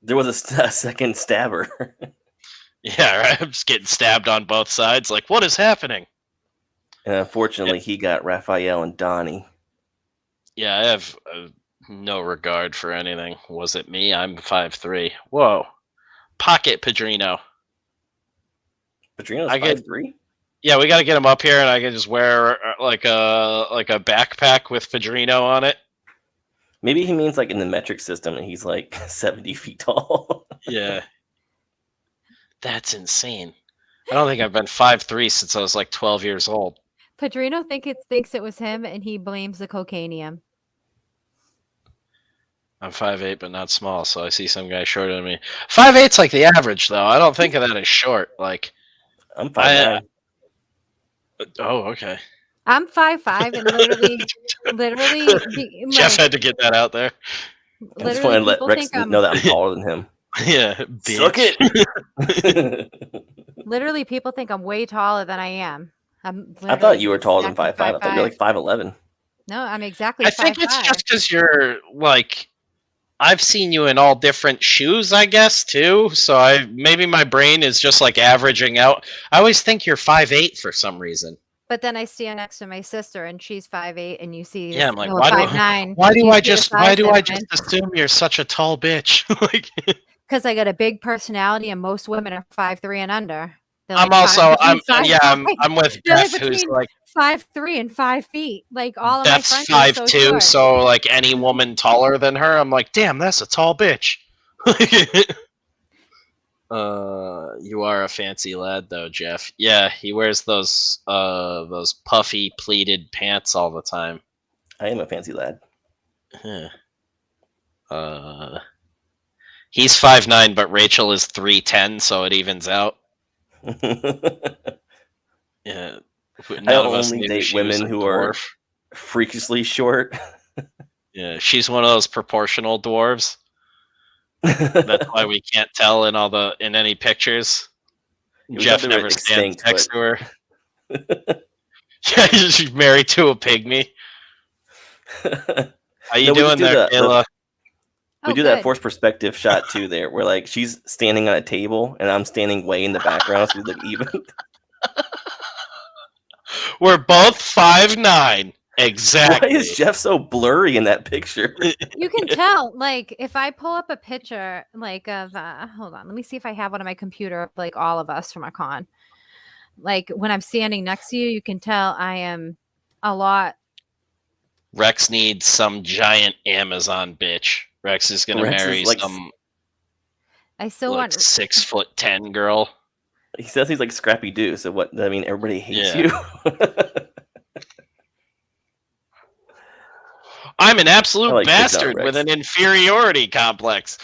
Speaker 4: There was a second stabber.
Speaker 3: Yeah, right. I'm just getting stabbed on both sides. Like, what is happening?
Speaker 4: And unfortunately, he got Raphael and Donnie.
Speaker 3: Yeah, I have no regard for anything. Was it me? I'm 5'3". Whoa. Pocket Padrino.
Speaker 4: Padrino's
Speaker 3: I could-
Speaker 4: 5'3"?
Speaker 3: Yeah, we got to get him up here, and I can just wear like a backpack with Padrino on it.
Speaker 4: Maybe he means like in the metric system, and he's like 70 feet tall.
Speaker 3: Yeah. That's insane. I don't think I've been 5'3" since I was like 12 years old.
Speaker 1: Padrino thinks it was him, and he blames the cocainium.
Speaker 3: I'm 5'8", but not small, so I see some guy shorter than me. 5'8's like the average, though. I don't think of that as short. Like,
Speaker 4: I'm 5'9".
Speaker 3: Oh, okay.
Speaker 1: I'm 5'5", and literally,
Speaker 3: Jeff had to get that out there.
Speaker 4: I just want to let Rex know that I'm taller than him.
Speaker 3: Yeah,
Speaker 4: Suck it.
Speaker 1: Literally, people think I'm way taller than I am.
Speaker 4: I thought you were taller than 5'5". I thought you were like 5'11".
Speaker 1: No, I'm exactly.
Speaker 3: I think it's just because you're like, I've seen you in all different shoes, I guess, too. So maybe my brain is just like averaging out. I always think you're 5'8" for some reason.
Speaker 1: But then I stand next to my sister, and she's 5'8", and you see,
Speaker 3: yeah, I'm like,
Speaker 1: 5'9".
Speaker 3: Why do I just assume you're such a tall bitch? Like,
Speaker 1: because I got a big personality, and most women are 5'3" and under.
Speaker 3: I'm with Beth, who's like
Speaker 1: 5'3" and 5 feet. Like all of
Speaker 3: Beth's
Speaker 1: my friends
Speaker 3: 5'2", so like any woman taller than her, I'm like, damn, that's a tall bitch. You are a fancy lad, though, Jeff. Yeah, he wears those puffy pleated pants all the time.
Speaker 4: I am a fancy lad.
Speaker 3: He's 5'9", but Rachel is 3'10", so it evens out. Yeah,
Speaker 4: I only date women who are freakishly short.
Speaker 3: Yeah, she's one of those proportional dwarves. That's why we can't tell in any pictures. Jeff never stands next to her. Yeah, she's married to a pygmy. How you doing there, Kayla?
Speaker 4: We do that forced perspective shot too there, where like she's standing on a table and I'm standing way in the background, so we look even.
Speaker 3: We're both 5'9". Exactly.
Speaker 4: Why is Jeff so blurry in that picture?
Speaker 1: You can tell, like, if I pull up a picture, like, of, hold on, let me see if I have one on my computer, like, all of us from a con. Like, when I'm standing next to you, you can tell I am a lot.
Speaker 3: Rex needs some giant Amazon bitch. Rex is going to marry some
Speaker 1: I still want
Speaker 3: 6'10" girl.
Speaker 4: He says he's like Scrappy Doo, so what? I mean, everybody hates you.
Speaker 3: I'm an absolute bastard with an inferiority complex.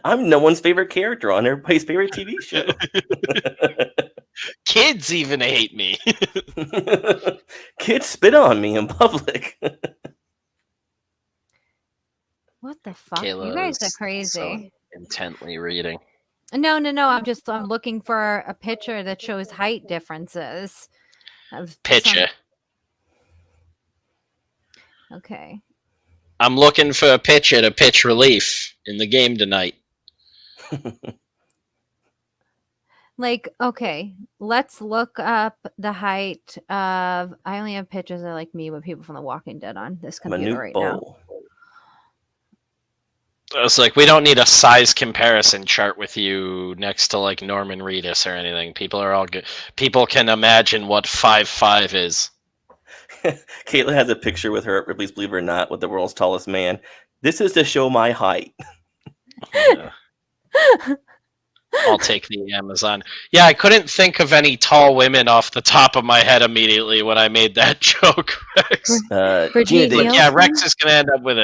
Speaker 4: I'm no one's favorite character on everybody's favorite TV show.
Speaker 3: Kids even hate me.
Speaker 4: Kids spit on me in public.
Speaker 1: What the fuck?
Speaker 3: Kayla,
Speaker 1: you guys are crazy.
Speaker 3: So intently reading.
Speaker 1: No. I'm looking for a picture that shows height differences.
Speaker 3: Picture.
Speaker 1: Okay.
Speaker 3: I'm looking for a pitcher to pitch relief in the game tonight.
Speaker 1: Like, okay, let's look up the height of. I only have pictures of like me with people from The Walking Dead on this computer right now.
Speaker 3: It's like we don't need a size comparison chart with you next to like Norman Reedus or anything. People are all good. People can imagine what 5'5" is.
Speaker 4: Kayla has a picture with her at Ripley's Believe It or Not with the world's tallest man. This is to show my height.
Speaker 3: Yeah. I'll take the Amazon. Yeah, I couldn't think of any tall women off the top of my head immediately when I made that joke, Rex. Yeah, Rex is going to end up with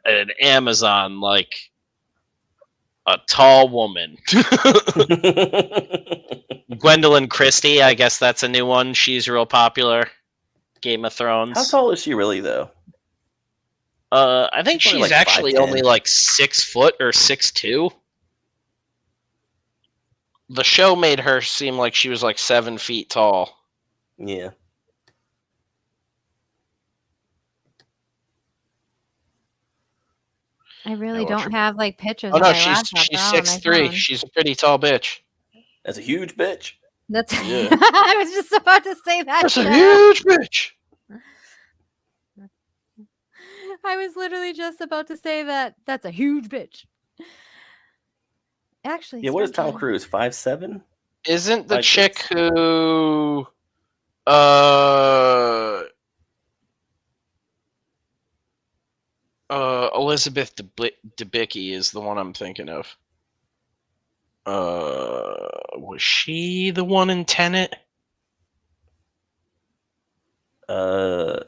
Speaker 3: an Amazon, like a tall woman. Gwendolyn Christie, I guess that's a new one. She's real popular. Game of Thrones.
Speaker 4: How tall is she really, though?
Speaker 3: I think she's like actually 5'10". Only like 6 foot or 6'2". The show made her seem like she was like 7 feet tall.
Speaker 4: Yeah.
Speaker 1: I really don't have like pictures.
Speaker 3: Oh no, she's 6'3". She's a pretty tall bitch.
Speaker 4: That's a huge bitch.
Speaker 1: That's.
Speaker 3: Yeah.
Speaker 1: I was just about to say that.
Speaker 3: That's a
Speaker 1: shit.
Speaker 3: huge bitch.
Speaker 1: I was literally just about to say that. That's a huge bitch. Actually,
Speaker 4: Yeah, what is Tom
Speaker 1: speaking-
Speaker 4: Cruise? 5'7"?
Speaker 3: Isn't the
Speaker 4: 5'6"?
Speaker 3: chick who Elizabeth Debicki is the one I'm thinking of. Was she the one in Tenet?
Speaker 4: The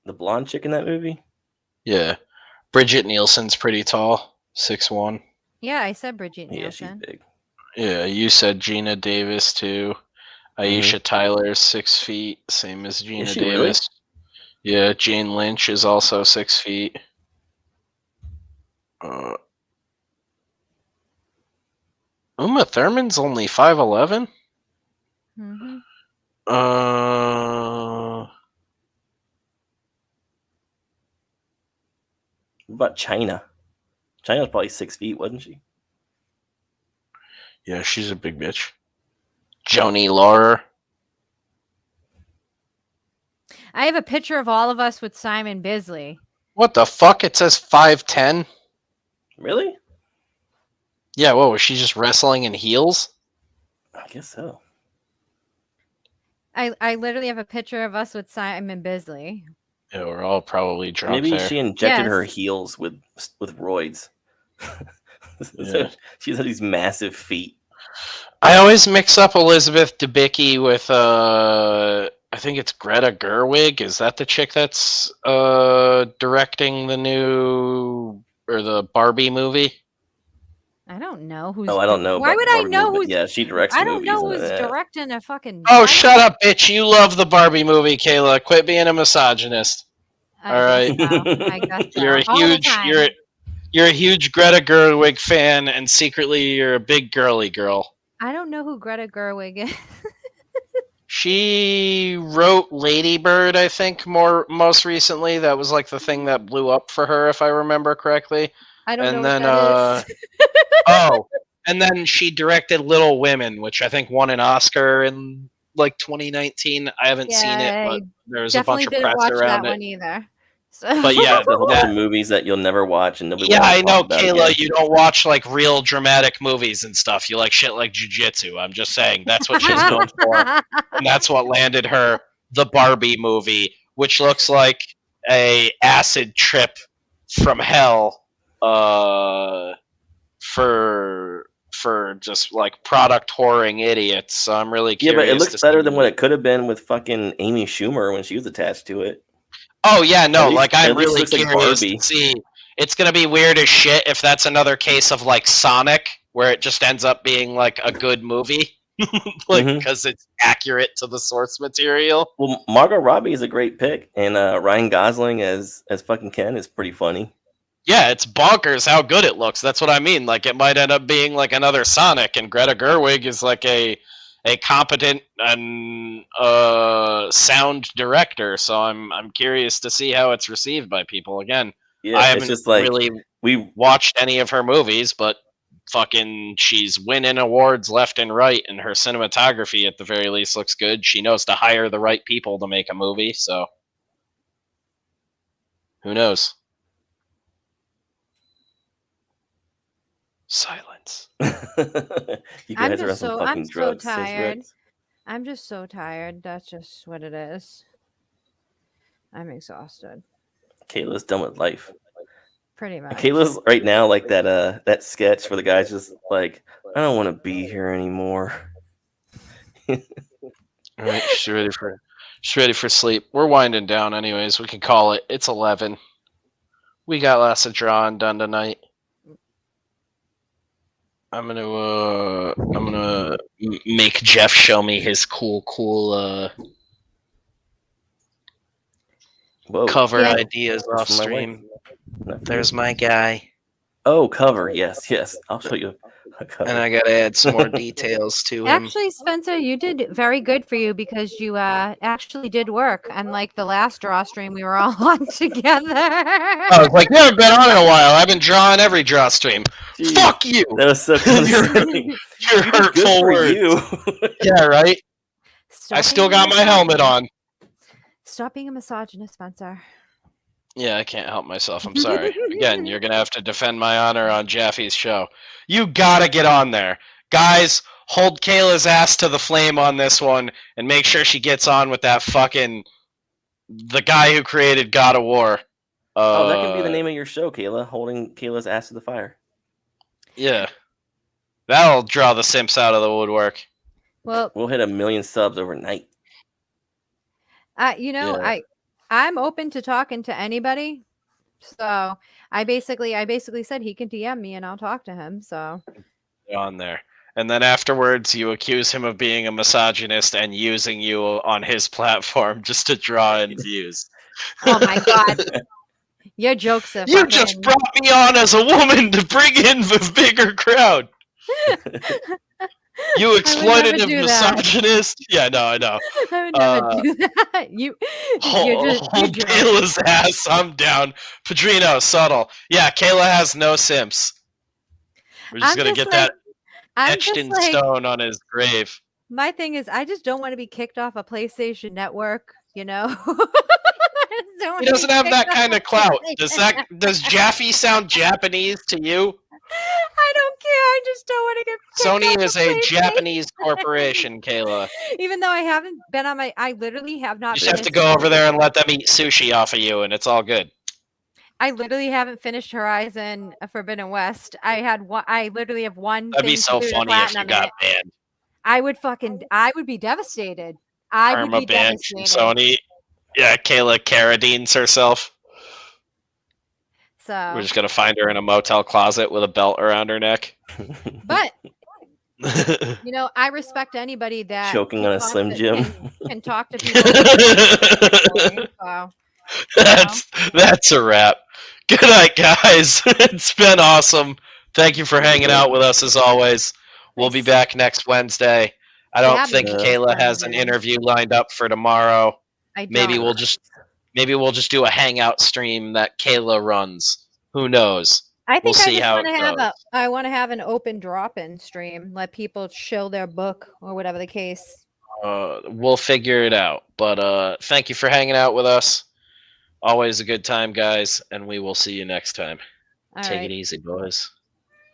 Speaker 4: blonde chick in that movie?
Speaker 3: Yeah. Bridget Nielsen's pretty tall, 6'1".
Speaker 1: Yeah, I said Bridget
Speaker 4: Yeah, she's
Speaker 1: Nielsen.
Speaker 4: big.
Speaker 3: Yeah, you said Gina Davis too. Aisha Tyler's 6 feet, same as Gina
Speaker 4: she
Speaker 3: Davis.
Speaker 4: really?
Speaker 3: Yeah, Jane Lynch is also 6 feet. Uma Thurman's only 5'11".
Speaker 1: Mm-hmm.
Speaker 4: What about China? China was probably 6 feet, wasn't she?
Speaker 3: Yeah, she's a big bitch. Joni Laurer.
Speaker 1: I have a picture of all of us with Simon Bisley.
Speaker 3: What the fuck? It says 5'10".
Speaker 4: Really?
Speaker 3: Yeah, what was she just wrestling in heels?
Speaker 4: I guess so.
Speaker 1: I literally have a picture of us with Simon Bisley.
Speaker 3: Yeah, we're all probably drunk
Speaker 4: Maybe
Speaker 3: there.
Speaker 4: she injected her
Speaker 1: Yes.
Speaker 4: heels with roids.
Speaker 3: Yeah.
Speaker 4: So she's had these massive feet.
Speaker 3: I always mix up Elizabeth Debicki with I think it's Greta Gerwig. Is that the chick that's directing the new or the Barbie movie?
Speaker 1: I don't know who's.
Speaker 4: Oh, I don't know.
Speaker 1: Why
Speaker 4: about
Speaker 1: would
Speaker 4: the
Speaker 1: I
Speaker 4: Barbie
Speaker 1: know
Speaker 4: movie,
Speaker 1: who's?
Speaker 4: but yeah, she directs
Speaker 1: I don't
Speaker 4: movies.
Speaker 1: know
Speaker 4: and
Speaker 1: who's
Speaker 4: that.
Speaker 1: directing a fucking.
Speaker 3: Oh,
Speaker 1: I
Speaker 3: shut up, bitch! You love the Barbie movie, Kayla. Quit being a misogynist.
Speaker 1: I
Speaker 3: All right.
Speaker 1: guess so. I guess so.
Speaker 3: You're a
Speaker 1: All the
Speaker 3: huge
Speaker 1: time.
Speaker 3: you're a huge Greta Gerwig fan, and secretly you're a big girly girl.
Speaker 1: I don't know who Greta Gerwig is.
Speaker 3: She wrote Lady Bird, I think, most recently. That was like the thing that blew up for her, if I remember correctly.
Speaker 1: I don't know
Speaker 3: And
Speaker 1: what
Speaker 3: then,
Speaker 1: that is.
Speaker 3: oh, and then she directed Little Women, which I think won an Oscar in like 2019. I haven't seen it, but there's a bunch
Speaker 1: Definitely
Speaker 3: of
Speaker 1: didn't
Speaker 3: press
Speaker 1: watch that
Speaker 3: around it.
Speaker 1: one either. So.
Speaker 3: But yeah,
Speaker 4: There's a whole bunch
Speaker 3: that,
Speaker 4: of movies that you'll never watch and nobody
Speaker 3: yeah,
Speaker 4: will
Speaker 3: I know,
Speaker 4: talk about
Speaker 3: Kayla,
Speaker 4: again.
Speaker 3: you don't watch like real dramatic movies and stuff. You like shit like Jiu-Jitsu. I'm just saying that's what she's known for. And that's what landed her the Barbie movie, which looks like a acid trip from hell for just like product whoring idiots. So I'm really
Speaker 4: Yeah,
Speaker 3: curious.
Speaker 4: but it looks
Speaker 3: to
Speaker 4: better
Speaker 3: see-
Speaker 4: than what it could have been with fucking Amy Schumer when she was attached to it.
Speaker 3: Oh yeah, no,
Speaker 4: At least-
Speaker 3: like I'm
Speaker 4: at least
Speaker 3: really
Speaker 4: looks like
Speaker 3: curious
Speaker 4: Barbie.
Speaker 3: to see. It's gonna be weird as shit if that's another case of like Sonic, where it just ends up being like a good movie, like
Speaker 4: Mhm.
Speaker 3: because it's accurate to the source material.
Speaker 4: Well, Margot Robbie is a great pick, and Ryan Gosling as fucking Ken is pretty funny.
Speaker 3: Yeah, it's bonkers how good it looks. That's what I mean. Like it might end up being like another Sonic, and Greta Gerwig is like a competent and sound director. So I'm curious to see how it's received by people. Again,
Speaker 4: Yeah,
Speaker 3: I
Speaker 4: it's
Speaker 3: haven't
Speaker 4: just like
Speaker 3: really
Speaker 4: we
Speaker 3: watched any of her movies, but fucking she's winning awards left and right, and her cinematography at the very least looks good. She knows to hire the right people to make a movie, so who knows? Silence.
Speaker 4: you
Speaker 1: I'm
Speaker 4: guys are on
Speaker 1: just
Speaker 4: some
Speaker 1: so
Speaker 4: fucking
Speaker 1: I'm so
Speaker 4: drugs. Sis
Speaker 1: tired.
Speaker 4: Rex.
Speaker 1: I'm just so tired. That's just what it is. I'm exhausted.
Speaker 4: Kayla's done with life.
Speaker 1: Pretty much.
Speaker 4: Kayla's right now like that sketch where the guy's just like, I don't want to be here anymore.
Speaker 3: All right, she's ready for sleep. We're winding down, anyways. We can call it. It's 11. We got lots of drawing done tonight. I'm gonna make Jeff show me his cool
Speaker 4: Whoa.
Speaker 3: cover
Speaker 1: Yeah.
Speaker 3: ideas off
Speaker 4: That's my
Speaker 3: stream.
Speaker 4: wife.
Speaker 3: There's my guy.
Speaker 4: Oh, cover. Yes. I'll show you
Speaker 3: And I gotta add some more details to him.
Speaker 1: Actually, Spencer, you did very good for you because you actually did work. Unlike the last draw stream we were all on together.
Speaker 3: I was like, you haven't been on in a while. I've been drawing every draw stream.
Speaker 4: Jeez,
Speaker 3: Fuck you.
Speaker 4: that was so concerning.
Speaker 3: Your hurtful
Speaker 4: Good for
Speaker 3: words.
Speaker 4: you.
Speaker 3: Yeah, right?
Speaker 1: Stop
Speaker 3: I still
Speaker 1: being a
Speaker 3: got my helmet on.
Speaker 1: Stop being a misogynist, Spencer.
Speaker 3: Yeah, I can't help myself. I'm sorry. Again, you're going to have to defend my honor on Jaffe's show. You got to get on there. Guys, hold Kayla's ass to the flame on this one and make sure she gets on with that fucking... the guy who created God of War.
Speaker 4: Oh, that can be the name of your show, Kayla. Holding Kayla's ass to the fire.
Speaker 3: Yeah. That'll draw the simps out of the woodwork.
Speaker 1: Well,
Speaker 4: we'll hit 1 million subs overnight.
Speaker 1: I'm open to talking to anybody. So I basically said he can DM me and I'll talk to him. So
Speaker 3: on there. And then afterwards you accuse him of being a misogynist and using you on his platform just to draw in views.
Speaker 1: Oh my god. Your jokes are
Speaker 3: You just brought me on as a woman to bring in the bigger crowd. You exploitative misogynist. Yeah, no, I know.
Speaker 1: I would never do that.
Speaker 3: Hold Kayla's ass. I'm down. Padrino, subtle. Yeah, Kayla has no simps. We're just going to get that etched in stone on his grave.
Speaker 1: My thing is, I just don't want to be kicked off a PlayStation Network, you know?
Speaker 3: He doesn't have that kind of clout. Does Jaffe sound Japanese to you?
Speaker 1: I don't care. I just don't want to get
Speaker 3: Sony is a Japanese corporation, Kayla.
Speaker 1: Even though I haven't been on I literally have not.
Speaker 3: You just have to go over there and let them eat sushi off of you, and it's all good.
Speaker 1: I literally haven't finished Horizon Forbidden West. I literally have one.
Speaker 3: That'd be so funny if you got banned.
Speaker 1: I would be devastated. I would be
Speaker 3: banned
Speaker 1: devastated.
Speaker 3: From Sony. Yeah, Kayla Carradines herself.
Speaker 1: So
Speaker 3: we're just gonna find her in a motel closet with a belt around her neck.
Speaker 1: But I respect anybody that
Speaker 4: choking on a Slim Jim
Speaker 1: can talk to people. So,
Speaker 3: that's a wrap. Good night, guys. It's been awesome. Thank you for hanging out with us as always. We'll be back next Wednesday. I don't think Kayla has an interview lined up for tomorrow. Maybe we'll just do a hangout stream that Kayla runs. Who knows?
Speaker 1: I think
Speaker 3: I
Speaker 1: want to have an open drop-in stream. Let people chill their book or whatever the case.
Speaker 3: We'll figure it out. But thank you for hanging out with us. Always a good time, guys, and we will see you next time. Take it easy, boys.